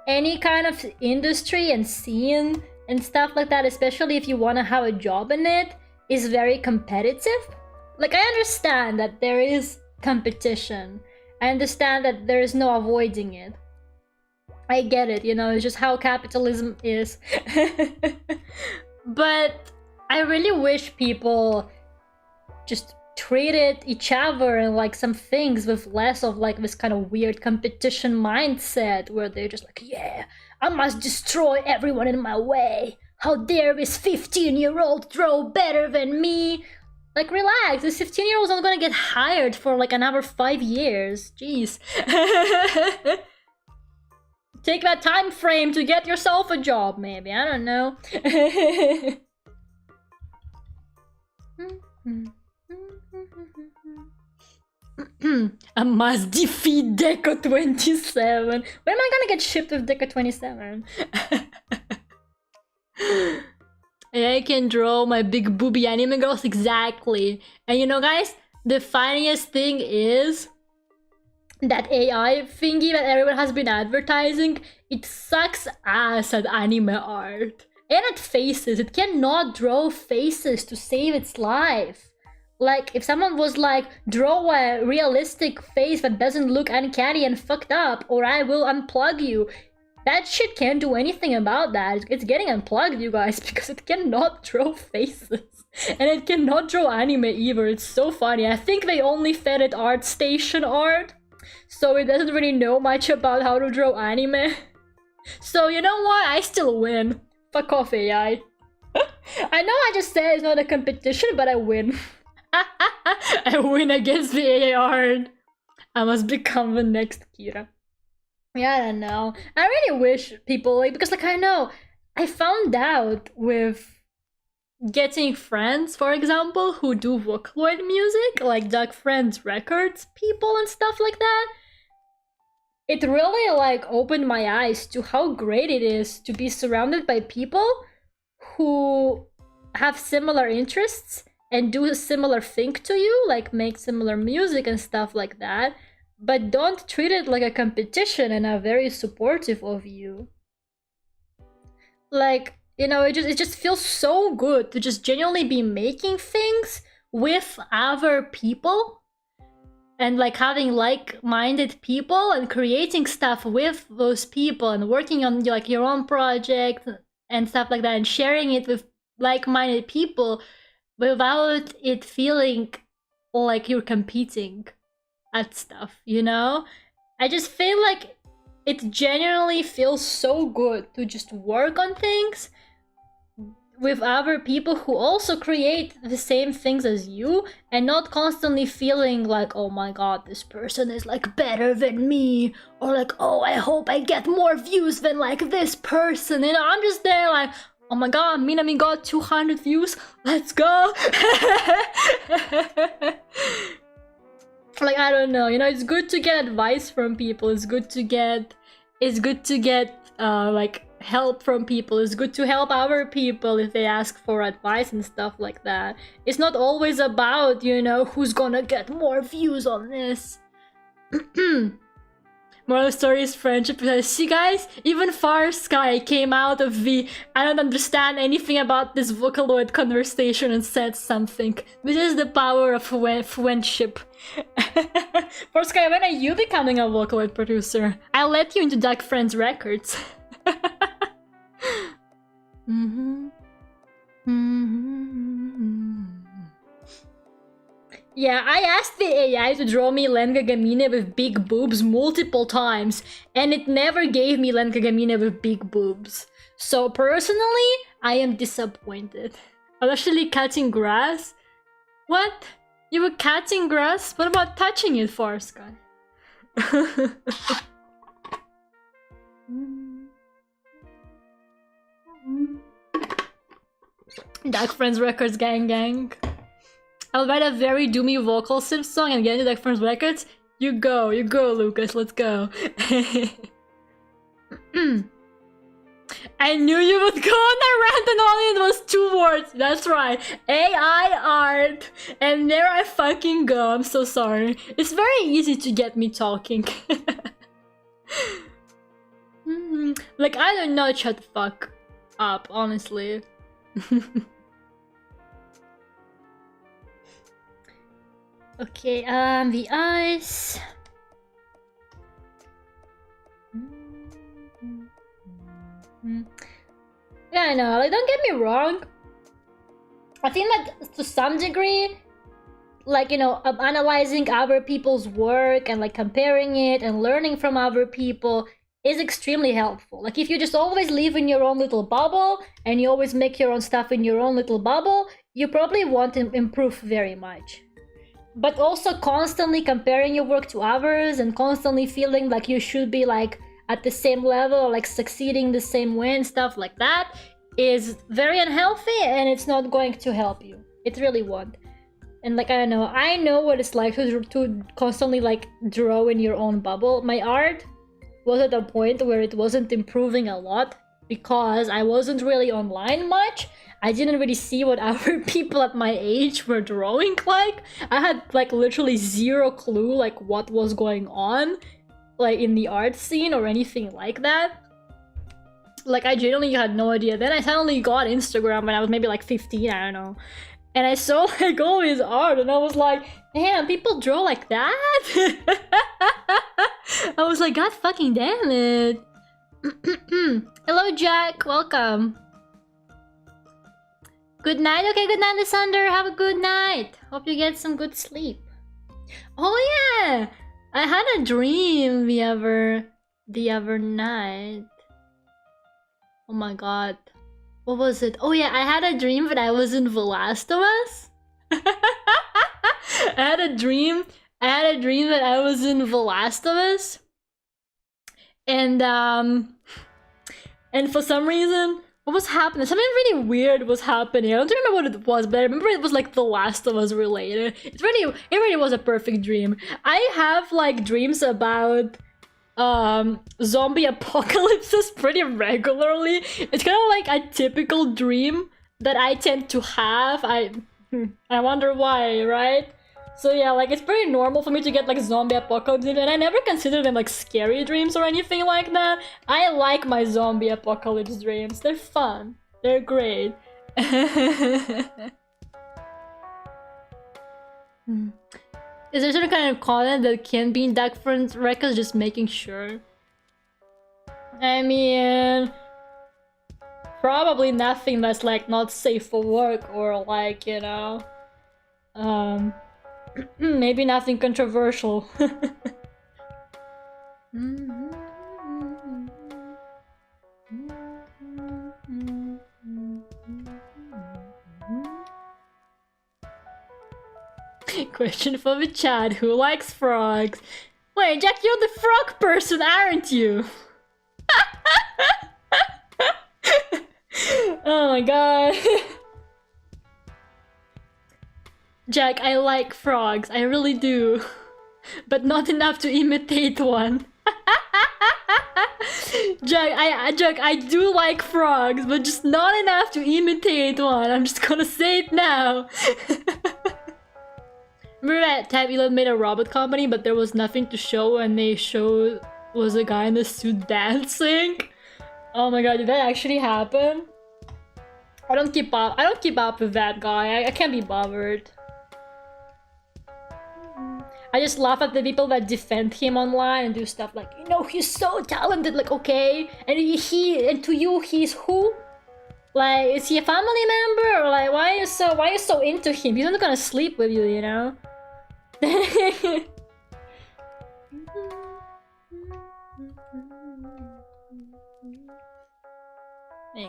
any kind of industry and scene and stuff like that, especially if you want to have a job in it, is very competitive. Like, I understand that there is competition. I understand that there is no avoiding it. I get it, you know, it's just how capitalism is. But I really wish people just treated each other and like some things with less of like this kind of weird competition mindset where they're just like, yeah, I must destroy everyone in my way. How dare this 15-year-old draw better than me? Like, relax, this 15-year-old's not gonna get hired for like another 5 years. Jeez. Take that time frame to get yourself a job, maybe. I don't know. I must defeat Deco 27. When am I gonna get shipped with Deco 27? I can draw my big booby anime girls, exactly. And you know, guys, the funniest thing is that AI thingy that everyone has been advertising, it sucks ass at anime art. And at faces. It cannot draw faces to save its life. Like, if someone was like, draw a realistic face that doesn't look uncanny and fucked up, or I will unplug you. That shit can't do anything about that. It's getting unplugged, you guys, because it cannot draw faces. And it cannot draw anime either. It's so funny. I think they only fed it ArtStation art, so it doesn't really know much about how to draw anime. So you know what? I still win. Fuck off, AI. I know I just said it's not a competition, but I win. I win against the AI art. I must become the next Kira. Yeah, I don't know. I really wish people, like, because like I know, I found out with getting friends, for example, who do vocaloid music, like Doug Friends Records people and stuff like that. It really like opened my eyes to how great it is to be surrounded by people who have similar interests and do a similar thing to you, like make similar music and stuff like that. But don't treat it like a competition and are very supportive of you. Like, you know, it just feels so good to just genuinely be making things with other people and like having like-minded people and creating stuff with those people and working on like your own project and stuff like that and sharing it with like-minded people without it feeling like you're competing at stuff, you know? I just feel like it genuinely feels so good to just work on things with other people who also create the same things as you, and not constantly feeling like, oh my god, this person is like better than me, or like, oh, I hope I get more views than like this person. You know, I'm just there like, oh my god, Minami got 200 views, let's go. Like, I don't know, you know, it's good to get advice from people, it's good to get like help from people, it's good to help other people if they ask for advice and stuff like that. It's not always about, you know, who's gonna get more views on this. Moral of the story is friendship. See guys, even Far Sky came out of the I don't understand anything about this Vocaloid conversation and said something. This is the power of friendship. Far Sky, when are you becoming a Vocaloid producer? I'll let you into Duck Friends Records. Yeah, I asked the AI to draw me Len Kagamine with big boobs multiple times, and it never gave me Len Kagamine with big boobs. So personally, I am disappointed. I was actually cutting grass. What? You were cutting grass? What about touching it, Far Sky? Duck Friends Records, gang gang. I'll write a very doomy vocal synth song and get into Duck Friends Records. You go, Lucas, let's go. I knew you would go on a rant and only it was 2 words. That's right. AI art. And there I fucking go. I'm so sorry. It's very easy to get me talking. Like, I don't know, shut the fuck up, honestly. Okay, the eyes. Yeah, I know, like, don't get me wrong. I think that to some degree, like, you know, analyzing other people's work and like comparing it and learning from other people is extremely helpful. Like, if you just always live in your own little bubble and you always make your own stuff in your own little bubble, you probably won't improve very much. But also constantly comparing your work to others and constantly feeling like you should be like at the same level or like succeeding the same way and stuff like that is very unhealthy, and it's not going to help you. It really won't. And like, I know what it's like to constantly like draw in your own bubble. My art was at a point where it wasn't improving a lot because I wasn't really online much. I didn't really see what other people at my age were drawing like. I had like literally zero clue like what was going on like in the art scene or anything like that. Like, I genuinely had no idea. Then I suddenly got Instagram when I was maybe like 15, I don't know. And I saw like all his art and I was like, damn, people draw like that? I was like, god fucking damn it. Hello Jack, welcome. Good night. Okay, good night, Lysander. Have a good night. Hope you get some good sleep. Oh yeah, I had a dream the other night. Oh my god, what was it? Oh yeah, I had a dream that I was in The Last of Us. I had a dream that I was in The Last of Us, and for some reason, what was happening? Something really weird was happening. I don't remember what it was, but I remember it was like The Last of Us related. It really was a perfect dream. I have like dreams about zombie apocalypses pretty regularly. It's kind of like a typical dream that I tend to have. I wonder why, right? So yeah, like, it's pretty normal for me to get like zombie apocalypse, and I never consider them like scary dreams or anything like that. I like my zombie apocalypse dreams. They're fun. They're great. Is there some kind of content that can be in Duck Friends Records? Just making sure. I mean, probably nothing that's like not safe for work or like, you know, maybe nothing controversial. question from the chat. Who likes frogs? Wait, Jack, you're the frog person, aren't you? Oh my god. Jack, I like frogs. I really do. But not enough to imitate one. Jack, I do like frogs, but just not enough to imitate one. I'm just gonna say it now. Remember that time Elon made a robot company, but there was nothing to show, and they showed was a guy in a suit dancing? Oh my god, did that actually happen? I don't keep up with that guy. I can't be bothered. I just laugh at the people that defend him online and do stuff like, you know, he's so talented, like, okay, and to you he's who? Like, is he a family member, or like, why are you so into him? He's not gonna sleep with you, you know? There you go.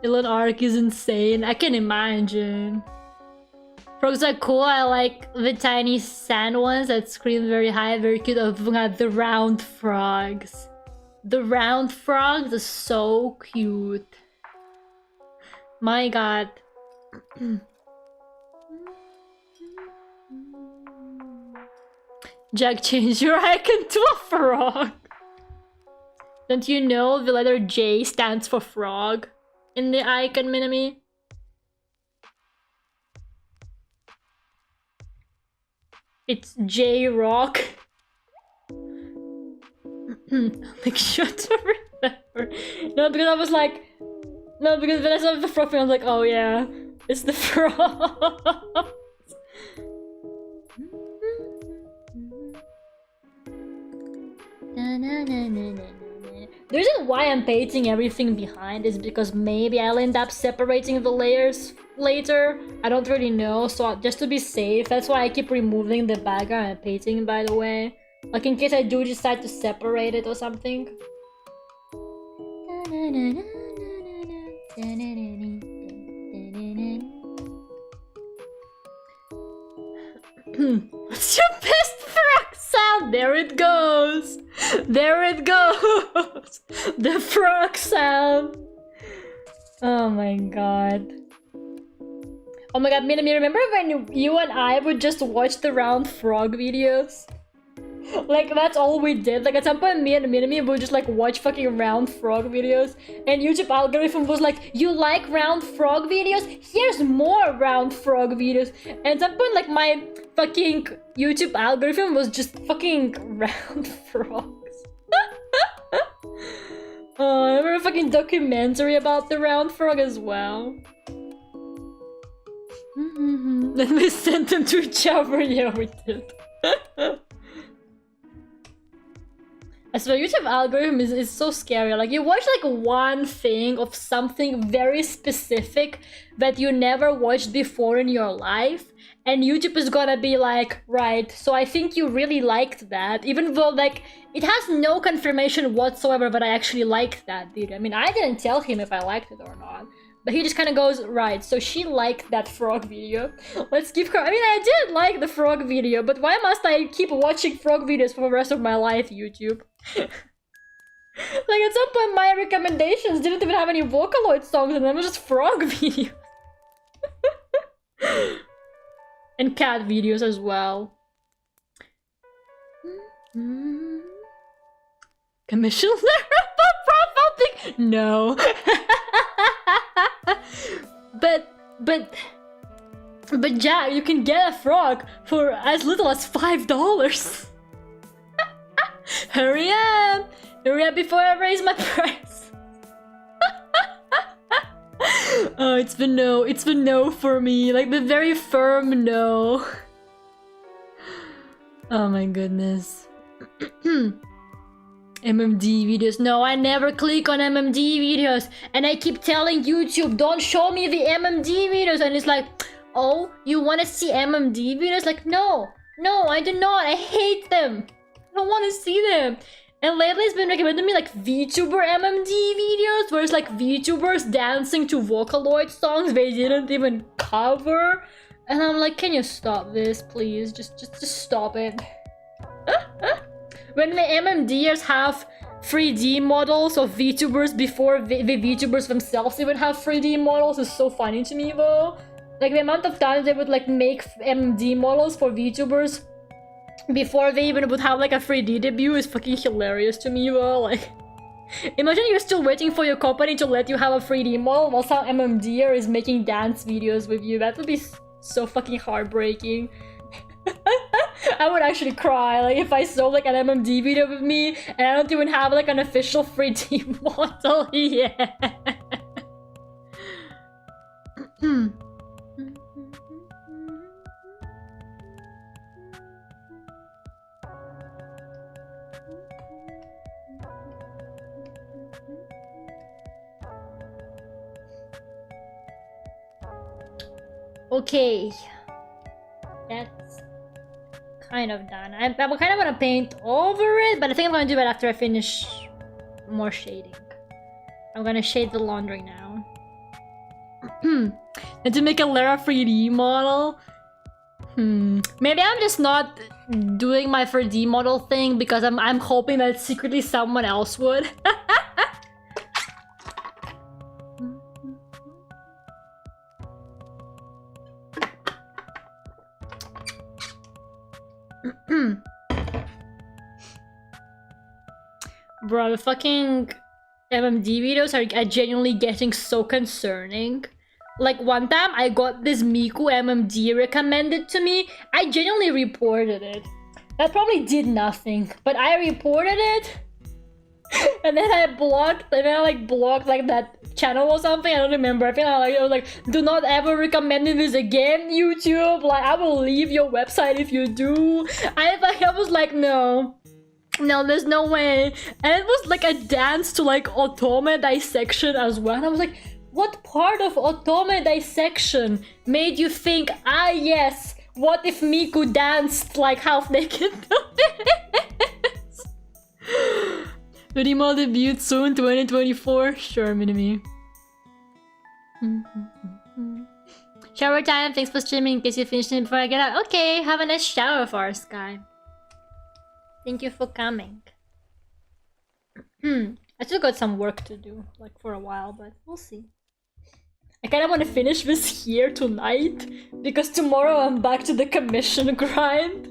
Elon Arc is insane. I can imagine. Frogs are cool. I like the tiny sand ones that scream very high, very cute. Oh my god, the round frogs. The round frogs are so cute. My god. Jack, change your icon to a frog. Don't you know the letter J stands for frog in the icon, Minami? It's J-Rock. Make sure to remember. No, because I was like... No, because when I saw the frog thing, I was like, oh yeah, it's the frog. The reason why I'm painting everything behind is because maybe I'll end up separating the layers later. I don't really know, so just to be safe, that's why I keep removing the background and painting, by the way. Like in case I do decide to separate it or something. What's your best frog sound? There it goes! There it goes! The frog sound! Oh my god. Oh my god, Minami, remember when you and I would just watch the round frog videos? Like, that's all we did. Like, at some point, me and Minami would just, like, watch fucking round frog videos. And YouTube algorithm was like, you like round frog videos? Here's more round frog videos. And at some point, like, my fucking YouTube algorithm was just fucking round frogs. Oh, I remember a fucking documentary about the round frog as well. Then we sent them to each other. Yeah, we did. So YouTube algorithm is so scary. Like, you watch like one thing of something very specific that you never watched before in your life, and YouTube is gonna be like, right, so I think you really liked that, even though like it has no confirmation whatsoever that I actually liked that video. I mean, I didn't tell him if I liked it or not, but he just kind of goes, right, so she liked that frog video. Let's give her... I mean, I did like the frog video, but why must I keep watching frog videos for the rest of my life, YouTube? Like, at some point, my recommendations didn't even have any Vocaloid songs, and them was just frog videos. And cat videos as well. Commission Lera profile pic? No. But Jack, you can get a frog for as little as $5. Hurry up! Hurry up before I raise my price! Oh, it's the no. It's the no for me. Like, the very firm no. Oh my goodness. MMD videos. No, I never click on MMD videos. And I keep telling YouTube, don't show me the MMD videos. And it's like, oh, you want to see MMD videos? Like, no, I do not. I hate them. I don't want to see them. And lately it's been recommending me like VTuber MMD videos, where it's like VTubers dancing to Vocaloid songs they didn't even cover. And I'm like, can you stop this, please? Just stop it. When the MMDers have 3D models of VTubers before the VTubers themselves even have 3D models is so funny to me though. Like the amount of times they would like make MMD models for VTubers before they even would have like a 3D debut is fucking hilarious to me though. Like, imagine you're still waiting for your company to let you have a 3D model while some MMDer is making dance videos with you. That would be so fucking heartbreaking. I would actually cry like if I saw like an MMD video with me and I don't even have like an official 3D model yet. Okay, that's kind of done. I kind of want to paint over it, but I think I'm going to do it after I finish more shading. I'm going to shade the laundry now. And to make a Lera 3D model. Maybe I'm just not doing my 3D model thing because I'm hoping that secretly someone else would. Bro, the fucking MMD videos are genuinely getting so concerning. Like one time I got this Miku MMD recommended to me. I genuinely reported it. That probably did nothing, but I reported it. And then I blocked, and then I like blocked like that channel or something. I don't remember. I feel like I was like, do not ever recommend this again, YouTube. Like I will leave your website if you do. I was like, no, there's no way. And it was like a dance to like Otome dissection as well. And I was like, what part of Otome dissection made you think, ah yes, what if Miku danced like half naked to this? Video debut soon, 2024. Sure, Minimi. Shower time. Thanks for streaming. In case you finished it before I get out. Okay, have a nice shower for our Sky. Thank you for coming. I still got some work to do, like for a while, but we'll see. I kind of want to finish this here tonight because tomorrow I'm back to the commission grind.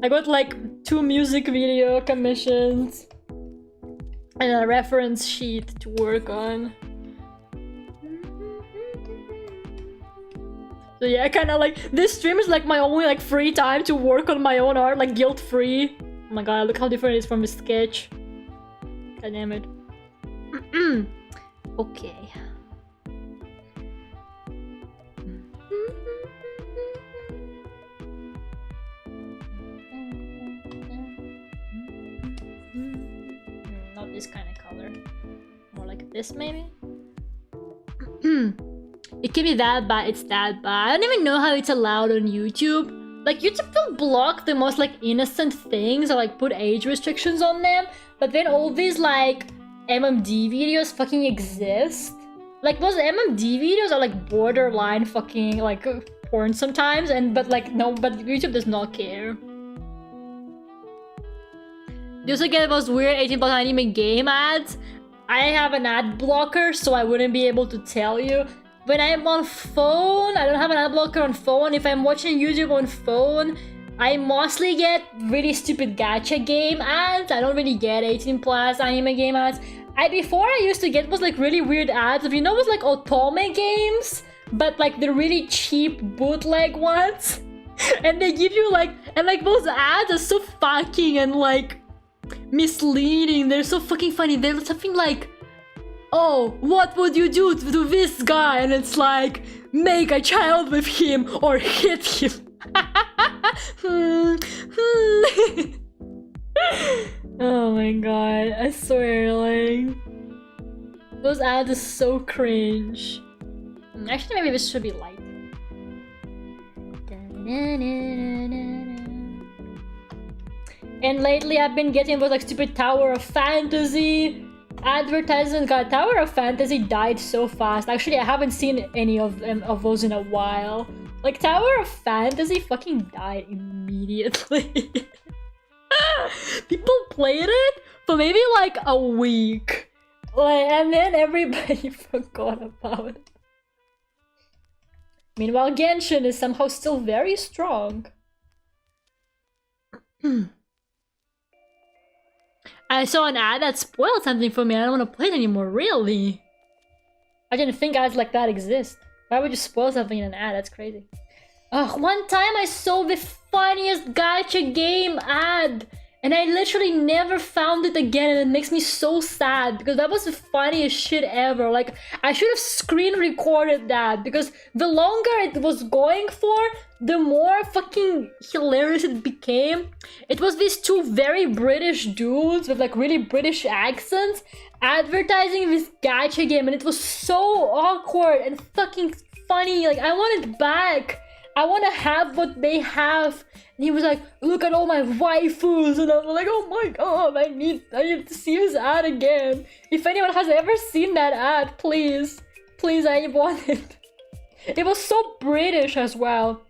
I got like 2 music video commissions and a reference sheet to work on. So yeah, I kind of like, this stream is like my only like free time to work on my own art, like guilt-free. Oh my god, look how different it is from the sketch. God damn it. Okay. Not this kind of color. More like this, maybe? It can be that bad, it's that bad. I don't even know how it's allowed on YouTube. Like, YouTube will block the most, like, innocent things or, like, put age restrictions on them. But then all these, like, MMD videos fucking exist. Like, those MMD videos are, like, borderline fucking, like, porn sometimes. But, like, no, but YouTube does not care. You also get those weird 18+ anime game ads. I have an ad blocker, so I wouldn't be able to tell you. When I'm on phone, I don't have an ad blocker on phone. If I'm watching YouTube on phone, I mostly get really stupid gacha game ads. I don't really get 18+ anime game ads. Before I used to get was like really weird ads. If you know, it was like Otome games, but like the really cheap bootleg ones. And they give you like, and like those ads are so fucking and like misleading. They're so fucking funny. They're something like, oh, what would you do to this guy? And it's like, make a child with him or hit him. Oh my god, I swear, like, those ads are so cringe. Actually, maybe this should be light. And lately I've been getting those like stupid Tower of Fantasy advertisements. God, Tower of Fantasy died so fast. Actually, I haven't seen any of those in a while. Like, Tower of Fantasy fucking died immediately. People played it for maybe like a week. Like, and then everybody forgot about it. Meanwhile, Genshin is somehow still very strong. I saw an ad that spoiled something for me. I don't want to play it anymore, really. I didn't think ads like that exist. Why would you spoil something in an ad? That's crazy. Ugh, one time I saw the funniest gacha game ad, and I literally never found it again, and it makes me so sad because that was the funniest shit ever. Like, I should have screen recorded that because the longer it was going for, the more fucking hilarious it became. It was these two very British dudes with like really British accents advertising this gacha game, and it was so awkward and fucking funny. Like, I want it back. I want to have what they have. And he was like, look at all my waifus, and I was like, oh my god, I need to see this ad again. If anyone has ever seen that ad, please, I want it. It was so British as well.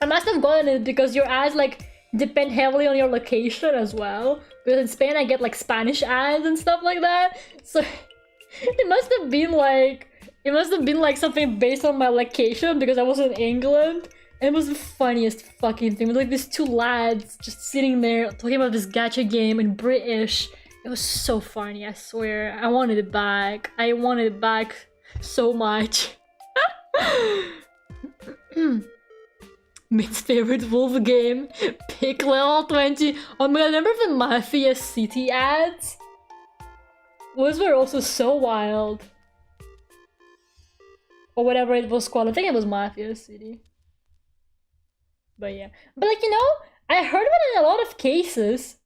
I must have gotten it because your ads like depend heavily on your location as well. Because in Spain I get like Spanish ads and stuff like that. So it must have been like something based on my location because I was in England. And it was the funniest fucking thing. It was like these two lads just sitting there talking about this gacha game in British. It was so funny, I swear. I wanted it back. I wanted it back so much. Mid's favorite wolf game. Pick level 20. Oh my god, remember the Mafia City ads? Those were also so wild. Or whatever it was called. I think it was Mafia City. But yeah. But like, you know, I heard that in a lot of cases,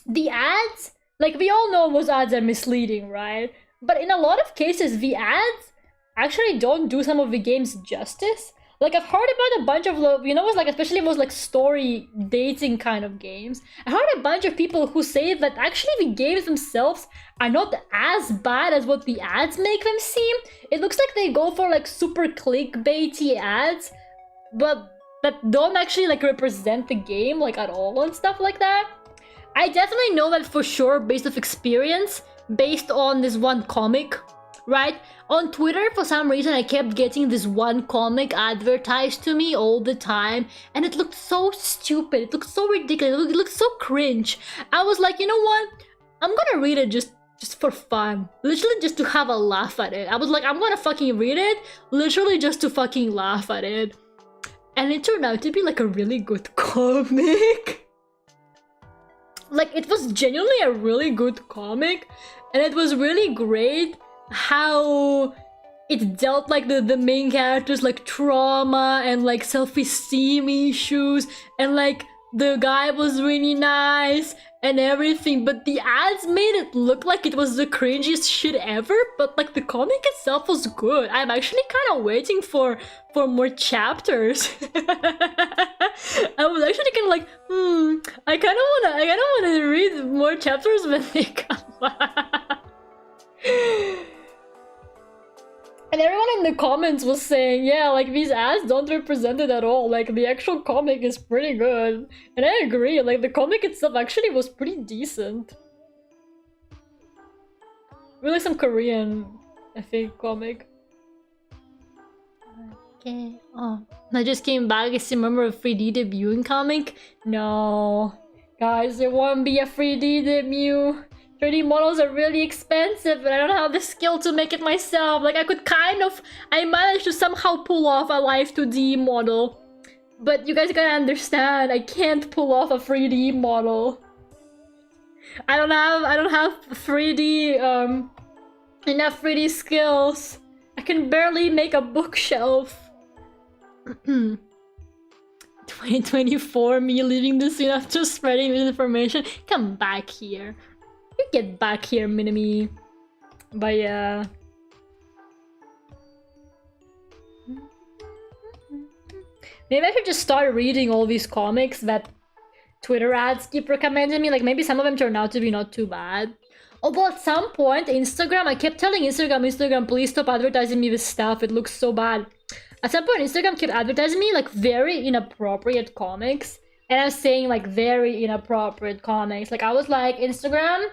the ads, like we all know those ads are misleading, right? But in a lot of cases, the ads actually don't do some of the games justice. Like, I've heard about a bunch of, you know, it's like, especially those like story dating kind of games. I heard a bunch of people who say that actually the games themselves are not as bad as what the ads make them seem. It looks like they go for like super clickbaity ads, but that don't actually like represent the game like at all and stuff like that. I definitely know that for sure based off experience, based on this one comic, right? On Twitter, for some reason, I kept getting this one comic advertised to me all the time, and it looked so stupid. It looked so ridiculous. It looked so cringe. I was like, you know what? I'm gonna read it just for fun. Literally just to have a laugh at it. I was like, I'm gonna fucking read it, literally just to fucking laugh at it. And it turned out to be like a really good comic. Like, it was genuinely a really good comic, and it was really great how it dealt like the main characters like trauma and like self-esteem issues, and like the guy was really nice and everything, but the ads made it look like it was the cringiest shit ever. But like the comic itself was good. I'm actually kind of waiting for more chapters. I was actually kind of like, I kind of wanna read more chapters when they come out. And everyone in the comments was saying, yeah, like these ads don't represent it at all. Like the actual comic is pretty good. And I agree, like the comic itself actually was pretty decent. Really some Korean, I think, comic. Okay. Oh, I just came back. I still remember a 3D debuting comic. No. Guys, there won't be a 3D debut. 3D models are really expensive, and I don't have the skill to make it myself. Like, I managed to somehow pull off a live 2D model. But you guys gotta understand, I can't pull off a 3D model. I don't have 3D, enough 3D skills. I can barely make a bookshelf. 2024, me leaving the scene after spreading this information. Come back here. You get back here, Minami. But yeah. Maybe I should just start reading all these comics that Twitter ads keep recommending me. Like, maybe some of them turn out to be not too bad. Although at some point, Instagram, I kept telling Instagram, please stop advertising me with stuff. It looks so bad. At some point, Instagram kept advertising me like very inappropriate comics. And I was saying like very inappropriate comics. Like I was like, Instagram,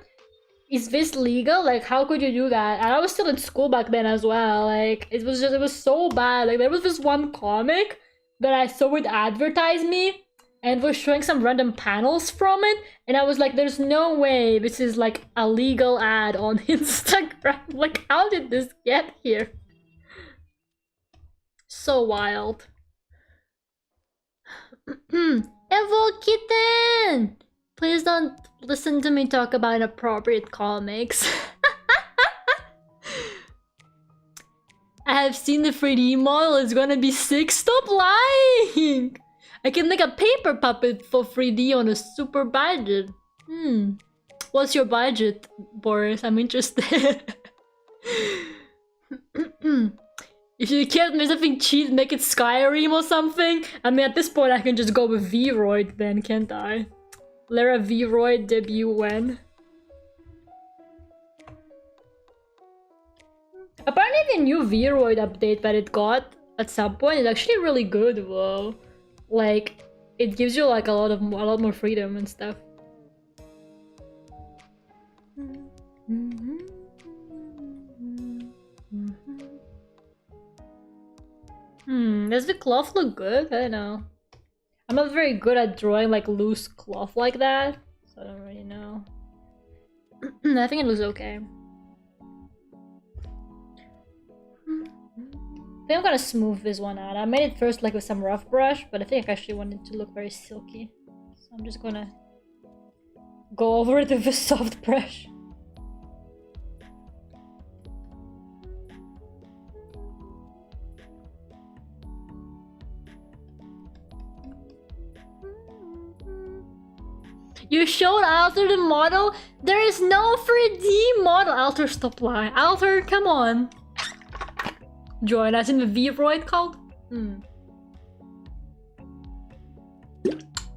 is this legal? Like, how could you do that? And I was still in school back then as well. Like, it was so bad. Like, there was this one comic that I saw it advertise me. And was showing some random panels from it, and I was like, there's no way this is like a legal ad on Instagram. Like, how did this get here? So wild. Evo Kitten! Please don't listen to me talk about inappropriate comics. I have seen the 3D model, it's gonna be sick. Stop lying! I can make a paper puppet for 3D on a super budget. What's your budget, Boris? I'm interested. If you can't make something cheap, make it Skyrim or something. I mean, at this point, I can just go with Vroid then, can't I? Lera Vroid debut when? Apparently the new Vroid update that it got at some point is actually really good, though. Like, it gives you like a lot more freedom and stuff. Does the cloth look good? I don't know. I'm not very good at drawing like loose cloth like that, so I don't really know. I think it looks okay. I think I'm gonna smooth this one out. I made it first like with some rough brush, but I think I actually want it to look very silky. So I'm just gonna go over it with a soft brush. You showed Alter the model? There is no 3D model! Alter, stop lying. Alter, come on. Join us in the Vroid cult?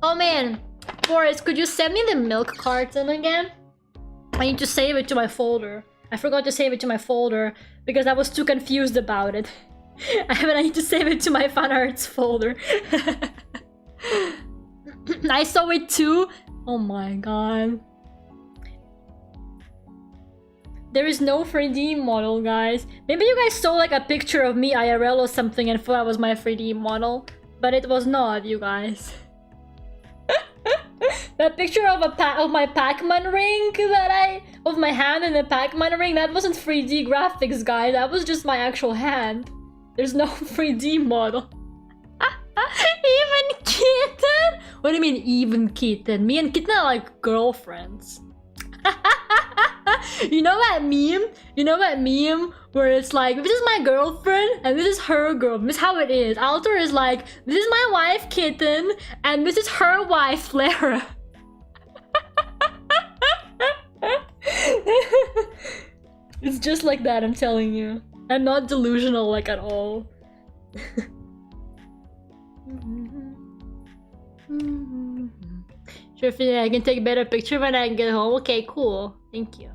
Oh man, Boris, could you send me the milk carton again? I need to save it to my folder. I forgot to save it to my folder because I was too confused about it. I need to save it to my fan arts folder. I saw it too. Oh my god. There is no 3D model, guys. Maybe you guys saw like a picture of me IRL or something and thought that was my 3D model. But it was not, you guys. That picture of my Pac-Man ring of my hand in the Pac-Man ring, that wasn't 3D graphics, guys. That was just my actual hand. There's no 3D model. Even Kitten? What do you mean, even Kitten? Me and Kitten are like girlfriends. You know that meme? You know that meme where it's like, this is my girlfriend and this is her girlfriend. This is how it is. Alter is like, this is my wife Kitten and this is her wife Lera. It's just like that, I'm telling you. I'm not delusional like at all. Sure, I can take a better picture when I get home. Okay, cool. Thank you.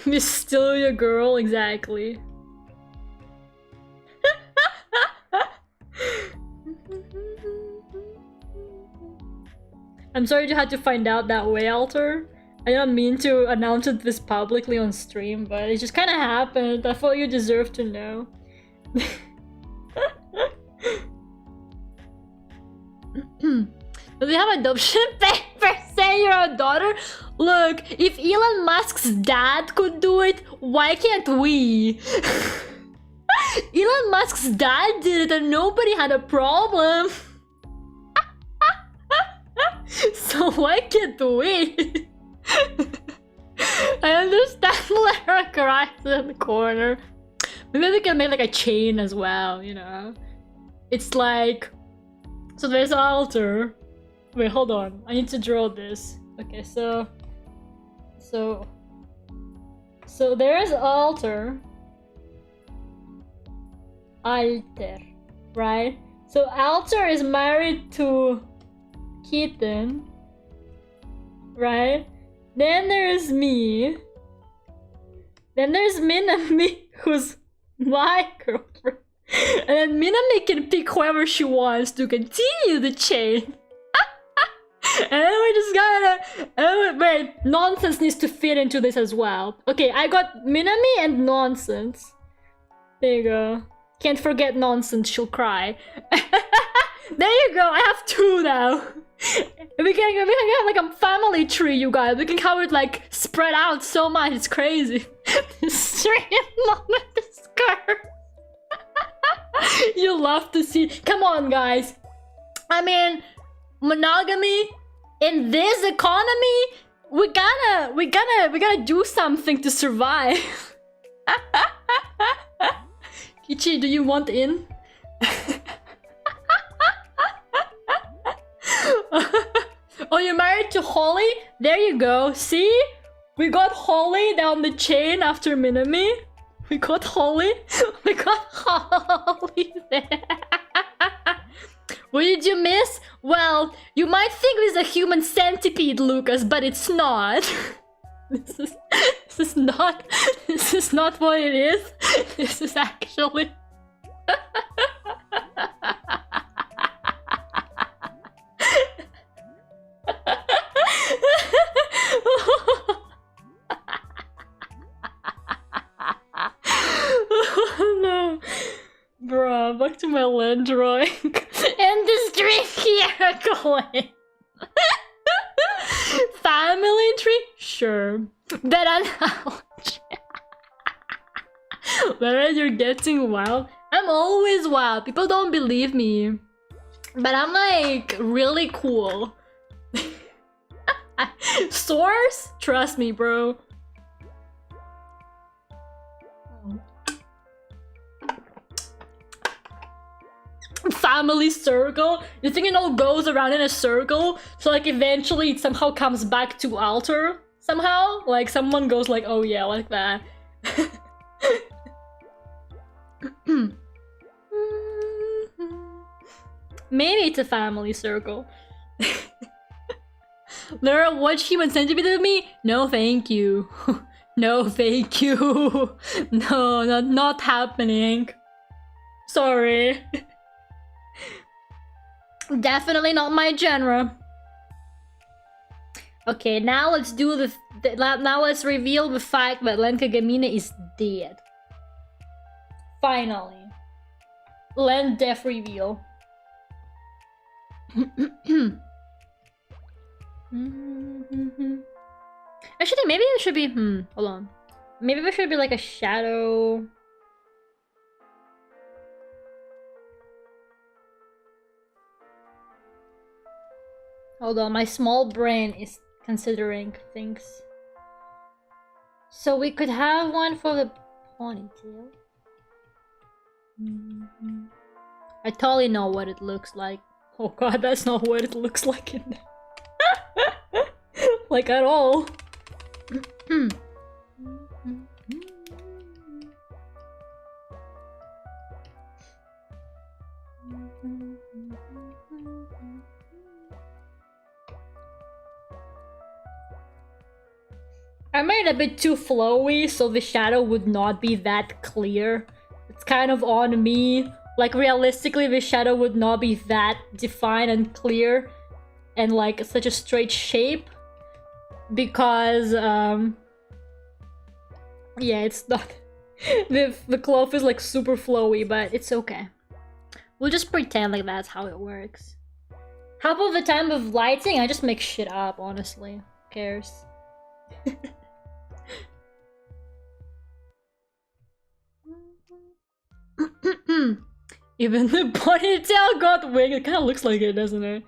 Miss still your girl, exactly. I'm sorry you had to find out that way, Alter. I don't mean to announce it this publicly on stream, but it just kind of happened. I thought you deserved to know. Do they have adoption papers? Say you're a daughter? Look, if Elon Musk's dad could do it, why can't we? Elon Musk's dad did it and nobody had a problem. So why can't we? I understand Lera cries in the corner. Maybe we can make like a chain as well, you know? It's like... So there's Alter. Wait, hold on. I need to draw this. Okay, so there's Alter. Alter, right? So Alter is married to Kitten, right? Then there's me. Then there's Minami, who's my girlfriend. And then Minami can pick whoever she wants to continue the chain. And then we just gotta... wait, Nonsense needs to fit into this as well. Okay, I got Minami and Nonsense. There you go. Can't forget Nonsense, she'll cry. There you go, I have 2 now. We can have like a family tree, you guys. We can have it like spread out so much, it's crazy. Straight mom with the skirt. You love to see. Come on, guys. I mean, monogamy in this economy, we gotta do something to survive. Kichi, do you want in? Oh, you're married to Holly? There you go. See? We got Holly down the chain after Minami. We got Holly. We got Holly there. What did you miss? Well, you might think this is a human centipede, Lucas, but it's not. This is not what it is. This is actually... No. Bruh, back to my land drawing. And this drink here going. Family tree? Sure. That analogy. Whereas you're getting wild. I'm always wild. People don't believe me. But I'm like really cool. Source? Trust me, bro. Family circle? You think it all goes around in a circle? So like eventually it somehow comes back to Alter? Somehow? Like someone goes like, oh yeah, like that. Maybe it's a family circle. Lera, watch Human Centipede with me? No thank you. No thank you. No, not happening. Sorry. Definitely not my genre. Okay, now let's do now let's reveal the fact that Len Kagamine is dead. Finally. Len death reveal. Actually, maybe it should be hold on. Maybe there should be like a shadow. Hold on, my small brain is considering things. So we could have one for the ponytail. I totally know what it looks like. Oh god, that's not what it looks like in there. Like at all. I made it a bit too flowy so the shadow would not be that clear. It's kind of on me. Like realistically the shadow would not be that defined and clear and like such a straight shape. Because yeah, it's not the cloth is like super flowy, but it's okay. We'll just pretend like that's how it works. Half of the time with lighting, I just make shit up, honestly. Who cares? Even the ponytail got wig. It kind of looks like it, doesn't it?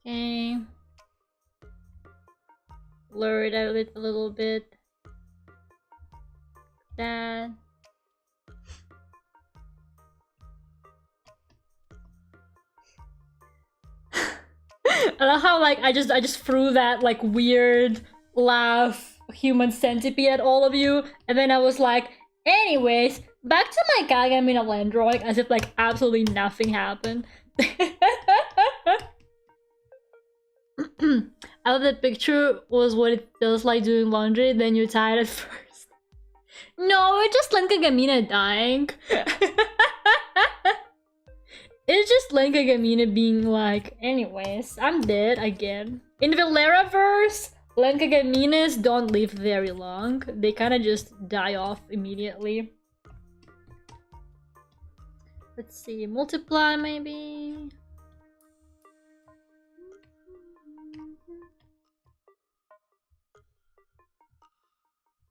Okay. Blur it out a little bit. That. I love how like I just threw that like weird laugh human centipede at all of you, and then I was like, anyways, back to my Kagamine Len drawing, as if like absolutely nothing happened. I love that picture was what it feels like doing laundry, then you're tired at first. No, it's just Len Kagamine dying. It's just Len Kagamine being like, anyways, I'm dead again. In the Lera verse, Len Kagamines don't live very long. They kind of just die off immediately. Let's see, multiply maybe.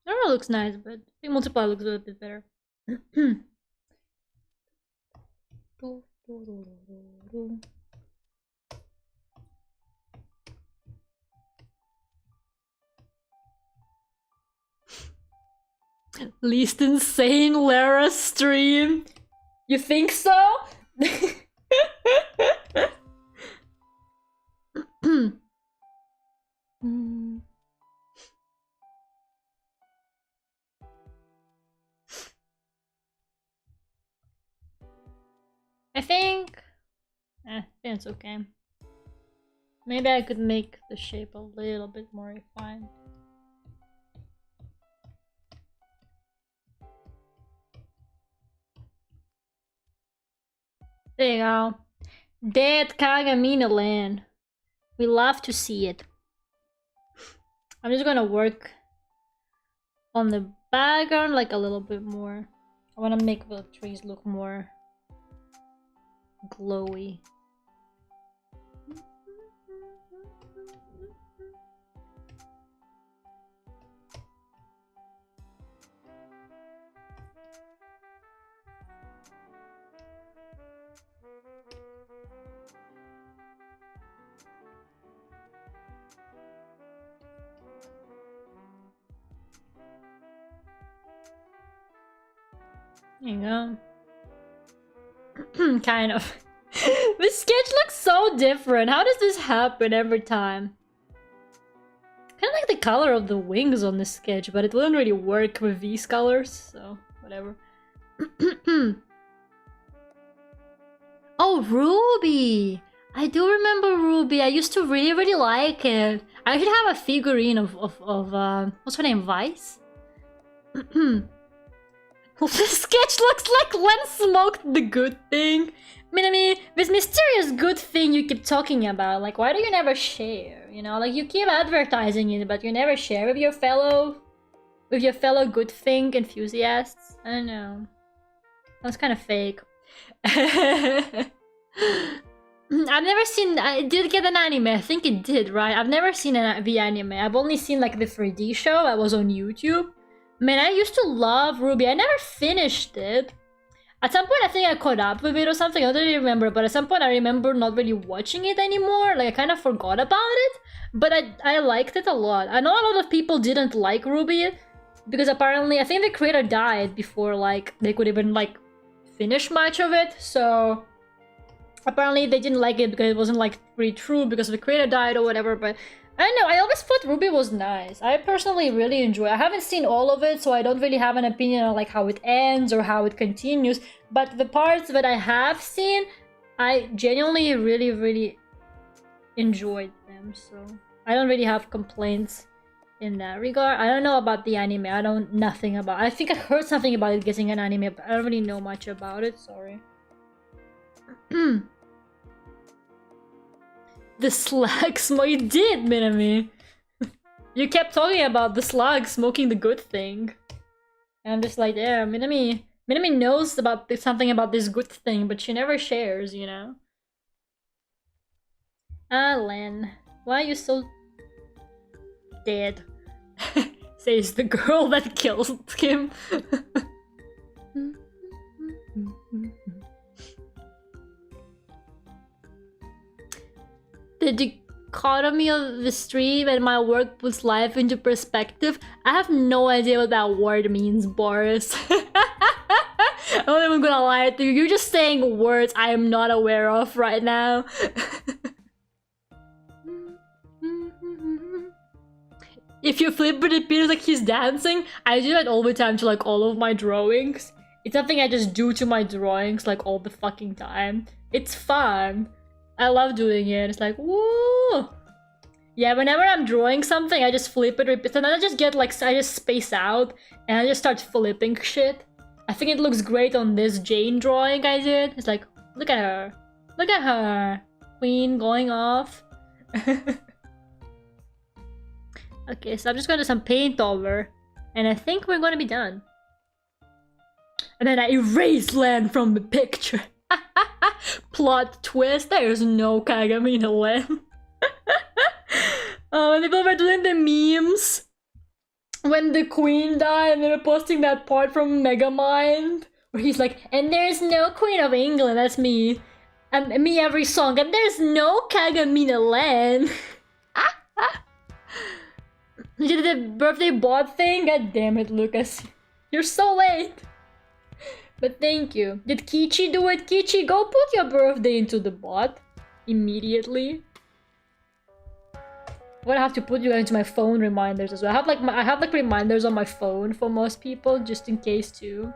Lera looks nice, but I think multiply looks a bit better. Least insane Lera stream. You think so? I think it's okay. Maybe I could make the shape a little bit more refined. There you go. Dead Kagamine Len. We love to see it. I'm just gonna work on the background like a little bit more. I wanna make the trees look more glowy. There you go. Kind of. This sketch looks so different. How does this happen every time? Kind of like the color of the wings on this sketch, but it wouldn't really work with these colors, so whatever. Oh, Ruby! I do remember Ruby. I used to really like it. I should have a figurine of what's her name? Vice? This sketch looks like Len smoked the good thing. I mean, this mysterious good thing you keep talking about, like, why do you never share? You know, like, you keep advertising it, but you never share with your fellow good thing enthusiasts. I don't know. That's kind of fake. I've never seen. It did get an anime. I think it did, right? I've never seen the anime. I've only seen like the 3D show that was on YouTube. Man, I used to love Ruby. I never finished it. At some point, I think I caught up with it or something. I don't really remember, but at some point, I remember not really watching it anymore. Like, I kind of forgot about it. But I liked it a lot. I know a lot of people didn't like Ruby because apparently, I think the creator died before, like, they could even, like, finish much of it. So, apparently, they didn't like it because it wasn't, like, pretty true because the creator died or whatever. But I don't know, I always thought Ruby was nice. I personally really enjoy it. I haven't seen all of it, so I don't really have an opinion on like how it ends or how it continues. But the parts that I have seen, I genuinely really enjoyed them. So I don't really have complaints in that regard. I don't know about the anime. I don't nothing about it. I think I heard something about it getting an anime, but I don't really know much about it. Sorry. The slag smoke. You did, Minami. You kept talking about the slag smoking the good thing. And I'm just like, yeah, Minami knows about something about this good thing, but she never shares, you know? Ah, Len. Why are you so dead? Says the girl that killed him. The dichotomy of the stream and my work puts life into perspective. I have no idea what that word means, Boris. I'm not even gonna lie to you. You're just saying words I am not aware of right now. If you flip it, it appears like he's dancing. I do that all the time to like all of my drawings. It's something I just do to my drawings like all the fucking time. It's fun. I love doing it. It's like, woo! Yeah, whenever I'm drawing something, I just flip it, repeat, and then I just get like, I just space out, and I just start flipping shit. I think it looks great on this Jane drawing I did. It's like, look at her. Look at her. Queen going off. Okay, so I'm just gonna do some paint over, and I think we're gonna be done. And then I erase Len from the picture. Plot twist, there's no Kagamine Len. And people were doing the memes when the queen died, and they were posting that part from Megamind where he's like, and there's no Queen of England, that's me. And me every song, and there's no Kagamine Len. You did the birthday bot thing? God damn it, Lucas. You're so late. But thank you. Did Kichi do it? Kichi, go put your birthday into the bot. Immediately. I'm gonna have to put you into my phone reminders as well. I have like reminders on my phone for most people, just in case too.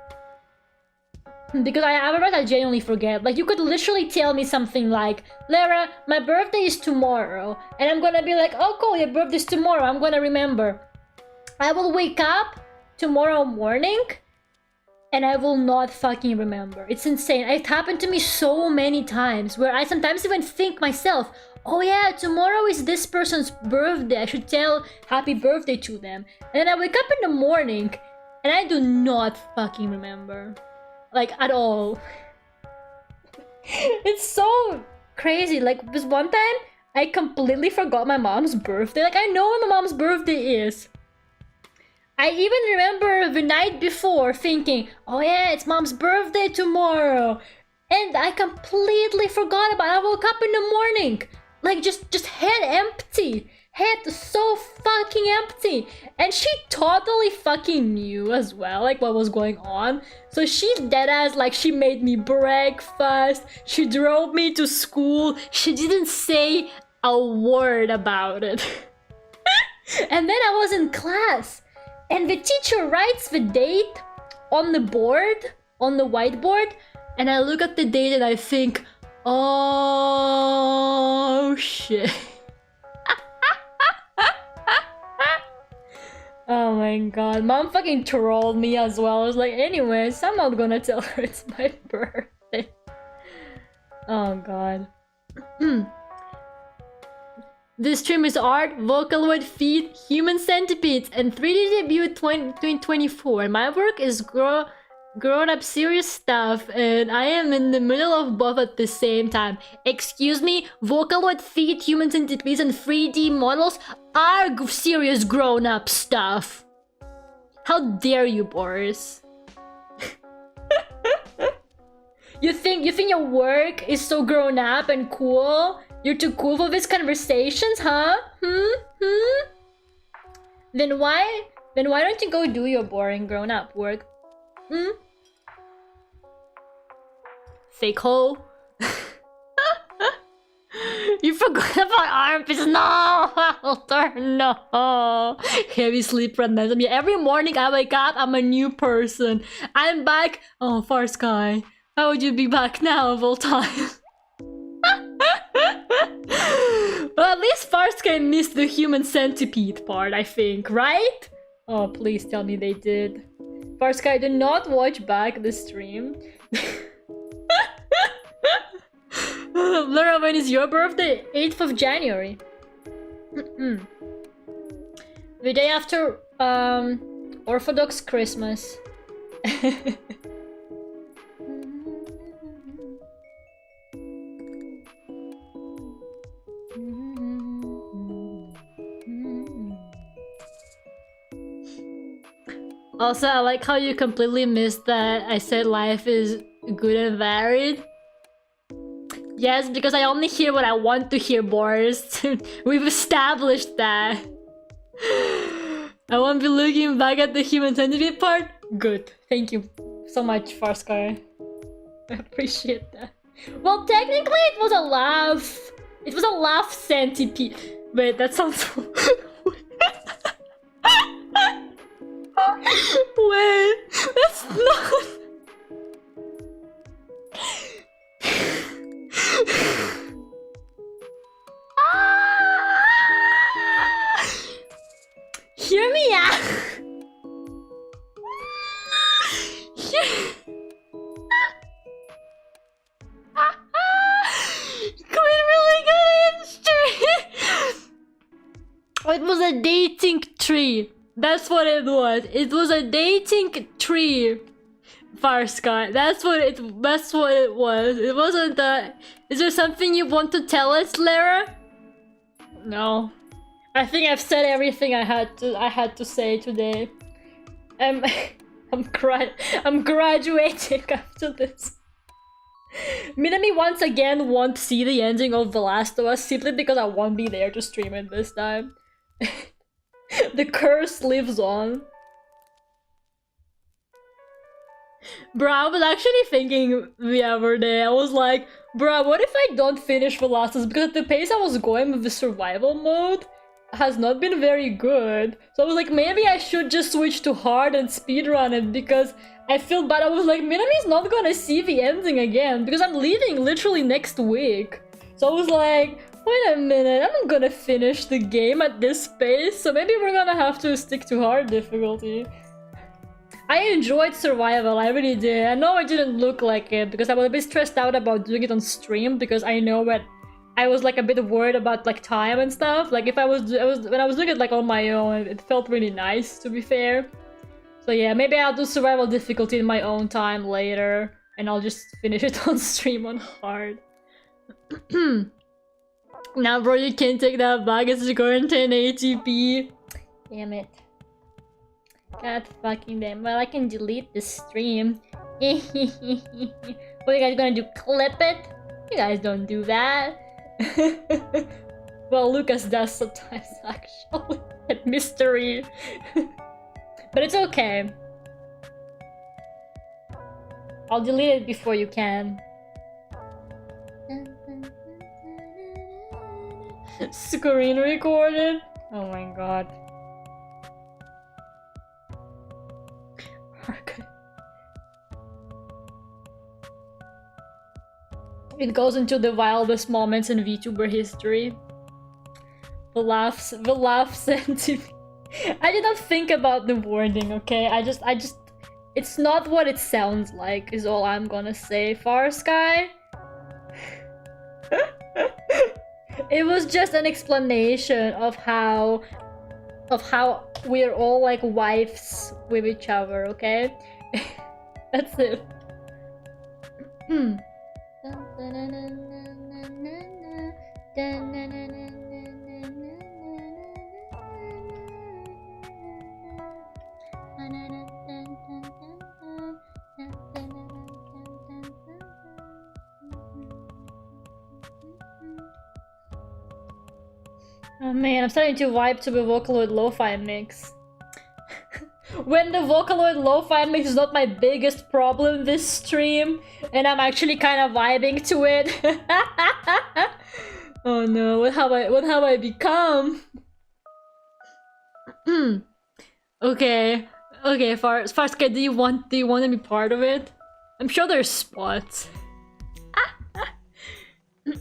Because I remember I genuinely forget. Like, you could literally tell me something like, Lera, my birthday is tomorrow. And I'm gonna be like, oh cool, your birthday's tomorrow, I'm gonna remember. I will wake up tomorrow morning and I will not fucking remember. It's insane. It happened to me so many times where I sometimes even think myself, oh yeah, tomorrow is this person's birthday, I should tell happy birthday to them. And then I wake up in the morning and I do not fucking remember. Like, at all. It's so crazy. Like, this one time, I completely forgot my mom's birthday. Like, I know when my mom's birthday is. I even remember the night before thinking, oh yeah, it's mom's birthday tomorrow. And I completely forgot about it. I woke up in the morning. Like, just head empty. Head so fucking empty. And she totally fucking knew as well, like, what was going on. So she deadass, like, she made me breakfast. She drove me to school. She didn't say a word about it. And then I was in class. And the teacher writes the date on the board, on the whiteboard. And I look at the date and I think, oh shit. Oh my god, mom fucking trolled me as well. I was like, anyways, I'm not gonna tell her it's my birthday. Oh god. This stream is art, vocaloid, feet, human centipedes, and 3D debut 2024. My work is grown up serious stuff, and I am in the middle of both at the same time. Excuse me, vocaloid, feet, human centipedes, and 3D models are serious grown up stuff. How dare you, Boris? You think your work is so grown up and cool? You're too cool for these conversations, huh? Then why don't you go do your boring grown up work? Fake hole. You forgot about armpits. No, Walter, no. Heavy sleep remnants me. Every morning I wake up, I'm a new person. I'm back. Oh, Far Sky. How would you be back now of all time? Well, at least Far Sky missed the human centipede part, I think, right? Oh, please tell me they did. Far Sky, do not watch back the stream. Lera, when is your birthday? 8th of January. The day after Orthodox Christmas. Also, I like how you completely missed that I said life is good and varied. Yes, because I only hear what I want to hear, Boris. We've established that. I won't be looking back at the human centipede part. Good. Thank you so much, Far Sky. I appreciate that. Well, technically it was a laugh. It was a laugh centipede. Wait, that sounds... Wait, that's not... Hear me out! It was a dating tree. That's what it was. It was a dating tree. Fire Sky. That's what it was. It wasn't that. Is there something you want to tell us, Lera? No. I think I've said everything I had to say today. I'm graduating after this. Minami once again won't see the ending of The Last of Us simply because I won't be there to stream it this time. The curse lives on. Bro, I was actually thinking the other day, I was like, bro, what if I don't finish The Last of Us? Because at the pace I was going with the survival mode has not been very good. So I was like, maybe I should just switch to hard and speedrun it because I feel bad. I was like, Minami's not gonna see the ending again because I'm leaving literally next week. So I was like, wait a minute, I'm not gonna finish the game at this pace, so maybe we're gonna have to stick to hard difficulty. I enjoyed survival, I really did. I know it didn't look like it because I was a bit stressed out about doing it on stream because I know that I was like a bit worried about like time and stuff. Like if when I was doing it like on my own, it felt really nice, to be fair. So yeah, maybe I'll do survival difficulty in my own time later and I'll just finish it on stream on hard. Now bro, you can't take that back, it's going 10 ATP. Damn it. God fucking damn. Well, I can delete the stream. What are you guys gonna do? Clip it? You guys don't do that. Well, Lucas does sometimes, actually. That mystery. But it's okay. I'll delete it before you can. Screen recorded? Oh my god. Okay. It goes into the wildest moments in VTuber history. The laughs sent to me. I did not think about the wording, okay? I just it's not what it sounds like is all I'm gonna say. Far Sky. It was just an explanation of how we're all like wives with each other, okay? That's it. Oh man, I'm starting to vibe to the Vocaloid lo-fi mix. When the Vocaloid lo-fi mix is not my biggest problem this stream, and I'm actually kind of vibing to it. Oh no, what have I become? Okay, Farska, do you want to be part of it? I'm sure there's spots.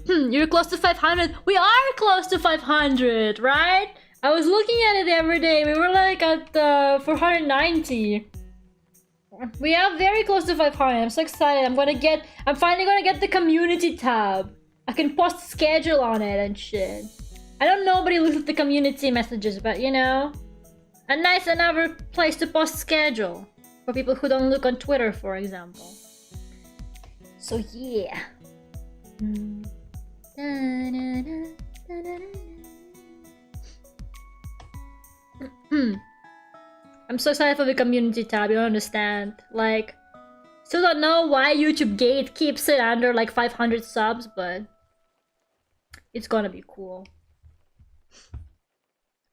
You're close to 500. We are close to 500, right? I was looking at it every day. We were like at 490. We are very close to 500. I'm so excited. I'm finally gonna get the community tab. I can post schedule on it and shit. I don't know nobody looks at the community messages, but you know, another place to post schedule for people who don't look on Twitter, for example. So yeah. I'm so excited for the community tab, you don't understand. Like, still don't know why YouTube Gate keeps it under like 500 subs, but it's gonna be cool.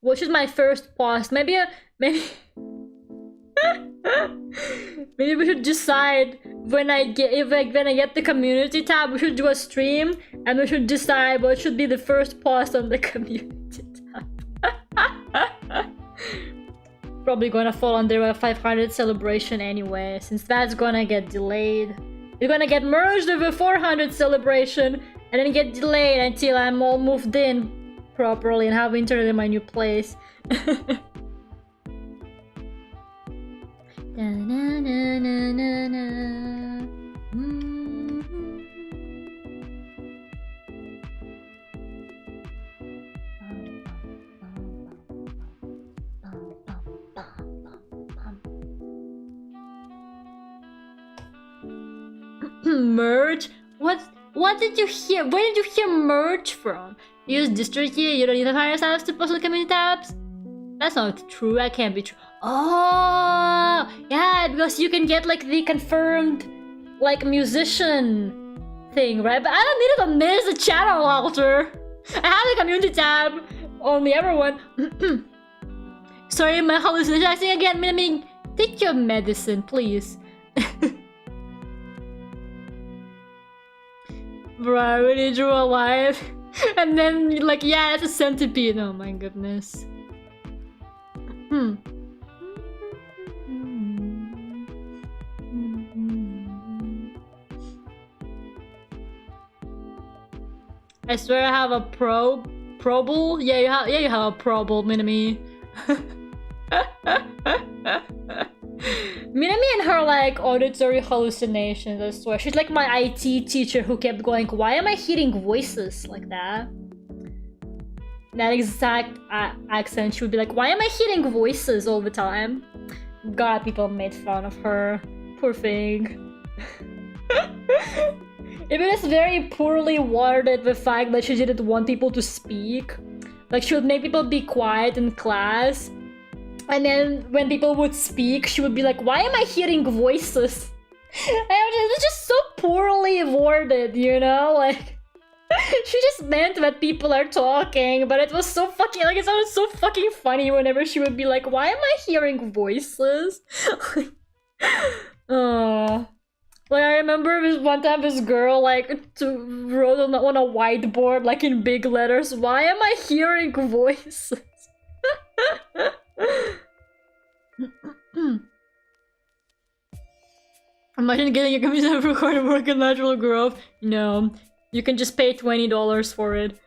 What should my first post? Maybe maybe we should decide when I get the community tab, we should do a stream and we should decide what should be the first post on the community tab. probably gonna fall under a 500 celebration anyway, since that's gonna get delayed. You're gonna get merged with a 400 celebration and then get delayed until I'm all moved in properly and have internet in my new place. Merge? What did you hear? Where did you hear merge from? You use district here, you don't need to hire tabs to post on the community tabs? That's not true, that can't be true. Oh, yeah, because you can get like the confirmed like musician thing, right? But I don't need it on this, the channel alter. I have the community tab on the other one. Sorry, my hallucination again. Minami, take your medicine, please. Bro, I really drew a line. And then, like, yeah, it's a centipede. Oh my goodness. I swear I have a probable? Yeah, you have a probable, Minami. Minami and her like auditory hallucinations, I swear. She's like my IT teacher who kept going, why am I hearing voices like that? That exact accent, she would be like, why am I hearing voices all the time? God, people made fun of her. Poor thing. Even it's very poorly worded, the fact that she didn't want people to speak. Like, she would make people be quiet in class. And then when people would speak, she would be like, why am I hearing voices? And it was just so poorly worded, you know? Like, she just meant that people are talking, but it was so fucking, like, it sounded so fucking funny whenever she would be like, why am I hearing voices? Like, I remember this one time this girl, like, wrote on a whiteboard, like, in big letters, why am I hearing voices? Imagine getting a computer record work in natural growth. No, you can just pay $20 for it.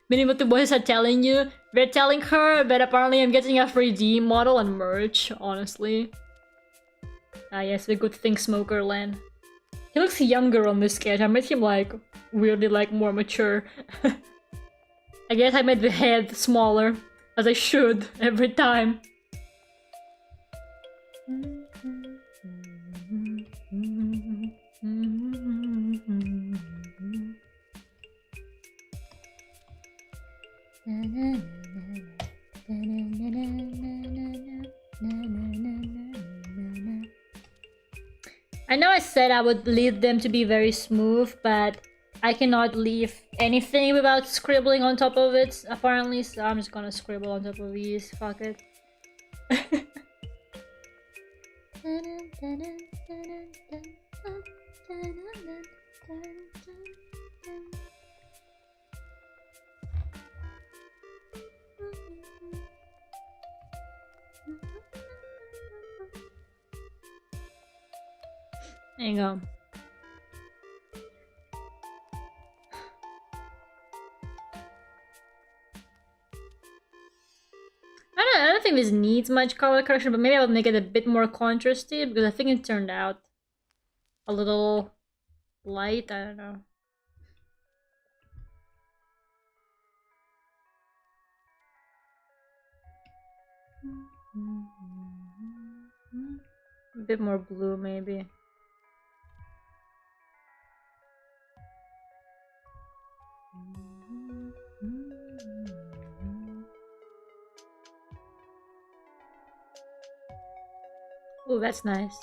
Meaning what the boys are telling you? They're telling her that apparently I'm getting a 3D model and merch, honestly. Ah yes, the good thing Smoker Len. He looks younger on this sketch. I made him like weirdly like more mature. I guess I made the head smaller, as I should every time. I know I said I would leave them to be very smooth, but I cannot leave anything without scribbling on top of it, apparently, so I'm just gonna scribble on top of these. Fuck it. There you go. I don't think this needs much color correction, but maybe I'll make it a bit more contrasty because I think it turned out a little light. I don't know. A bit more blue, maybe. Oh, that's nice.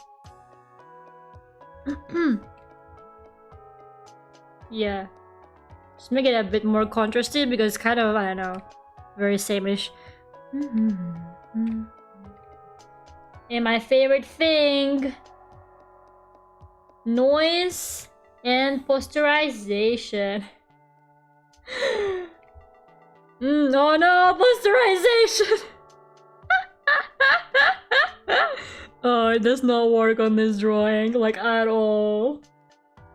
Yeah. Just make it a bit more contrasty because it's kind of, I don't know, very same-ish. And my favorite thing, noise and posterization. Oh no, posterization! Oh, it does not work on this drawing, like, at all.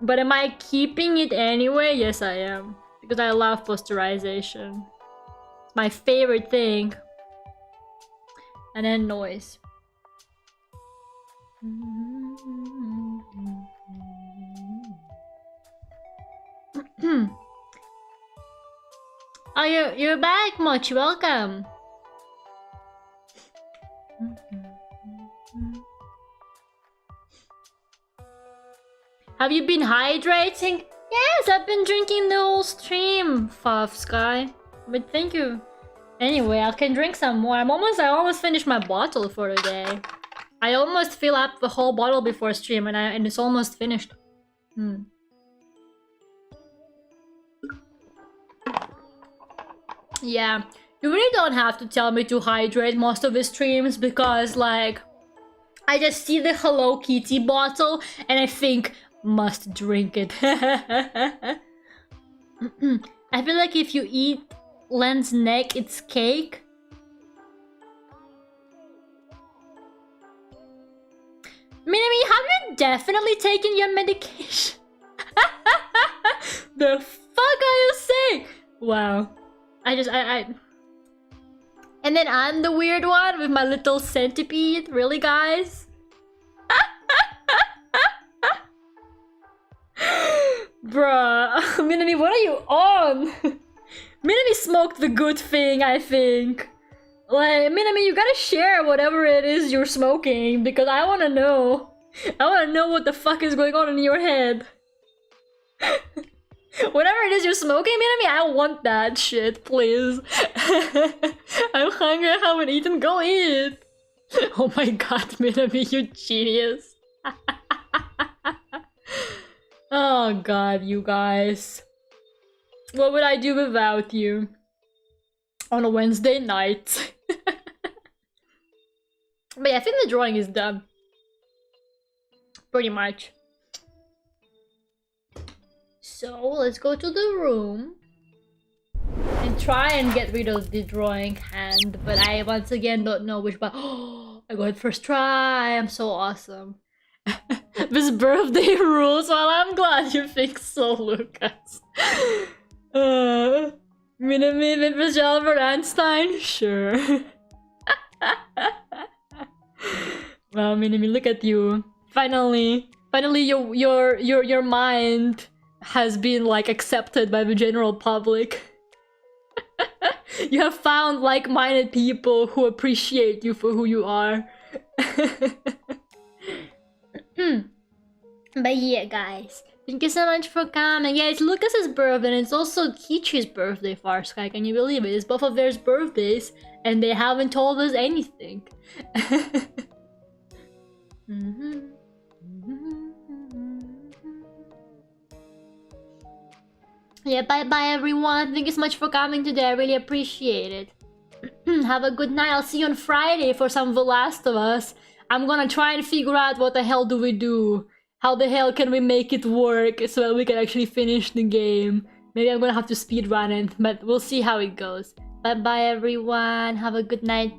But am I keeping it anyway? Yes, I am. Because I love posterization. It's my favorite thing. And then noise. Oh, you're back, Mochi. Welcome. Have you been hydrating? Yes, I've been drinking the whole stream, Fuff Sky. But thank you. Anyway, I can drink some more. I almost finished my bottle for the day. I almost fill up the whole bottle before stream, and it's almost finished. Yeah, you really don't have to tell me to hydrate most of the streams because, like, I just see the Hello Kitty bottle and I think, must drink it. I feel like if you eat Len's neck, it's cake. Minami, have you definitely taken your medication? The fuck are you saying? Wow. And then I'm the weird one with my little centipede? Really, guys? Bruh. Minami, what are you on? Minami smoked the good thing, I think. Like, Minami, you gotta share whatever it is you're smoking, because I wanna know. I wanna know what the fuck is going on in your head. Whatever it is you're smoking, Minami, I want that shit, please. I'm hungry, I haven't eaten, go eat. Oh my god, Minami, you genius. Oh god, you guys. What would I do without you? On a Wednesday night. But yeah, I think the drawing is done. Pretty much. So, let's go to the room. And try and get rid of the drawing hand. But I, once again, don't know which button. Oh, I got it first try. I'm so awesome. This birthday rules. Well, I'm glad you think so, Lucas. Minami with Michelle for Einstein? Sure. Well, Minami, look at you. Finally, your mind has been, like, accepted by the general public. You have found like-minded people who appreciate you for who you are. But yeah, guys, thank you so much for coming. Yeah, it's Lucas's birthday and it's also Kichi's birthday, Farsky. Can you believe it? It's both of their birthdays and they haven't told us anything. Yeah, bye-bye everyone. Thank you so much for coming today. I really appreciate it. Have a good night. I'll see you on Friday for some The Last of Us. I'm gonna try and figure out what the hell do we do. How the hell can we make it work so that we can actually finish the game? Maybe I'm gonna have to speedrun it, but we'll see how it goes. Bye-bye everyone. Have a good night.